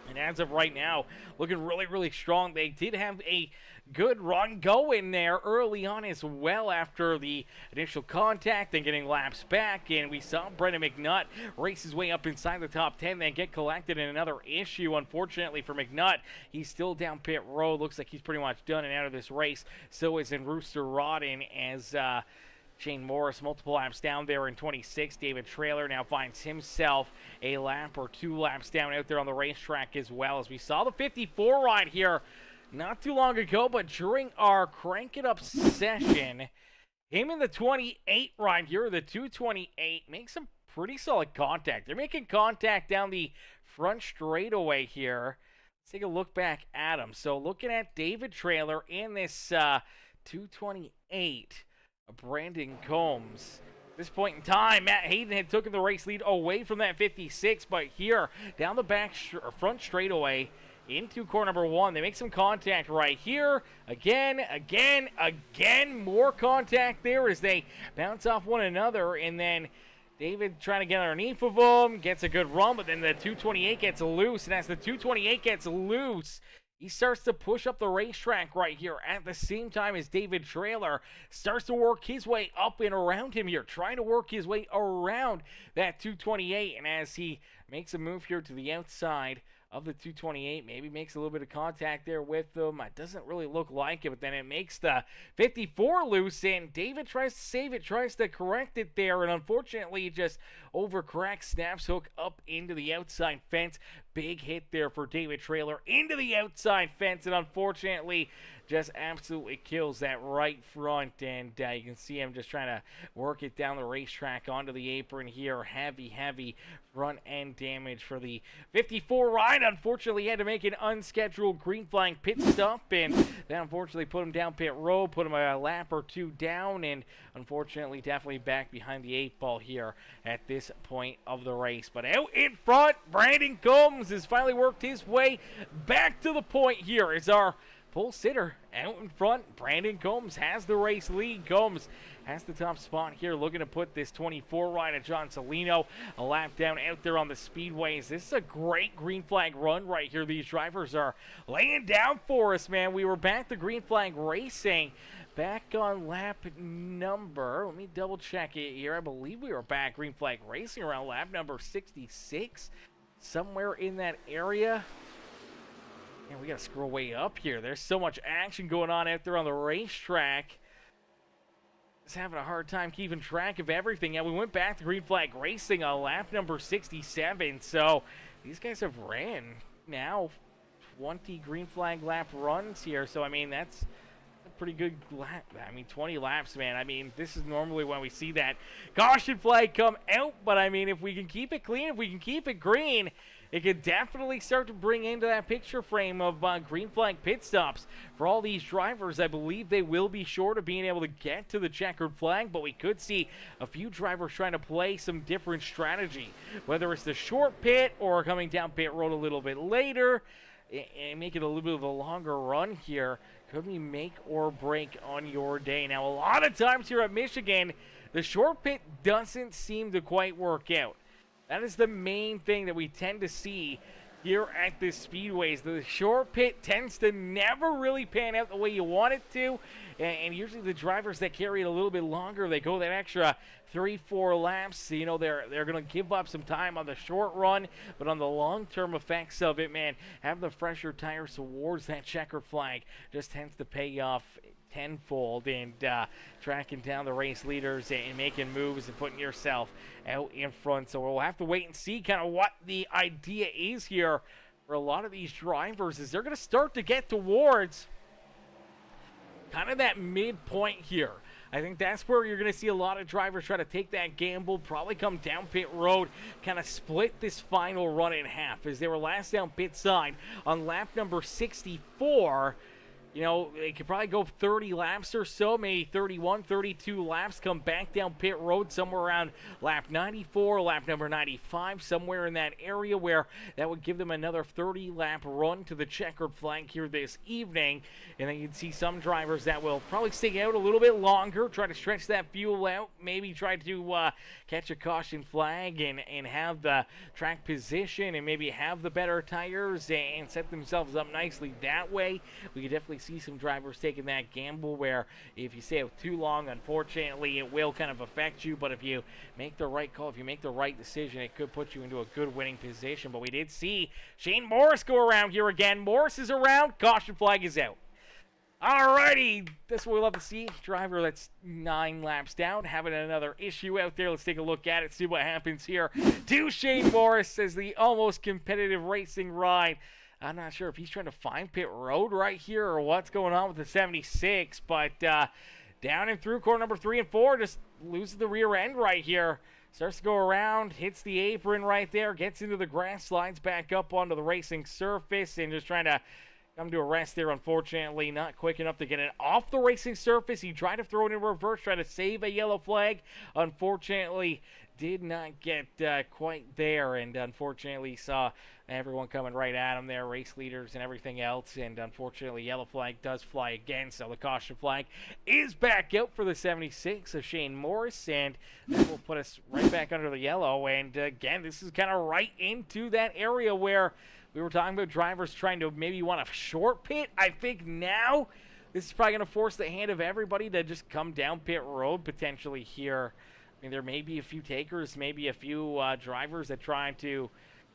And as of right now, looking really, really strong. They did have a good run going there early on as well after the initial contact and getting laps back. And we saw Brendan McNutt race his way up inside the top 10, then get collected in another issue. Unfortunately for McNutt, he's still down pit road. Looks like he's pretty much done and out of this race. So is in Rooster Rodden as Shane Morris, multiple laps down there in 26. David Trailer now finds himself a lap or 2 laps down out there on the racetrack as well. As we saw the 54 ride here not too long ago, but during our Crank It Up session, him in the 28 ride here, the 228, makes some pretty solid contact. They're making contact down the front straightaway here. Let's take a look back at him. So looking at David Trailer in this 228, Brandon Combs. At this point in time, Matt Hayden had taken the race lead away from that 56, but here, down the back front straightaway, into corner number 1, they make some contact right here. Again, more contact there as they bounce off one another, and then David trying to get underneath of them, gets a good run, but then the 228 gets loose, and as the 228 gets loose, he starts to push up the racetrack right here at the same time as David Trailer starts to work his way up and around him here, trying to work his way around that 228. And as he makes a move here to the outside of the 228, maybe makes a little bit of contact there with them. It doesn't really look like it, but then it makes the 54 loose, and David tries to save it, tries to correct it there, and unfortunately it just overcorrects, snaps hook up into the outside fence. Big hit there for David Trailer into the outside fence, and unfortunately just absolutely kills that right front, and you can see him just trying to work it down the racetrack onto the apron here. Heavy front end damage for the 54 ride. Unfortunately, he had to make an unscheduled green flag pit stop, and that unfortunately put him down pit road, put him a lap or 2 down, and unfortunately definitely back behind the 8 ball here at this point of the race. But out in front, Brandon Combs has finally worked his way back to the point here as our pole sitter out in front. Brandon Combs has the race lead. Combs has the top spot here, looking to put this 24 ride at John Salino a lap down out there on the speedways. This is a great green flag run right here. These drivers are laying down for us, man. We were back to green flag racing back on lap number, let me double check it here. I believe we were back green flag racing around lap number 66, somewhere in that area. And we got to scroll way up here. There's so much action going on out there on the racetrack. Just having a hard time keeping track of everything. Yeah, we went back to green flag racing on lap number 67. So these guys have ran now 20 green flag lap runs here. So, I mean, that's a pretty good lap. I mean, 20 laps, man. I mean, this is normally when we see that caution flag come out. But, I mean, if we can keep it clean, if we can keep it green, it could definitely start to bring into that picture frame of green flag pit stops for all these drivers. I believe they will be short of being able to get to the checkered flag, but we could see a few drivers trying to play some different strategy, whether it's the short pit or coming down pit road a little bit later and make it a little bit of a longer run here. Could be make or break on your day. Now, a lot of times here at Michigan, the short pit doesn't seem to quite work out. That is the main thing that we tend to see here at the speedways. The short pit tends to never really pan out the way you want it to, and usually the drivers that carry it a little bit longer, they go that extra 3-4 laps, you know, they're going to give up some time on the short run, but on the long-term effects of it, man, having the fresher tires towards that checkered flag just tends to pay off tenfold, and tracking down the race leaders and making moves and putting yourself out in front. So we'll have to wait and see kind of what the idea is here for a lot of these drivers, is they're going to start to get towards kind of that midpoint here. I think that's where you're going to see a lot of drivers try to take that gamble, probably come down pit road, kind of split this final run in half, as they were last down pit side on lap number 64. You know, they could probably go 30 laps or so, maybe 31, 32 laps, come back down pit road somewhere around lap 94, lap number 95, somewhere in that area, where that would give them another 30-lap run to the checkered flag here this evening. And then you'd see some drivers that will probably stay out a little bit longer, try to stretch that fuel out, maybe try to catch a caution flag and have the track position and maybe have the better tires and set themselves up nicely that way. We could definitely see some drivers taking that gamble where if you stay out too long, unfortunately, it will kind of affect you. But if you make the right call, if you make the right decision, it could put you into a good winning position. But we did see Shane Morris go around here again. Morris is around. Caution flag is out. Alrighty, that's what we love to see. Driver that's 9 laps down, having another issue out there. Let's take a look at it, see what happens here to Shane Morris as the almost competitive racing ride. I'm not sure if he's trying to find pit road right here or what's going on with the 76, but down and through corner number 3 and 4, just loses the rear end right here. Starts to go around, hits the apron right there, gets into the grass, slides back up onto the racing surface, and just trying to come to a rest there. Unfortunately, not quick enough to get it off the racing surface. He tried to throw it in reverse, try to save a yellow flag. Unfortunately, did not get quite there, and unfortunately saw everyone coming right at him there, race leaders and everything else, and unfortunately yellow flag does fly again, so the caution flag is back out for the 76 of Shane Morris, and that will put us right back under the yellow. And again, this is kind of right into that area where we were talking about drivers trying to maybe want a short pit. I think now this is probably going to force the hand of everybody to just come down pit road potentially here. I mean, there may be a few takers, maybe a few drivers that try to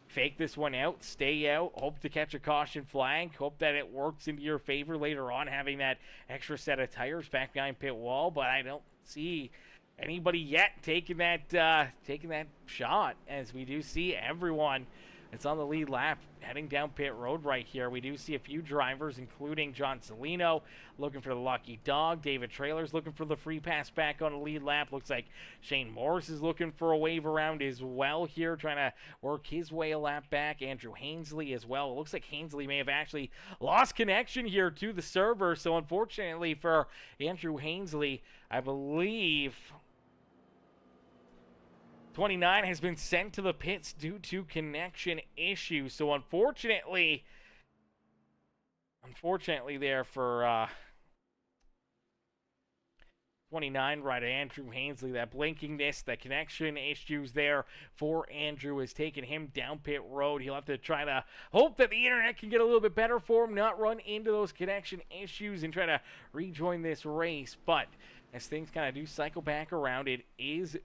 fake this one out, stay out, hope to catch a caution flag, hope that it works into your favor later on, having that extra set of tires back behind pit wall. But I don't see anybody yet taking that shot, as we do see everyone that's on the lead lap heading down pit road right here. We do see a few drivers, including John Celino, looking for the lucky dog. David Trailers looking for the free pass back on the lead lap. Looks like Shane Morris is looking for a wave around as well here, trying to work his way a lap back. Andrew Hainsley as well. It looks like Hainsley may have actually lost connection here to the server, so unfortunately for Andrew Hainsley, I believe 29 has been sent to the pits due to connection issues. So unfortunately there for 29 right, Andrew Hainsley, that blinkingness, the connection issues there for Andrew has taken him down pit road. He'll have to try to hope that the internet can get a little bit better for him, not run into those connection issues, and try to rejoin this race. But as things kind of do cycle back around, it is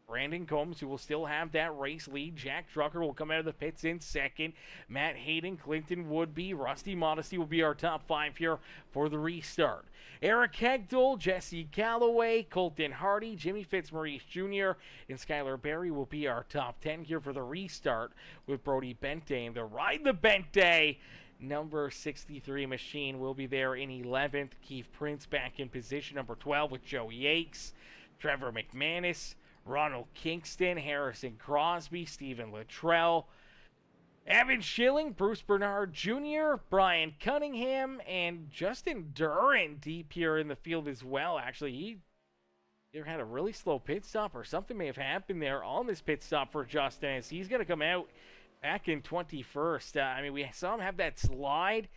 Brandon Combs, who will still have that race lead. Jack Drucker will come out of the pits in second. Matt Hayden, Clinton Woodby, Rusty Modesty will be our top 5 here for the restart. Eric Hegdel, Jesse Galloway, Colton Hardy, Jimmy Fitzmaurice Jr., and Skylar Berry will be our top 10 here for the restart, with Brody Bente. And the Ride the Bente number 63 machine will be there in 11th. Keith Prince back in position number 12 with Joe Yakes, Trevor McManus, Ronald Kingston, Harrison Crosby, Stephen Luttrell, Evan Schilling, Bruce Bernard Jr., Brian Cunningham, and Justin Duran deep here in the field as well. Actually, he either had a really slow pit stop or something may have happened there on this pit stop for Justin, as he's going to come out back in 21st. I mean, we saw him have that slide.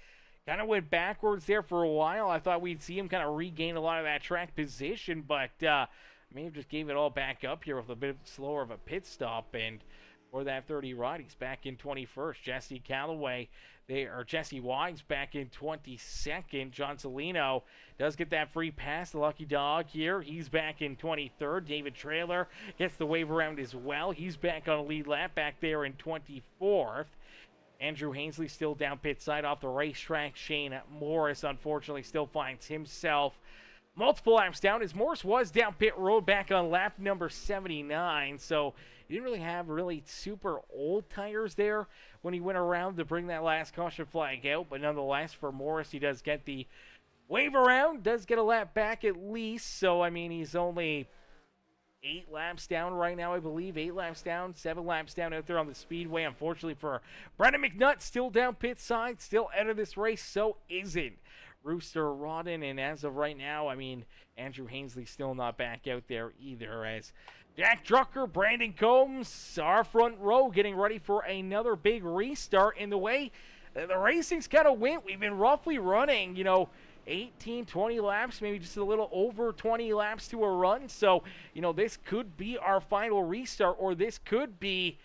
Kind of went backwards there for a while. I thought we'd see him kind of regain a lot of that track position, but may have just gave it all back up here with a bit slower of a pit stop. And for that 30 ride. He's back in 21st. Jesse Calloway, Jesse Wines back in 22nd. John Salino does get that free pass. The lucky dog here. He's back in 23rd. David Trailer gets the wave around as well. He's back on a lead lap back there in 24th. Andrew Hainsley still down pit side off the racetrack. Shane Morris, unfortunately, still finds himself multiple laps down, as Morris was down pit road back on lap number 79, so he didn't really have super old tires there when he went around to bring that last caution flag out, but nonetheless, for Morris, he does get the wave around, does get a lap back at least, so, I mean, he's only 8 laps down right now, I believe. 8 laps down, 7 laps down out there on the Speedway. Unfortunately for Brendan McNutt, still down pit side, still out of this race, so isn't Rooster Rodden, and as of right now, I mean, Andrew Hainsley still not back out there either, as Jack Drucker, Brandon Combs, our front row getting ready for another big restart in the way the racing's kind of went. We've been roughly running, 18, 20 laps, maybe just a little over 20 laps to a run, so, this could be our final restart, or this could be,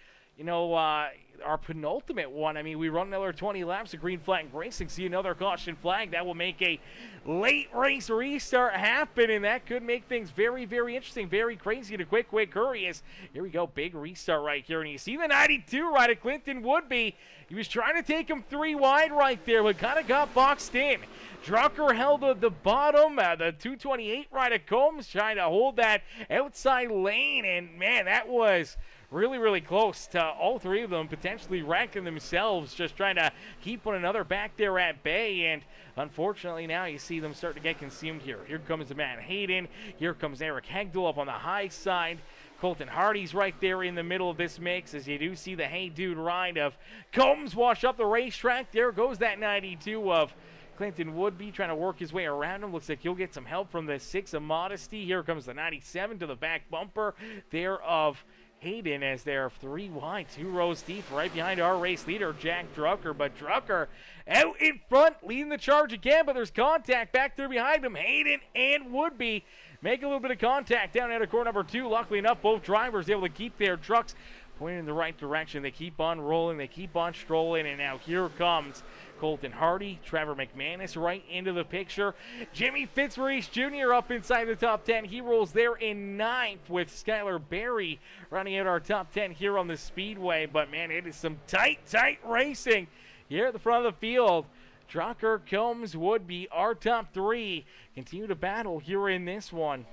our penultimate one. I mean, we run another 20 laps of green flag racing, see another caution flag. That will make a late race restart happen, and that could make things very, very interesting, very crazy in a quick hurry. As here we go, big restart right here, and you see the 92 right at Clinton Woodby. He was trying to take him 3 wide right there, but kind of got boxed in. Drucker held at the bottom, the 228 right at Combs trying to hold that outside lane, and man, that was really, really close to all 3 of them potentially wrecking themselves, just trying to keep one another back there at bay, and unfortunately now you see them start to get consumed here. Here comes the Matt Hayden, here comes Eric Hegdel up on the high side. Colton Hardy's right there in the middle of this mix, as you do see the Hey Dude ride of Combs wash up the racetrack. There goes that 92 of Clinton Woodby trying to work his way around him. Looks like he'll get some help from the 6 of Modesty. Here comes the 97 to the back bumper there of Hayden, as they're 3 wide, 2 rows deep, right behind our race leader, Jack Drucker. But Drucker out in front, leading the charge again, but there's contact back there behind him. Hayden and Woodby make a little bit of contact down out of corner number 2. Luckily enough, both drivers able to keep their trucks pointing in the right direction. They keep on rolling, they keep on strolling, and now here comes Colton Hardy, Trevor McManus right into the picture. Jimmy Fitzmaurice Jr. up inside the top 10. He rolls there in 9th with Skylar Berry running out our top 10 here on the Speedway. But man, it is some tight racing here at the front of the field. Drucker, Combs, Woodby, our top 3 continue to battle here in this one.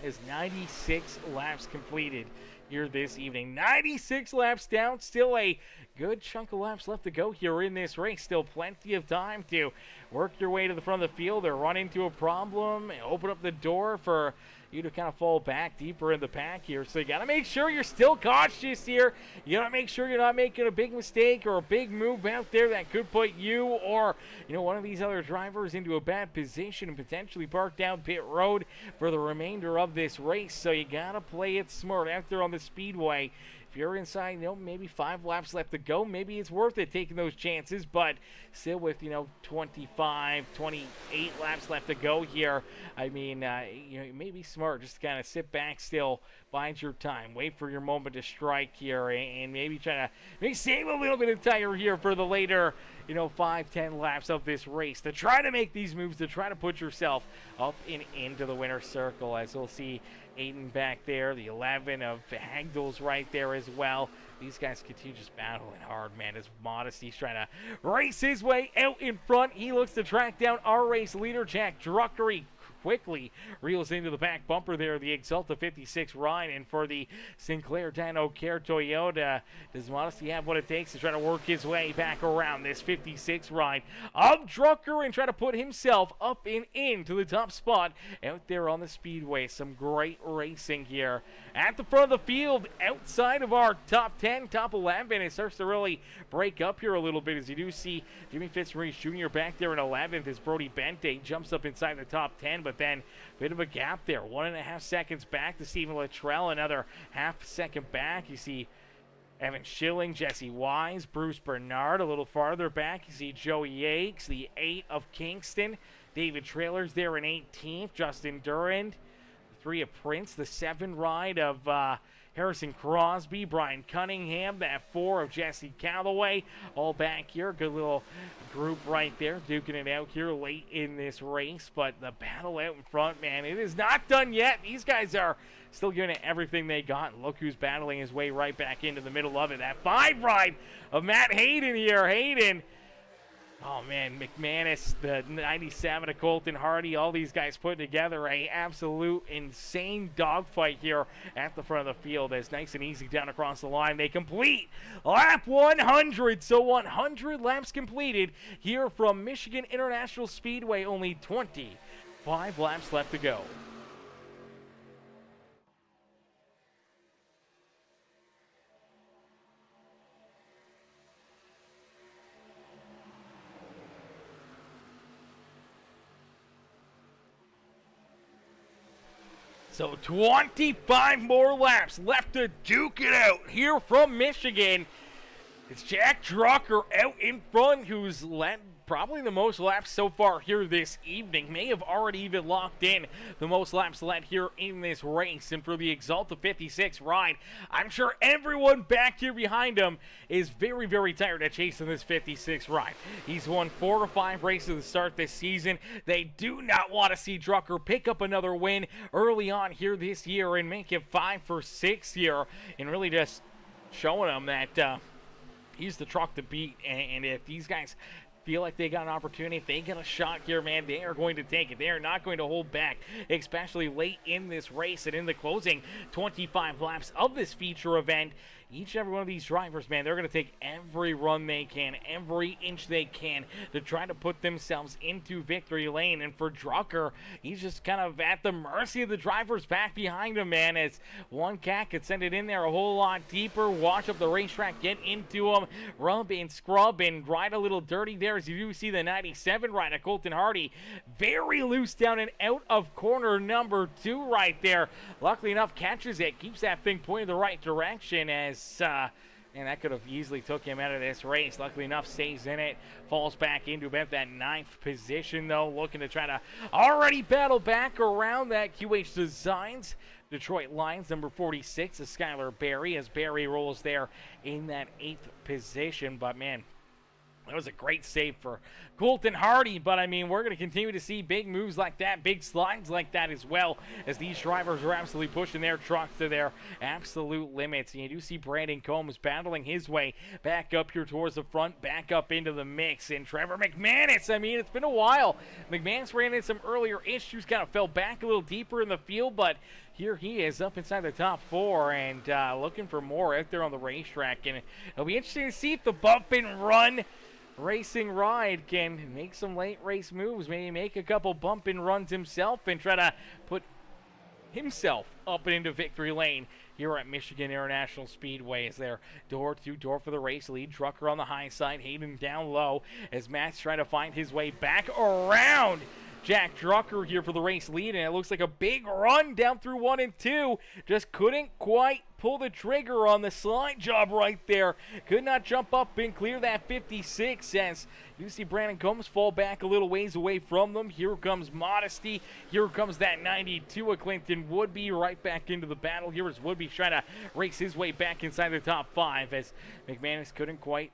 Is 96 laps completed here this evening. 96 laps down, still a good chunk of laps left to go here in this race. Still plenty of time to work your way to the front of the field or run into a problem, open up the door for you to kind of fall back deeper in the pack here. So you got to make sure you're still cautious here. You got to make sure you're not making a big mistake or a big move out there that could put you or, one of these other drivers into a bad position and potentially park down pit road for the remainder of this race. So you got to play it smart out there on the Speedway. If you're inside, maybe 5 laps left to go, maybe it's worth it taking those chances, but still with, 25, 28 laps left to go here, I mean, it may be smart just to kind of sit back still, bide your time, wait for your moment to strike here, and maybe try to save a little bit of tire here for the later, 5-10 laps of this race to try to make these moves, to try to put yourself up and into the winner's circle, as we'll see Aiden back there, the 11 of Hagdel's right there as well. These guys continue just battling hard, man, as Modesty's trying to race his way out in front. He looks to track down our race leader, Jack Drucker. He quickly reels into the back bumper there, the Exalta 56 ride, and for the Sinclair Dino Care Toyota, does Modesty have what it takes to try to work his way back around this 56 ride of Drucker and try to put himself up and into the top spot out there on the Speedway. Some great racing here at the front of the field, outside of our top 10, top 11. It starts to really break up here a little bit, as you do see Jimmy Fitzmaurice Jr. back there in 11th as Brody Bente jumps up inside the top 10, but then a bit of a gap there, 1.5 seconds back to Stephen Luttrell, another half second back. You see Evan Schilling, Jesse Wise, Bruce Bernard a little farther back. You see Joey Yakes, the 8 of Kingston, David Trailers there in 18th, Justin Durand, the 3 of Prince, the 7 ride of Harrison Crosby, Brian Cunningham, that 4 of Jesse Calloway, all back here. Good little group right there, duking it out here late in this race. But the battle out in front, man, it is not done yet. These guys are still giving it everything they got. And look who's battling his way right back into the middle of it. That 5 ride of Matt Hayden here. Hayden. Oh, man, McManus, the 97 of Colton Hardy, all these guys put together a absolute insane dogfight here at the front of the field. As nice and easy down across the line. They complete lap 100. So 100 laps completed here from Michigan International Speedway. Only 25 laps left to go. So 25 more laps left to duke it out here from Michigan. It's Jack Drucker out in front, who's led probably the most laps so far here this evening. May have already even locked in the most laps led here in this race. And for the Exalta 56 ride, I'm sure everyone back here behind him is very, very tired of chasing this 56 ride. He's won 4 or 5 races to start this season. They do not want to see Drucker pick up another win early on here this year and make it 5 for 6 here, and really just showing them that he's the truck to beat. And if these guys feel like they got an opportunity, if they get a shot here, man, they are going to take it. They are not going to hold back, especially late in this race and in the closing 25 laps of this feature event. Each and every one of these drivers, man, they're going to take every run they can, every inch they can to try to put themselves into victory lane. And for Drucker, he's just kind of at the mercy of the drivers back behind him, man, as one cat could send it in there a whole lot deeper, watch up the racetrack, get into him, rub and scrub and ride a little dirty there, as you do see the 97 ride of Colton Hardy. Very loose down and out of corner number 2 right there. Luckily enough, catches it, keeps that thing pointed the right direction, as and that could have easily took him out of this race. Luckily enough, stays in it, falls back into about that 9th position, though, looking to try to already battle back around that QH Designs Detroit Lions number 46 is Skylar Berry, as Berry rolls there in that 8th position. But man, that was a great save for Colton Hardy, but I mean, we're going to continue to see big moves like that, big slides like that as well, as these drivers are absolutely pushing their trucks to their absolute limits. And you do see Brandon Combs battling his way back up here towards the front, back up into the mix. And Trevor McManus, I mean, it's been a while. McManus ran into some earlier issues, kind of fell back a little deeper in the field, but here he is up inside the top 4 and looking for more out there on the racetrack. And it'll be interesting to see if the bump and run racing ride can make some late race moves, maybe make a couple bump and runs himself and try to put himself up and into victory lane here at Michigan International Speedway. As they're door to door for the race lead. Drucker on the high side, Hayden down low as Matt's trying to find his way back around Jack Drucker here for the race lead, and it looks like a big run down through 1 and 2. Just couldn't quite pull the trigger on the slide job right there. Could not jump up and clear that 56, as you see Brandon Combs fall back a little ways away from them. Here comes Modesty. Here comes that 92 of Clinton Woodby right back into the battle here, as Woodby trying to race his way back inside the top 5, as McManus couldn't quite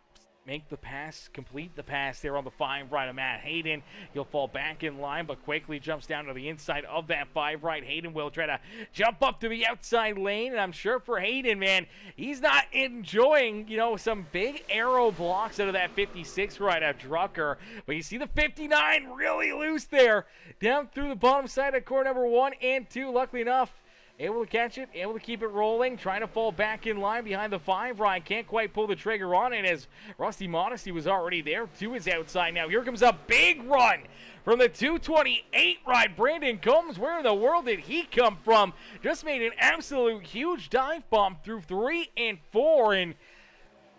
make the pass, complete the pass there on the 5 right of Matt Hayden. He'll fall back in line, but quickly jumps down to the inside of that 5 right. Hayden will try to jump up to the outside lane, and I'm sure for Hayden, man, he's not enjoying, you know, some big arrow blocks out of that 56 right of Drucker. But you see the 59 really loose there, down through the bottom side of corner number 1 and 2. Luckily enough, able to catch it, able to keep it rolling, trying to fall back in line behind the 5 ride. Can't quite pull the trigger on it, as Rusty Modesty was already there to his outside. Now here comes a big run from the 228 ride. Brandon Combs, where in the world did he come from? Just made an absolute huge dive bomb through 3 and 4, and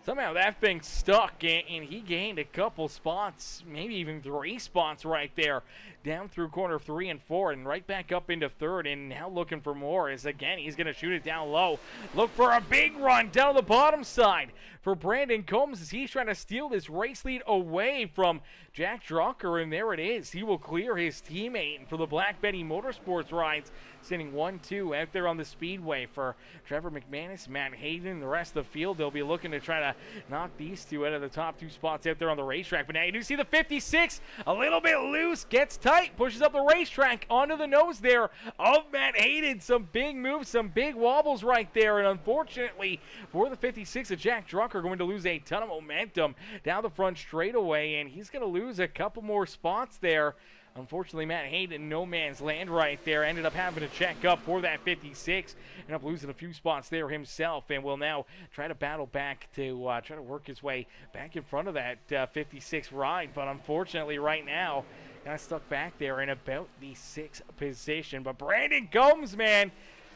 somehow that thing stuck, and he gained a couple spots, maybe even 3 spots right there down through corner 3 and 4 and right back up into third, and now looking for more as again he's going to shoot it down low. Look for a big run down the bottom side for Brandon Combs as he's trying to steal this race lead away from Jack Drucker, and there it is. He will clear his teammate for the Black Betty Motorsports rides, sitting 1-2 out there on the Speedway for Trevor McManus, Matt Hayden, the rest of the field. They'll be looking to try to knock these two out of the top 2 spots out there on the racetrack. But now you do see the 56 a little bit loose, gets tight, pushes up the racetrack onto the nose there of Matt Hayden. Some big moves, some big wobbles right there, and unfortunately for the 56 of Jack Drucker, going to lose a ton of momentum down the front straightaway, and he's going to lose a couple more spots there. Unfortunately, Matt Hayden, no man's land right there, ended up having to check up for that 56, ended up losing a few spots there himself, and will now try to battle back to try to work his way back in front of that 56 ride. But unfortunately, right now, got stuck back there in about the 6th position. But Brandon Combs, man,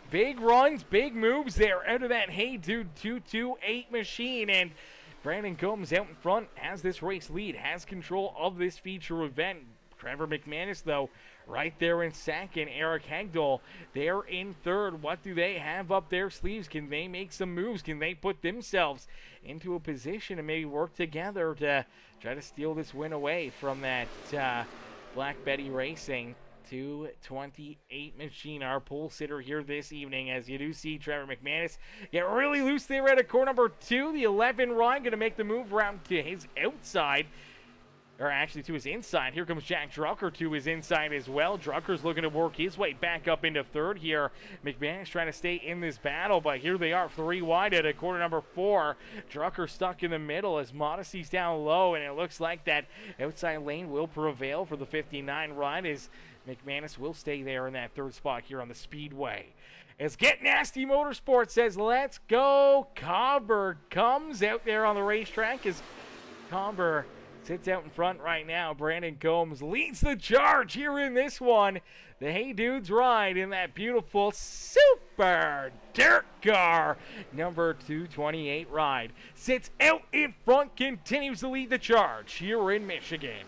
big runs, big moves there out of that Hey Dude 228 machine, and Brandon Combs out in front has this race lead, has control of this feature event. Trevor McManus, though, right there in second. Eric Hegdal, they're in third. What do they have up their sleeves? Can they make some moves? Can they put themselves into a position and maybe work together to try to steal this win away from that Black Betty Racing 228 machine, our pole sitter here this evening, as you do see Trevor McManus get really loose there at a core number 2. The 11 ride going to make the move around to his outside, or actually to his inside. Here comes Jack Drucker to his inside as well. Drucker's looking to work his way back up into third here. McManus trying to stay in this battle, but here they are 3 wide at a corner number 4. Drucker stuck in the middle as Modesty's down low, and it looks like that outside lane will prevail for the 59 ride as McManus will stay there in that 3rd spot here on the Speedway. As Get Nasty Motorsports says, let's go. Comber comes out there on the racetrack as Comber sits out in front right now. Brandon Combs leads the charge here in this one. The Hey Dudes ride in that beautiful super dirt car number 228 ride. Sits out in front, continues to lead the charge here in Michigan.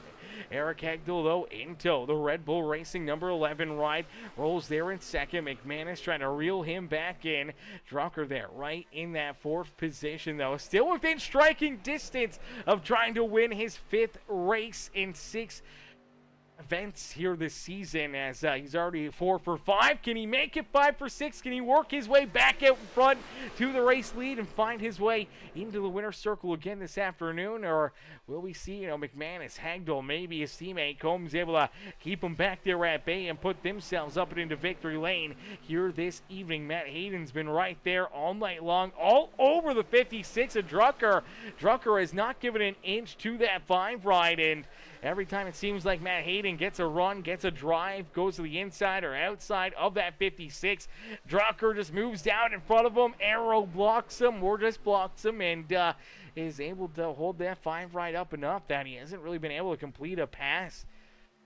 Eric Hegdal, though, in tow. The Red Bull Racing number 11 ride rolls there in second. McManus trying to reel him back in. Drucker there right in that 4th position, though. Still within striking distance of trying to win his 5th race in 6 events here this season, as he's already 4 for 5. Can he make it 5 for 6? Can he work his way back out in front to the race lead and find his way into the winner's circle again this afternoon? Or will we see, McManus, Hegdal, maybe his teammate Combs able to keep him back there at bay and put themselves up and into victory lane here this evening? Matt Hayden's been right there all night long, all over the 56 of Drucker. Drucker has not given an inch to that 5 ride, and every time it seems like Matt Hayden gets a run, gets a drive, goes to the inside or outside of that 56, Drucker just moves down in front of him, arrow blocks him, or just blocks him, and is able to hold that 5 ride up enough that he hasn't really been able to complete a pass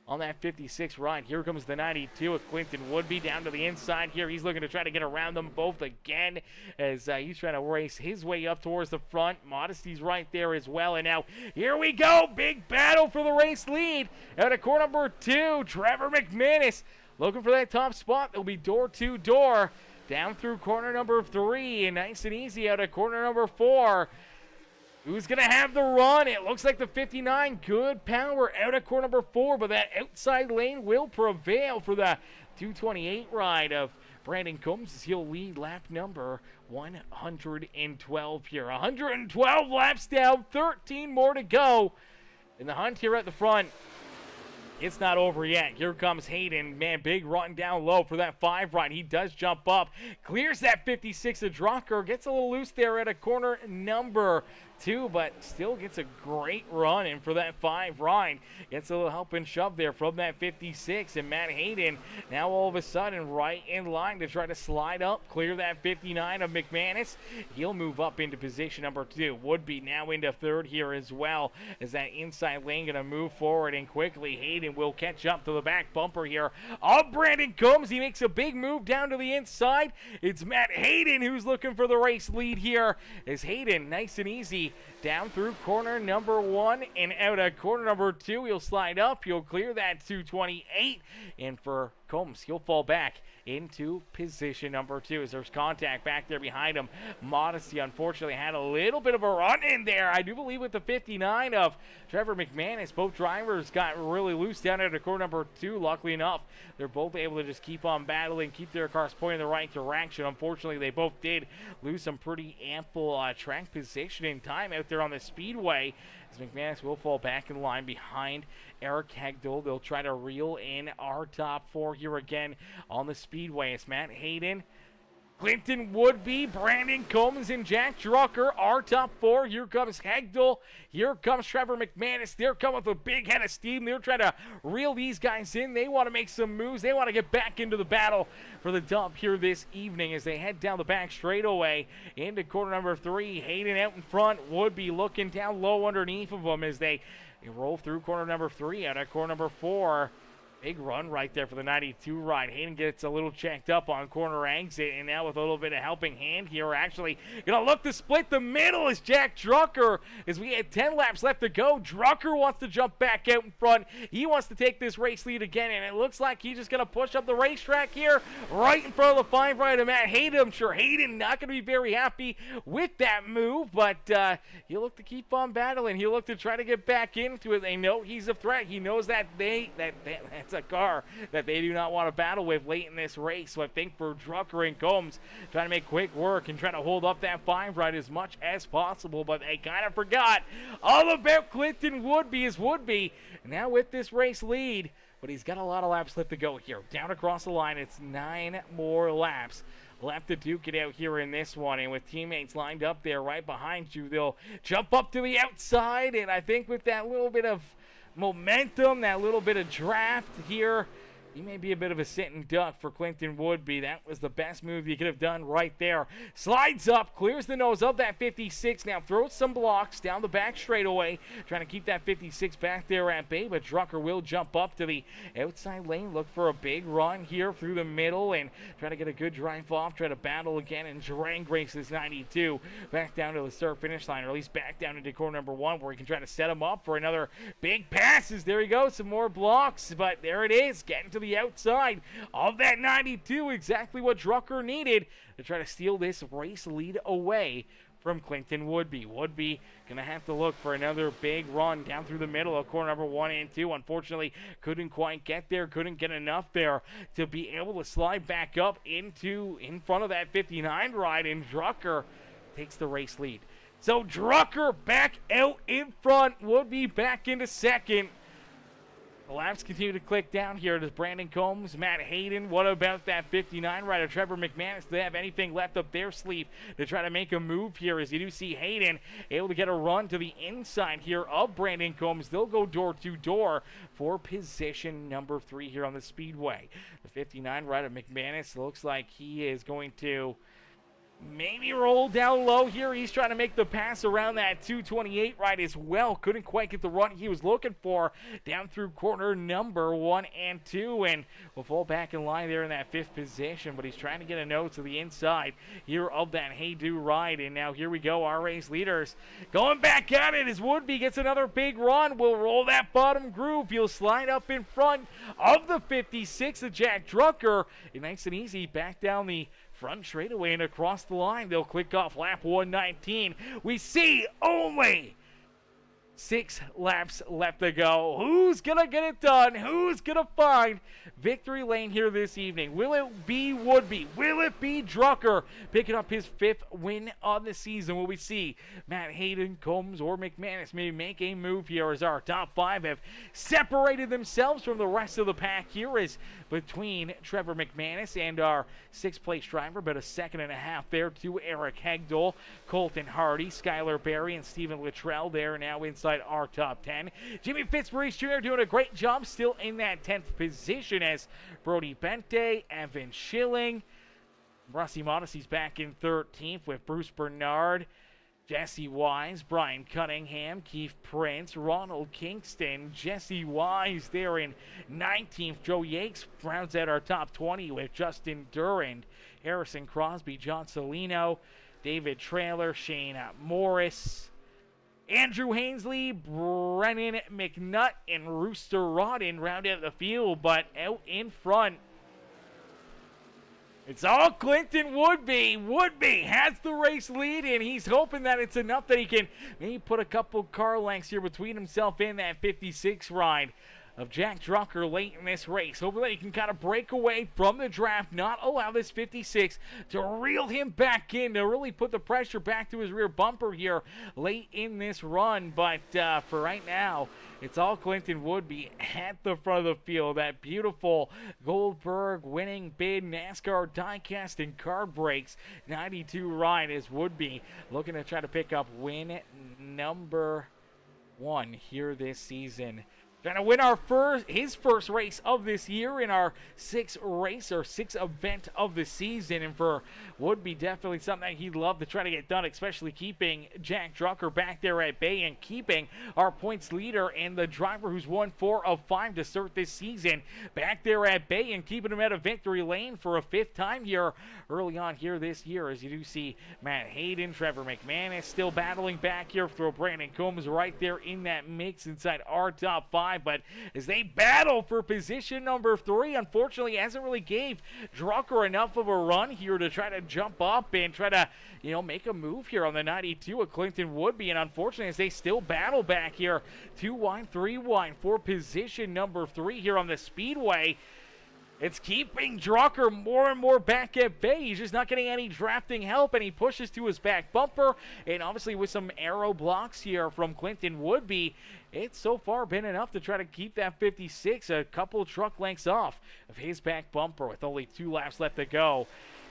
on that 56 ride. Here comes the 92 of Quinton Woodby down to the inside here. He's looking to try to get around them both again as he's trying to race his way up towards the front. Modesty's right there as well. And now here we go. Big battle for the race lead. Out of corner number 2, Trevor McManus looking for that top spot. It'll be door to door down through corner number 3, and nice and easy out of corner number 4. Who's going to have the run? It looks like the 59. Good power out of corner number 4, but that outside lane will prevail for the 228 ride of Brandon Combs as he'll lead lap number 112 here. 112 laps down, 13 more to go. In the hunt here at the front, it's not over yet. Here comes Hayden. Man, big run down low for that 5 ride. He does jump up. Clears that 56 of Drucker. Gets a little loose there at a corner number 2, but still gets a great run in for that 5 ride. Gets a little help and shove there from that 56. And Matt Hayden now all of a sudden right in line to try to slide up. Clear that 59 of McManus. He'll move up into position number 2. Woodby now into 3rd here as well, as that inside lane going to move forward and quickly. Hayden Hayden will catch up to the back bumper here of Brandon Combs. He makes a big move down to the inside. It's Matt Hayden who's looking for the race lead here. As Hayden, nice and easy, down through corner number 1 and out of corner number 2. He'll slide up. He'll clear that 228. And for Combs, he'll fall back into position number 2 as there's contact back there behind him. Modesty unfortunately had a little bit of a run in there. I do believe with the 59 of Trevor McManus, both drivers got really loose down at corner number 2. Luckily enough, they're both able to just keep on battling, keep their cars pointing in the right direction. Unfortunately, they both did lose some pretty ample track position in time out there on the speedway, as McManus will fall back in line behind Eric Hegdel. They'll try to reel in our top 4 here again on the speedway. It's Matt Hayden, Clinton Woodby, Brandon Combs, and Jack Drucker. Our top 4. Here comes Hegdel. Here comes Trevor McManus. They're coming with a big head of steam. They're trying to reel these guys in. They want to make some moves. They want to get back into the battle for the dump here this evening as they head down the back straightaway into corner number 3. Hayden out in front. Woodby looking down low underneath of them as they roll through corner number 3 out of corner number 4. Big run right there for the 92 ride. Hayden gets a little checked up on corner exit, and now with a little bit of helping hand here, we're actually going to look to split the middle as Jack Drucker, as we had 10 laps left to go. Drucker wants to jump back out in front. He wants to take this race lead again, and it looks like he's just going to push up the racetrack here right in front of the fine right of Matt Hayden. I'm sure Hayden not going to be very happy with that move, but he'll look to keep on battling. He'll look to try to get back into it. They know he's a threat. He knows that that's a car that they do not want to battle with late in this race. So I think for Drucker and Combs, trying to make quick work and trying to hold up that 5 right as much as possible, but they kind of forgot all about Clinton Woodby as Woodby now with this race lead, but he's got a lot of laps left to go here. Down across the line, it's 9 more laps left to duke it out here in this one, and with teammates lined up there right behind you, they'll jump up to the outside, and I think with that little bit of momentum, that little bit of draft here, he may be a bit of a sitting duck for Clinton Woodby. That was the best move you could have done right there. Slides up, clears the nose of that 56. Now throws some blocks down the back straightaway, trying to keep that 56 back there at bay, but Drucker will jump up to the outside lane, look for a big run here through the middle, and try to get a good drive off, try to battle again, and drag race this 92 back down to the start-finish line, or at least back down into corner number 1, where he can try to set him up for another big passes. There he goes, some more blocks, but there it is, getting to the outside of that 92, exactly what Drucker needed to try to steal this race lead away from Clinton Woodby. Woodby going to have to look for another big run down through the middle of corner number 1 and 2. Unfortunately, couldn't quite get there, couldn't get enough there to be able to slide back up in front of that 59 ride, and Drucker takes the race lead. So Drucker back out in front, Woodby back into second. The laps continue to click down here. Does Brandon Combs, Matt Hayden, what about that 59 rider, Trevor McManus? Do they have anything left up their sleeve to try to make a move here? As you do see Hayden able to get a run to the inside here of Brandon Combs. They'll go door to door for position number 3 here on the speedway. The 59 rider, McManus, looks like he is going to maybe roll down low here. He's trying to make the pass around that 228 right as well. Couldn't quite get the run he was looking for down through corner number 1 and 2, and will fall back in line there in that 5th position, but he's trying to get a nose to the inside here of that Haydu ride. And now here we go, our race leaders going back at it as Woodby gets another big run. Will roll that bottom groove. He'll slide up in front of the 56 of Jack Drucker. Nice and easy back down the front straightaway and across the line. They'll click off lap 119. We see only 6 laps left to go. Who's gonna get it done? Who's gonna find victory lane here this evening? Will it be Woodby? Will it be Drucker picking up his 5th win of the season? Will we see Matt Hayden, Combs, or McManus maybe make a move here as our top 5 have separated themselves from the rest of the pack? Here is between Trevor McManus and our 6th place driver, but a second and a half there to Eric Hegdel, Colton Hardy, Skylar Berry, and Stephen Luttrell there now inside our top 10. Jimmy Fitzmaurice Jr. doing a great job still in that 10th position as Brody Bente, Evan Schilling, Rusty Modesty's back in 13th with Bruce Bernard, Jesse Wise, Brian Cunningham, Keith Prince, Ronald Kingston, Jesse Wise there in 19th. Joe Yakes rounds out our top 20 with Justin Durand, Harrison Crosby, John Salino, David Trailer, Shane Morris, Andrew Hainsley, Brennan McNutt, and Rooster Rodden round out the field, but out in front, it's all Clinton Woodby. Woodby has the race lead, and he's hoping that it's enough that he can maybe put a couple car lengths here between himself and that 56 ride of Jack Drucker late in this race. Hoping that he can kind of break away from the draft, not allow this 56 to reel him back in, to really put the pressure back to his rear bumper here late in this run. But for right now, it's all Clinton Woodby at the front of the field. That beautiful Goldberg winning bid NASCAR diecast and card breaks 92 ride is Woodby looking to try to pick up win number 1 here this season. Trying to win his first race of this year in our sixth event of the season. And for Woodby, definitely something that he'd love to try to get done, especially keeping Jack Drucker back there at bay and keeping our points leader and the driver who's won 4 of 5 to start this season back there at bay and keeping him at a victory lane for a 5th time here early on here this year. As you do see Matt Hayden, Trevor McManus still battling back here. Throw Brandon Combs right there in that mix inside our top 5. But as they battle for position number 3, unfortunately hasn't really gave Drucker enough of a run here to try to jump up and try to, make a move here on the 92 of Clinton Woodby. And unfortunately, as they still battle back here, 2 wide, 3 wide for position number 3 here on the Speedway. It's keeping Drucker more and more back at bay. He's just not getting any drafting help, and he pushes to his back bumper. And obviously with some aero blocks here from Clinton Woodby, it's so far been enough to try to keep that 56 a couple truck lengths off of his back bumper with only 2 laps left to go.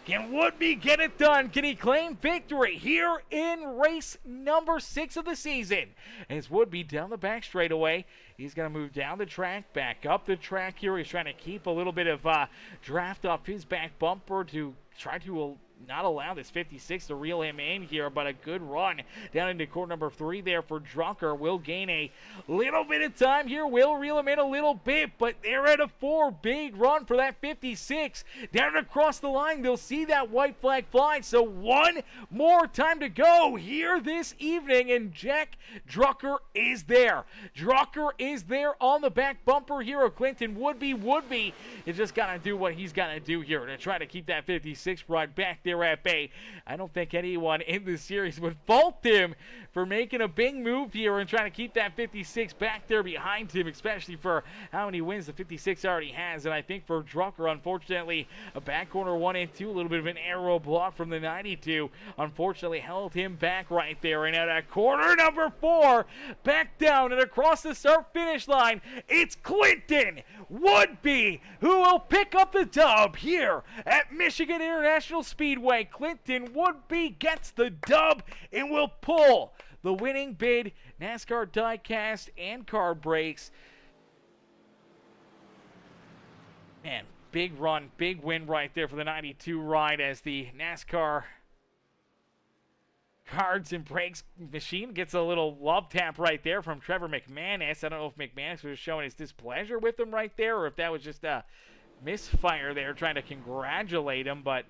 Can Woodby get it done? Can he claim victory here in race number 6 of the season? As Woodby down the back straightaway, he's going to move down the track, back up the track here. He's trying to keep a little bit of draft off his back bumper to try to not allow this 56 to reel him in here, but a good run down into corner number 3 there for Drucker. Will gain a little bit of time here, will reel him in a little bit, but they're at a 4. Big run for that 56 down across the line. They'll see that white flag fly, so 1 more time to go here this evening, and Jack Drucker is there. Drucker is there on the back bumper here of Clinton Woodby. Woodby is just got to do what he's got to do here to try to keep that 56 ride back there at bay. I don't think anyone in this series would fault him for making a big move here and trying to keep that 56 back there behind him, especially for how many wins the 56 already has. And I think for Drucker, unfortunately, a back corner 1 and 2, a little bit of an aero block from the 92, unfortunately held him back right there. And at corner number 4, back down and across the start-finish line, it's Clinton Woodby who will pick up the dub here at Michigan International Speedway. Clinton Woodby gets the dub and will pull the winning bid, NASCAR diecast and card breaks. Man, big run, big win right there for the 92 ride as the NASCAR cards and breaks machine gets a little love tap right there from Trevor McManus. I don't know if McManus was showing his displeasure with him right there or if that was just a misfire there trying to congratulate him, but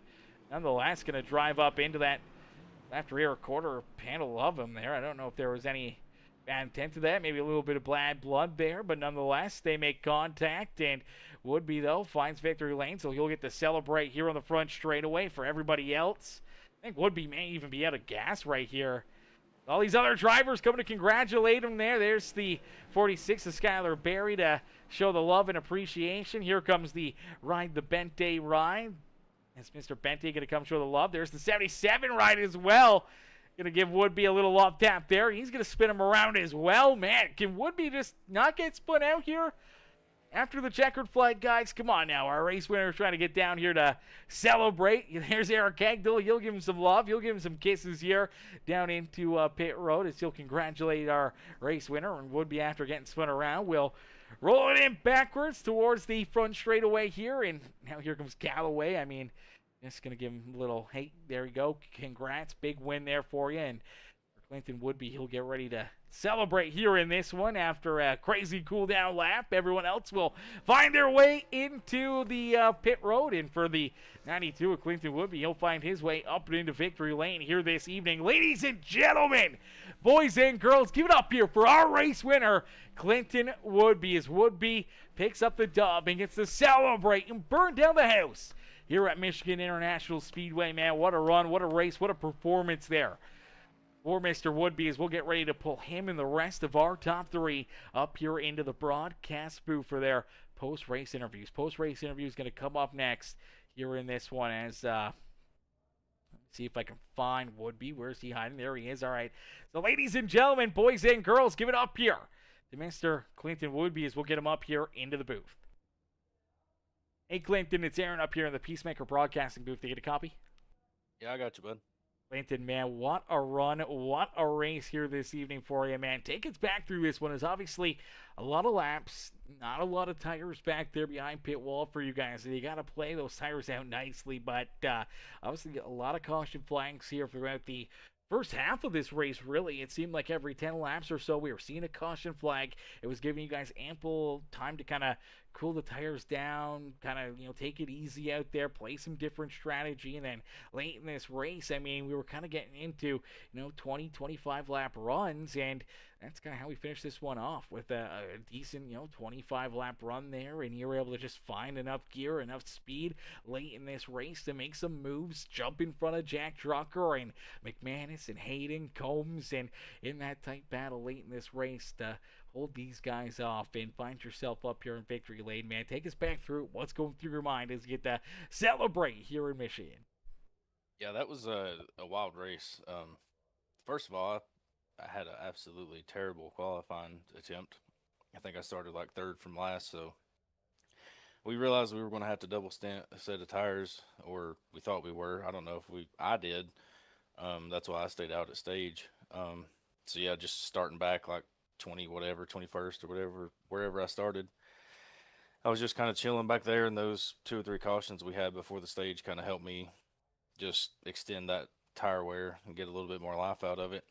nonetheless going to drive up into that left rear quarter panel of him there. I don't know if there was any bad intent to that, maybe a little bit of bad blood there, but nonetheless they make contact, and Woodby though finds victory lane, so he'll get to celebrate here on the front straightaway. For everybody else, I think Woodby may even be out of gas right here. All these other drivers coming to congratulate him there. There's the 46 of Skylar Berry to show the love and appreciation. Here comes the Ride the Bente ride. Is Mr. Bente going to come show the love? There's the 77 ride as well. Going to give Woodby a little love tap there. He's going to spin him around as well. Man, can Woodby just not get spun out here after the checkered flag, guys? Come on now. Our race winner is trying to get down here to celebrate. There's Eric Hagdell. He'll give him some love. He'll give him some kisses here down into pit road as he'll congratulate our race winner. And Woodby, after getting spun around, will roll it in backwards towards the front straightaway here. And now here comes Galloway. I mean, just going to give him a little, hey, there you go. Congrats. Big win there for you. And Clinton Woodby, he'll get ready to celebrate here in this one after a crazy cool-down lap. Everyone else will find their way into the pit road, and for the 92 of Clinton Woodby, he'll find his way up and into victory lane here this evening. Ladies and gentlemen, boys and girls, give it up here for our race winner, Clinton Woodby, as Woodby picks up the dub and gets to celebrate and burn down the house here at Michigan International Speedway. Man, what a run, what a race, what a performance there for Mr. Woodby, as we'll get ready to pull him and the rest of our top three up here into the broadcast booth for their post-race interviews. Post-race interview is going to come up next here in this one, as let me see if I can find Woodby. Where's he hiding? There he is. All right. So, ladies and gentlemen, boys and girls, give it up here to Mr. Clinton Woodby, as we'll get him up here into the booth. Hey, Clinton, it's Aaron up here in the Peacemaker broadcasting booth. To get a copy? Yeah, I got you, bud. Clinton, man, what a run, what a race here this evening for you, man. Take us back through this one. Is obviously a lot of laps, not a lot of tires back there behind pit wall for you guys. You got to play those tires out nicely, but obviously a lot of caution flags here throughout the first half of this race. Really, it seemed like every 10 laps or so we were seeing a caution flag. It was giving you guys ample time to kind of cool the tires down, kind of, take it easy out there, play some different strategy. And then late in this race, I mean, we were kind of getting into 20, 25 lap runs, and that's kind of how we finished this one off, with a decent 25 lap run there. And you were able to just find enough gear, enough speed late in this race to make some moves, jump in front of Jack Drucker and McManus and Hayden, Combs, and in that tight battle late in this race to hold these guys off and find yourself up here in victory lane. Man, take us back through what's going through your mind as you get to celebrate here in Michigan. Yeah, that was a wild race. First of all, I had an absolutely terrible qualifying attempt. I think I started like third from last, so we realized we were going to have to double set of tires, or we thought we were. I don't know if I did. That's why I stayed out at stage. So yeah, just starting back like 21st or whatever, wherever I started. I was just kind of chilling back there, and those 2 or 3 cautions we had before the stage kind of helped me just extend that tire wear and get a little bit more life out of it.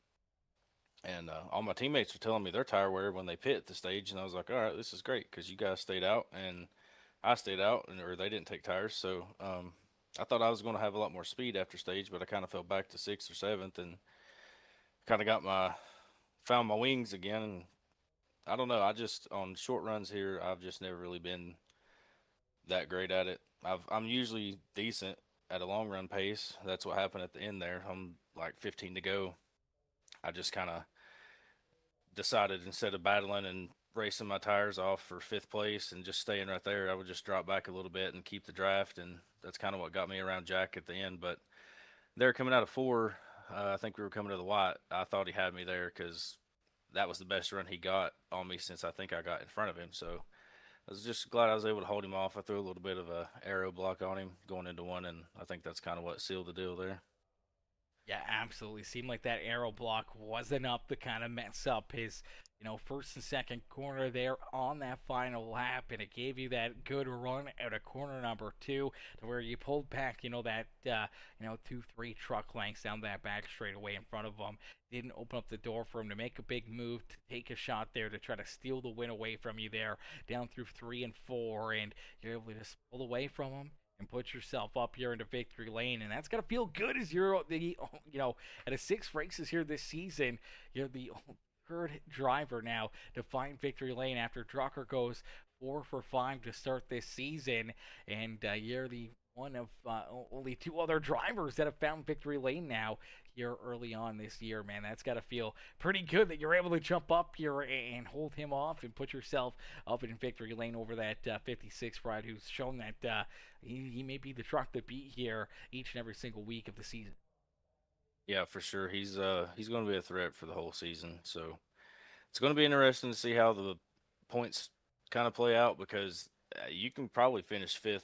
And all my teammates were telling me their tire wear when they pit at the stage, and I was like, all right, this is great, because you guys stayed out and I stayed out, or they didn't take tires. So I thought I was going to have a lot more speed after stage, but I kind of fell back to 6th or 7th and kind of found my wings again. And I don't know, on short runs here, I've just never really been that great at it. I'm usually decent at a long run pace. That's what happened at the end there. I'm like 15 to go. I just kind of decided, instead of battling and racing my tires off for 5th place and just staying right there, I would just drop back a little bit and keep the draft. And that's kind of what got me around Jack at the end. But they're coming out of 4. I think we were coming to the white. I thought he had me there because that was the best run he got on me since I think I got in front of him. So I was just glad I was able to hold him off. I threw a little bit of a aero block on him going into 1, and I think that's kind of what sealed the deal there. Yeah, absolutely. Seemed like that aero block was enough to kind of mess up his, first and second corner there on that final lap, and it gave you that good run out of corner number 2 to where you pulled back, that, 2-3 truck lengths down that back straightaway in front of him. Didn't open up the door for him to make a big move, to take a shot there to try to steal the win away from you there, down through 3 and 4, and you're able to just pull away from him and put yourself up here into victory lane. And that's got to feel good as you're at a 6 races here this season, you're the 3rd driver now to find victory lane after Drucker goes 4 for 5 to start this season, and you're the one of only 2 other drivers that have found victory lane now here early on this year. Man, that's got to feel pretty good that you're able to jump up here and hold him off and put yourself up in victory lane over that 56 ride, who's shown that he may be the truck to beat here each and every single week of the season. Yeah, for sure. He's going to be a threat for the whole season. So it's going to be interesting to see how the points kind of play out, because you can probably finish 5th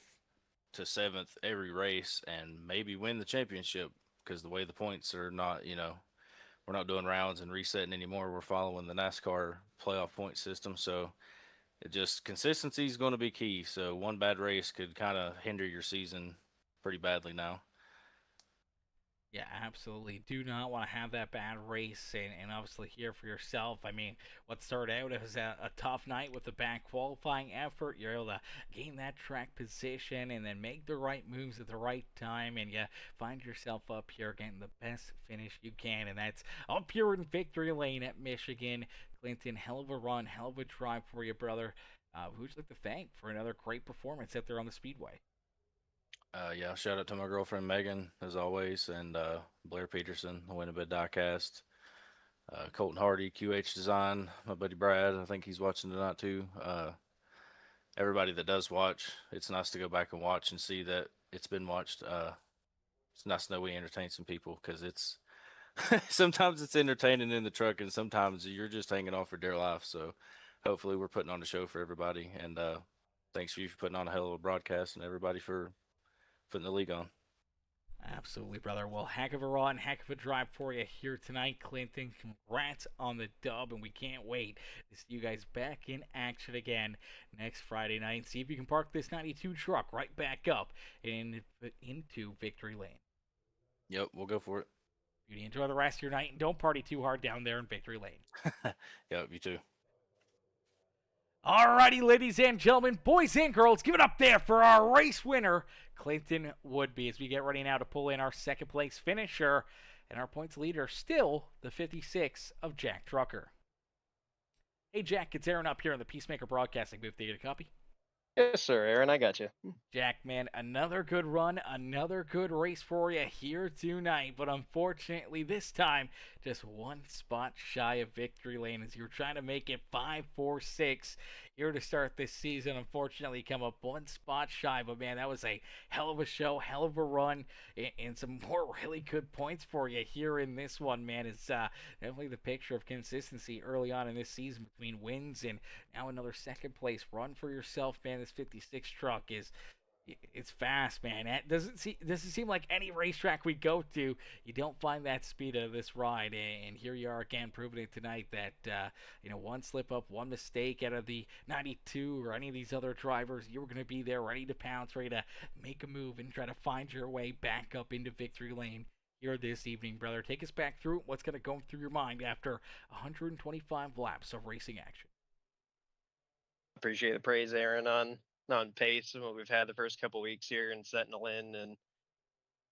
to 7th every race and maybe win the championship, because the way the points are not, we're not doing rounds and resetting anymore. We're following the NASCAR playoff point system. So consistency is going to be key. So one bad race could kind of hinder your season pretty badly now. Yeah, absolutely. Do not want to have that bad race, and obviously here for yourself. I mean, what started out as a tough night with a bad qualifying effort, you're able to gain that track position and then make the right moves at the right time, and you find yourself up here getting the best finish you can, and that's up here in victory lane at Michigan. Clinton, hell of a run, hell of a drive for you, brother. Who'd you like to thank for another great performance out there on the Speedway? Yeah, shout out to my girlfriend Megan as always, and Blair Peterson, the Winnipeg Diecast, Colton Hardy, QH Design, my buddy Brad. I think he's watching tonight too. Everybody that does watch, it's nice to go back and watch and see that it's been watched. It's nice to know we entertain some people because it's sometimes it's entertaining in the truck, and sometimes you're just hanging on for dear life. So hopefully we're putting on a show for everybody, and thanks for you for putting on a hell of a broadcast, and everybody for putting the league on. Absolutely, brother. Well, heck of a run, heck of a drive for you here tonight, Clinton. Congrats on the dub, and we can't wait to see you guys back in action again next Friday night. See if you can park this 92 truck right back up into Victory Lane. Yep, we'll go for it. Beauty, enjoy the rest of your night, and don't party too hard down there in Victory Lane. Yep, you too. Alrighty, ladies and gentlemen, boys and girls, give it up there for our race winner, Clinton Woodby, as we get ready now to pull in our second place finisher, and our points leader still the 56 of Jack Trucker. Hey Jack, it's Aaron up here in the Peacemaker broadcasting booth. Do you get a copy? Yes, sir, Aaron. I got you. Jack, man, another good run, another good race for you here tonight, but unfortunately this time just one spot shy of victory lane as you're trying to make it 5-4-6 here to start this season. Unfortunately, come up one spot shy, but man, that was a hell of a show, hell of a run, and some more really good points for you here in this one, man. It's definitely the picture of consistency early on in this season between wins and now another second place run for yourself, man. This 56 truck it's fast, man. It doesn't seem like any racetrack we go to, you don't find that speed of this ride. And here you are again, proving it tonight that one slip up, one mistake out of the 92 or any of these other drivers, you were going to be there, ready to pounce, ready to make a move and try to find your way back up into victory lane here this evening, brother. Take us back through what's going to go through your mind after 125 laps of racing action. Appreciate the praise, Aaron, on pace and what we've had the first couple weeks here and Sentinel in. And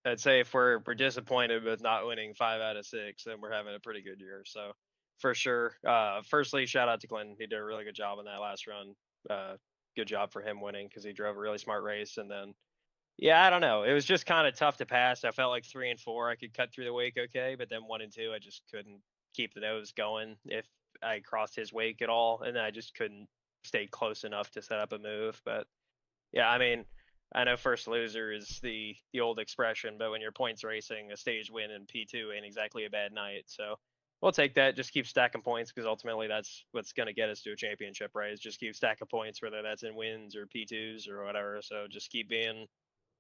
I'd say if we're disappointed with not winning 5 out of 6, then we're having a pretty good year. So for sure. Firstly, shout out to Glenn. He did a really good job on that last run. Good job for him winning because he drove a really smart race. And then yeah, I don't know. It was just kind of tough to pass. I felt like 3 and 4 I could cut through the wake okay, but then 1 and 2 I just couldn't keep the nose going if I crossed his wake at all, and I just couldn't stay close enough to set up a move. But yeah, I mean, I know first loser is the old expression, but when you're points racing, a stage win in P2 ain't exactly a bad night. So we'll take that. Just keep stacking points because ultimately that's what's going to get us to a championship, right? Is just keep stacking points, whether that's in wins or P2s or whatever. So just keep being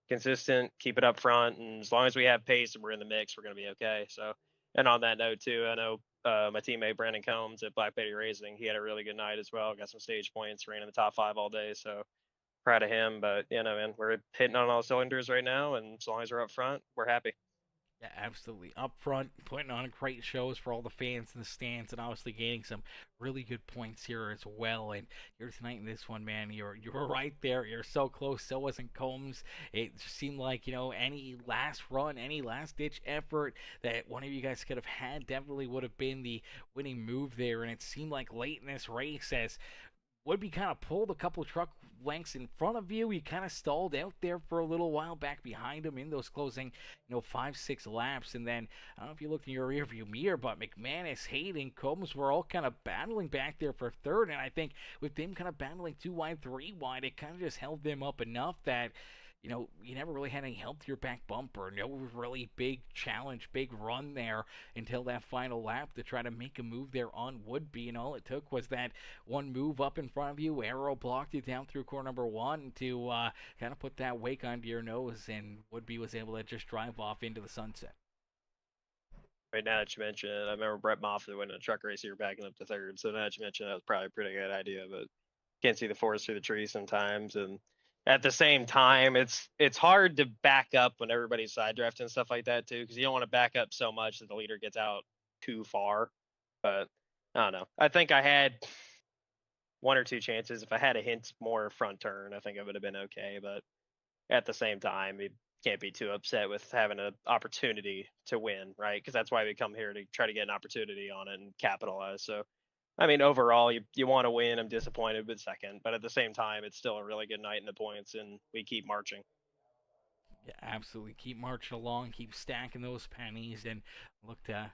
consistent, keep it up front, and as long as we have pace and we're in the mix, we're going to be okay. So, and on that note too, I know my teammate Brandon Combs at Black Betty Racing, he had a really good night as well. Got some stage points, ran in the top 5 all day. So proud of him. But man, we're hitting on all cylinders right now, and as long as we're up front, we're happy. Yeah, absolutely. Up front, putting on great shows for all the fans in the stands, and obviously gaining some really good points here as well. And here tonight in this one, man, you were right there. You're so close. So wasn't Combs. It just seemed like any last run, any last ditch effort that one of you guys could have had definitely would have been the winning move there. And it seemed like late in this race, as Woodby kind of pulled a couple truck lengths in front of you. He kind of stalled out there for a little while back behind him in those closing, 5-6 laps. And then, I don't know if you looked in your rearview mirror, but McManus, Hayden, Combs were all kind of battling back there for third. And I think with them kind of battling 2 wide, 3 wide, it kind of just held them up enough that you never really had any help to your back bumper. No really big challenge, big run there until that final lap to try to make a move there on Woodby. And all it took was that one move up in front of you. Arrow blocked you down through corner number 1 to kind of put that wake onto your nose, and Woodby was able to just drive off into the sunset. Right now that you mention it, I remember Brett Moffitt winning a truck race here backing up to third. So now that you mention it, that was probably a pretty good idea, but can't see the forest through the trees sometimes. And at the same time, it's hard to back up when everybody's side drafting and stuff like that too, because you don't want to back up so much that the leader gets out too far. But I don't know. I think I had one or two chances. If I had a hint more front turn, I think I would have been okay. But at the same time, you can't be too upset with having an opportunity to win, right? Because that's why we come here to try to get an opportunity on it and capitalize. So, I mean, overall, you want to win. I'm disappointed with second, but at the same time, it's still a really good night in the points, and we keep marching. Yeah, absolutely. Keep marching along, keep stacking those pennies, and look to,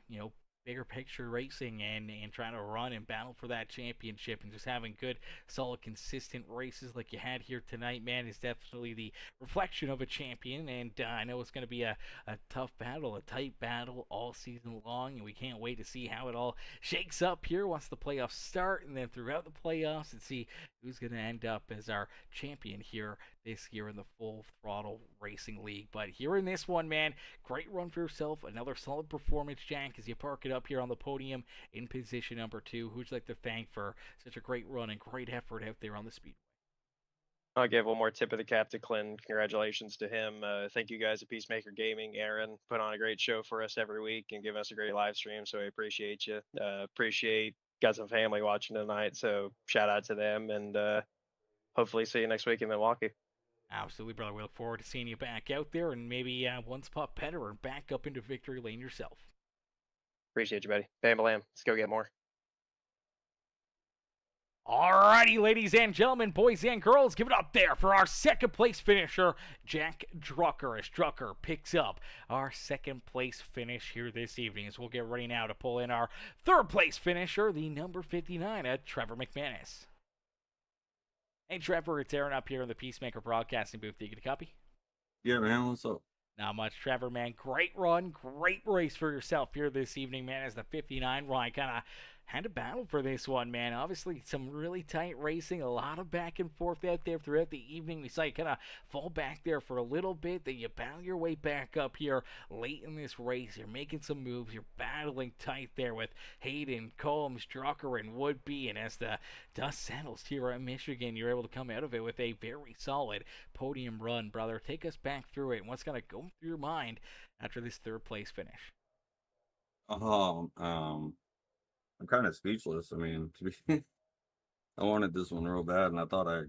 bigger picture racing and trying to run and battle for that championship and just having good, solid, consistent races like you had here tonight, man, is definitely the reflection of a champion. And I know it's going to be a tough battle, a tight battle all season long, and we can't wait to see how it all shakes up here once the playoffs start and then throughout the playoffs and see who's going to end up as our champion here this year in the Full Throttle Racing League. But here in this one, man, great run for yourself. Another solid performance, Jack, as you park it up here on the podium in position number 2. Who'd you like to thank for such a great run and great effort out there on the Speedway? I'll give one more tip of the cap to Clint. Congratulations to him. Thank you guys at Peacemaker Gaming. Aaron put on a great show for us every week and give us a great live stream. So I appreciate you. Appreciate got some family watching tonight. So shout out to them, and hopefully see you next week in Milwaukee. Absolutely, brother. We look forward to seeing you back out there and maybe one spot better and back up into victory lane yourself. Appreciate you, buddy. Bam, bam. Let's go get more. Alrighty, ladies and gentlemen, boys and girls, give it up there for our second place finisher, Jack Drucker, as Drucker picks up our second place finish here this evening. As we'll get ready now to pull in our third place finisher, the number 59 at Trevor McManus. Hey, Trevor, it's Aaron up here in the Peacemaker broadcasting booth. Do you get a copy? Yeah, man, what's up? Not much, Trevor, man. Great run, great race for yourself here this evening, man, as the 59 run kind of had a battle for this one, man. Obviously, some really tight racing, a lot of back and forth out there throughout the evening. We saw you kind of fall back there for a little bit, then you battle your way back up here late in this race. You're making some moves. You're battling tight there with Hayden, Combs, Drucker, and Woodby. And as the dust settles here at Michigan, you're able to come out of it with a very solid podium run, brother. Take us back through it and what's going to go through your mind after this third place finish. I'm kind of speechless. I mean, I wanted this one real bad, and I thought I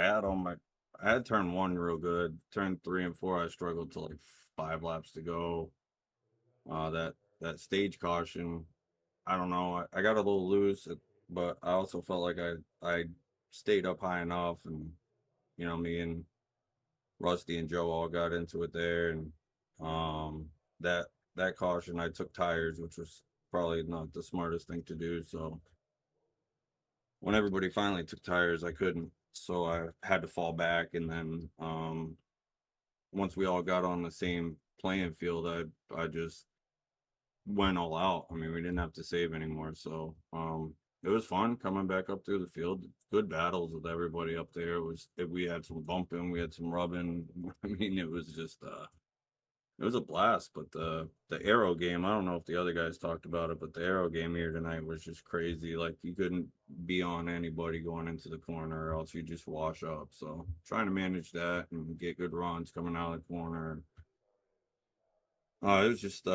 had I had turn 1 real good. Turn 3 and 4, I struggled to like 5 laps to go. That stage caution, I don't know. I got a little loose, but I also felt like I stayed up high enough, and me and Rusty and Joe all got into it there, and that caution, I took tires, which was probably not the smartest thing to do. So when everybody finally took tires, I couldn't, so I had to fall back. And then once we all got on the same playing field, I just went all out. I mean, we didn't have to save anymore. So it was fun coming back up through the field. Good battles with everybody up there. We had some bumping, we had some rubbing. I mean, it was just it was a blast. But the aero game, I don't know if the other guys talked about it, but the aero game here tonight was just crazy. Like, you couldn't be on anybody going into the corner, or else you just wash up. So trying to manage that and get good runs coming out of the corner. It was just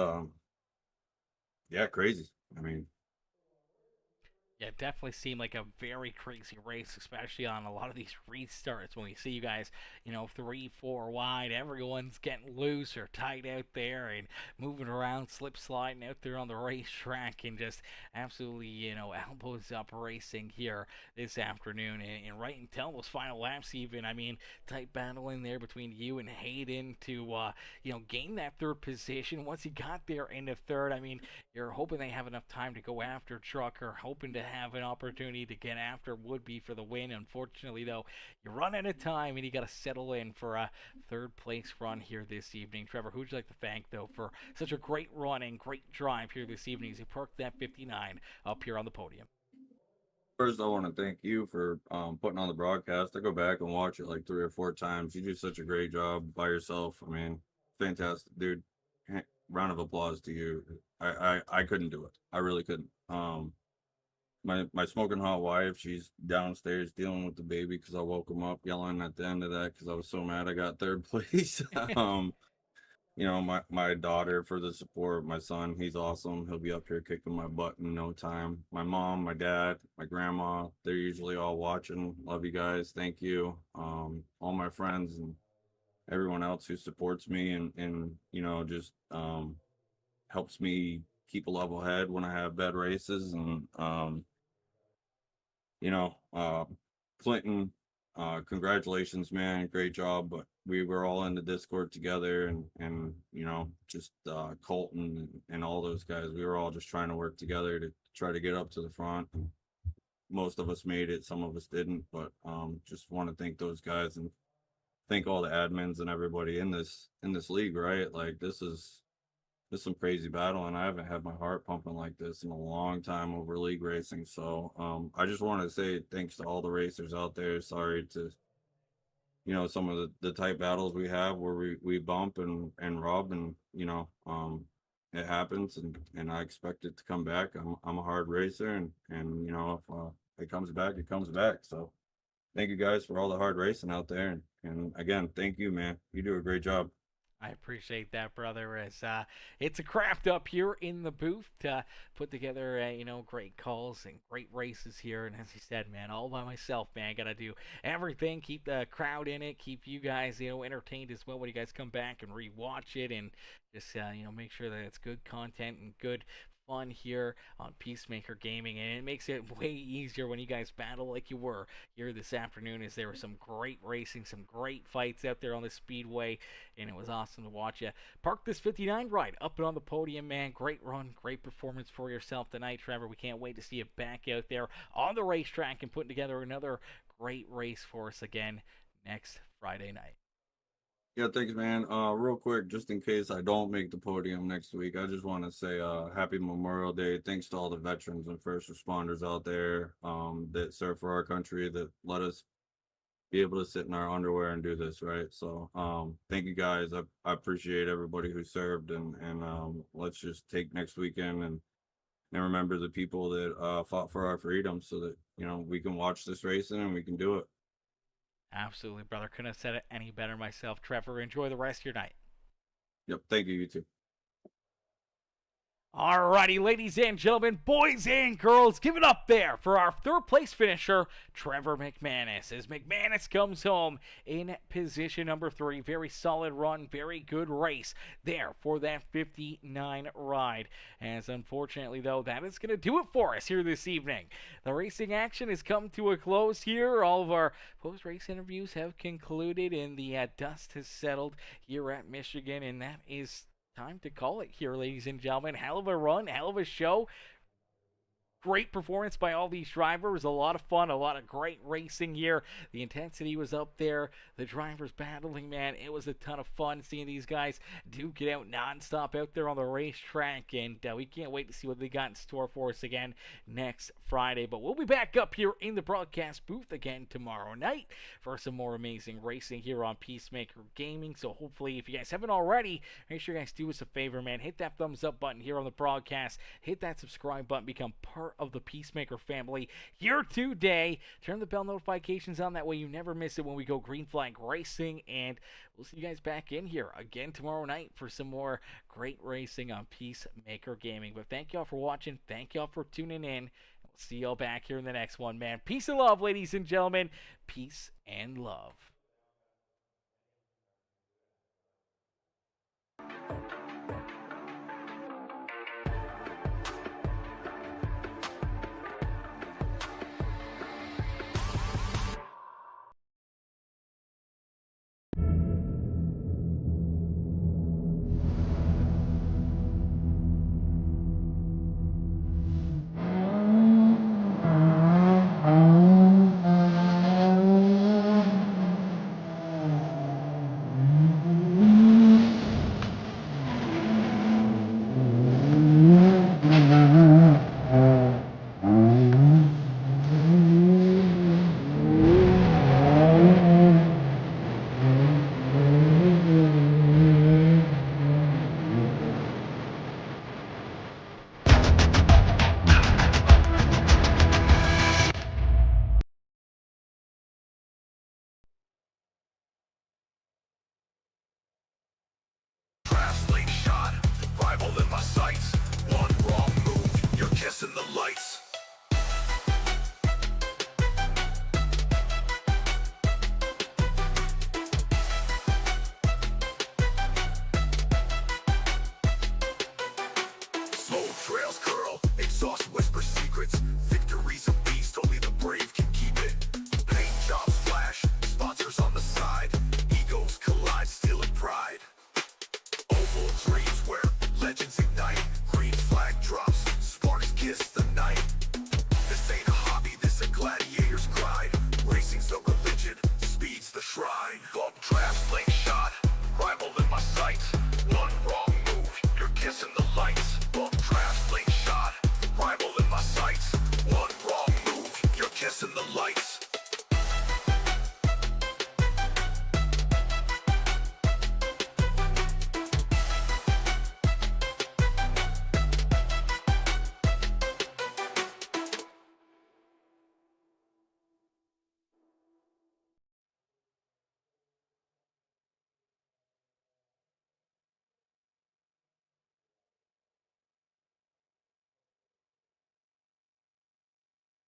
crazy. I mean, Yeah, it definitely seemed like a very crazy race, especially on a lot of these restarts when we see you guys, 3, 4 wide. Everyone's getting loose or tight out there and moving around, slip sliding out there on the racetrack, and just absolutely, elbows up racing here this afternoon. And right until those final laps, even, I mean, tight battle in there between you and Hayden to, gain that third position. Once you got there in the third, I mean, you're hoping they have enough time to go after Trucker, hoping to have an opportunity to get after Woodby for the win. Unfortunately, though, you run out of time and you got to settle in for a third place run here this evening. Trevor, who'd you like to thank, though, for such a great run and great drive here this evening as you parked that 59 up here on the podium? first, I want to thank you for putting on the broadcast. I go back and watch it like 3 or 4 times. You do such a great job by yourself. I mean, fantastic, dude. Round of applause to you. I couldn't do it. I really couldn't. my smoking hot wife, she's downstairs dealing with the baby because I woke him up yelling at the end of that because I was so mad I got third place. You know, my daughter for the support, my son, he's awesome. He'll be up here kicking my butt in no time. My mom, my dad, my grandma, they're usually all watching. Love you guys. Thank you. All my friends and everyone else who supports me and you know, just helps me keep a level head when I have bad races. And you know, Clinton, congratulations, man, great job. But we were all in the Discord together, and you know, just Colton and all those guys, we were all just trying to work together to try to get up to the front. Most of us made it, some of us didn't, but just want to thank those guys and thank all the admins and everybody in this league, right? Like this is some crazy battle, and I haven't had my heart pumping like this in a long time over league racing. So I just want to say thanks to all the racers out there. Sorry to, you know, some of the type battles we have where we bump and rub, and you know, it happens, and I expect it to come back. I'm a hard racer, and you know, if it comes back, it comes back. So thank you guys for all the hard racing out there, and again, thank you, man. You do a great job. I appreciate that, brother. As it's a craft up here in the booth to put together, you know, great calls and great races here. And as he said, man, all by myself, man. Got to do everything, keep the crowd in it, keep you guys, you know, entertained as well when you guys come back and rewatch it, and just, you know, make sure that it's good content and good fun here on Peacemaker Gaming. And it makes it way easier when you guys battle like you were here this afternoon, as there was some great racing, some great fights out there on the Speedway, and it was awesome to watch you park this 59 ride up and on the podium, man. Great run, great performance for yourself tonight, Trevor. We can't wait to see you back out there on the racetrack and putting together another great race for us again next Friday night. Yeah, thanks, man. Real quick, just in case I don't make the podium next week, I just want to say happy Memorial Day. Thanks to all the veterans and first responders out there that serve for our country, that let us be able to sit in our underwear and do this, right? So thank you guys. I appreciate everybody who served, and let's just take next weekend and remember the people that fought for our freedom, so that, you know, we can watch this racing and we can do it. Absolutely, brother. Couldn't have said it any better myself. Trevor, enjoy the rest of your night. Yep, thank you, you too. Alrighty, ladies and gentlemen, boys and girls, give it up there for our third place finisher, Trevor McManus, as McManus comes home in position number 3. Very solid run, very good race there for that 59 ride. As unfortunately, though, that is going to do it for us here this evening. The racing action has come to a close here. All of our post-race interviews have concluded, and the dust has settled here at Michigan, and that is time to call it here, ladies and gentlemen. Hell of a run, hell of a show. Great performance by all these drivers. A lot of fun, a lot of great racing here. The intensity was up there. The drivers battling, man. It was a ton of fun seeing these guys duke it out nonstop out there on the racetrack. And we can't wait to see what they got in store for us again next Friday. But we'll be back up here in the broadcast booth again tomorrow night for some more amazing racing here on Peacemaker Gaming. So hopefully, if you guys haven't already, make sure you guys do us a favor, man. Hit that thumbs up button here on the broadcast. Hit that subscribe button. Become part of the Peacemaker family here today. Turn the bell notifications on, that way you never miss it when we go green flag racing, and we'll see you guys back in here again tomorrow night for some more great racing on Peacemaker Gaming. But thank y'all for watching, thank y'all for tuning in. We'll see y'all back here in the next one, man. Peace and love, ladies and gentlemen. Peace and love.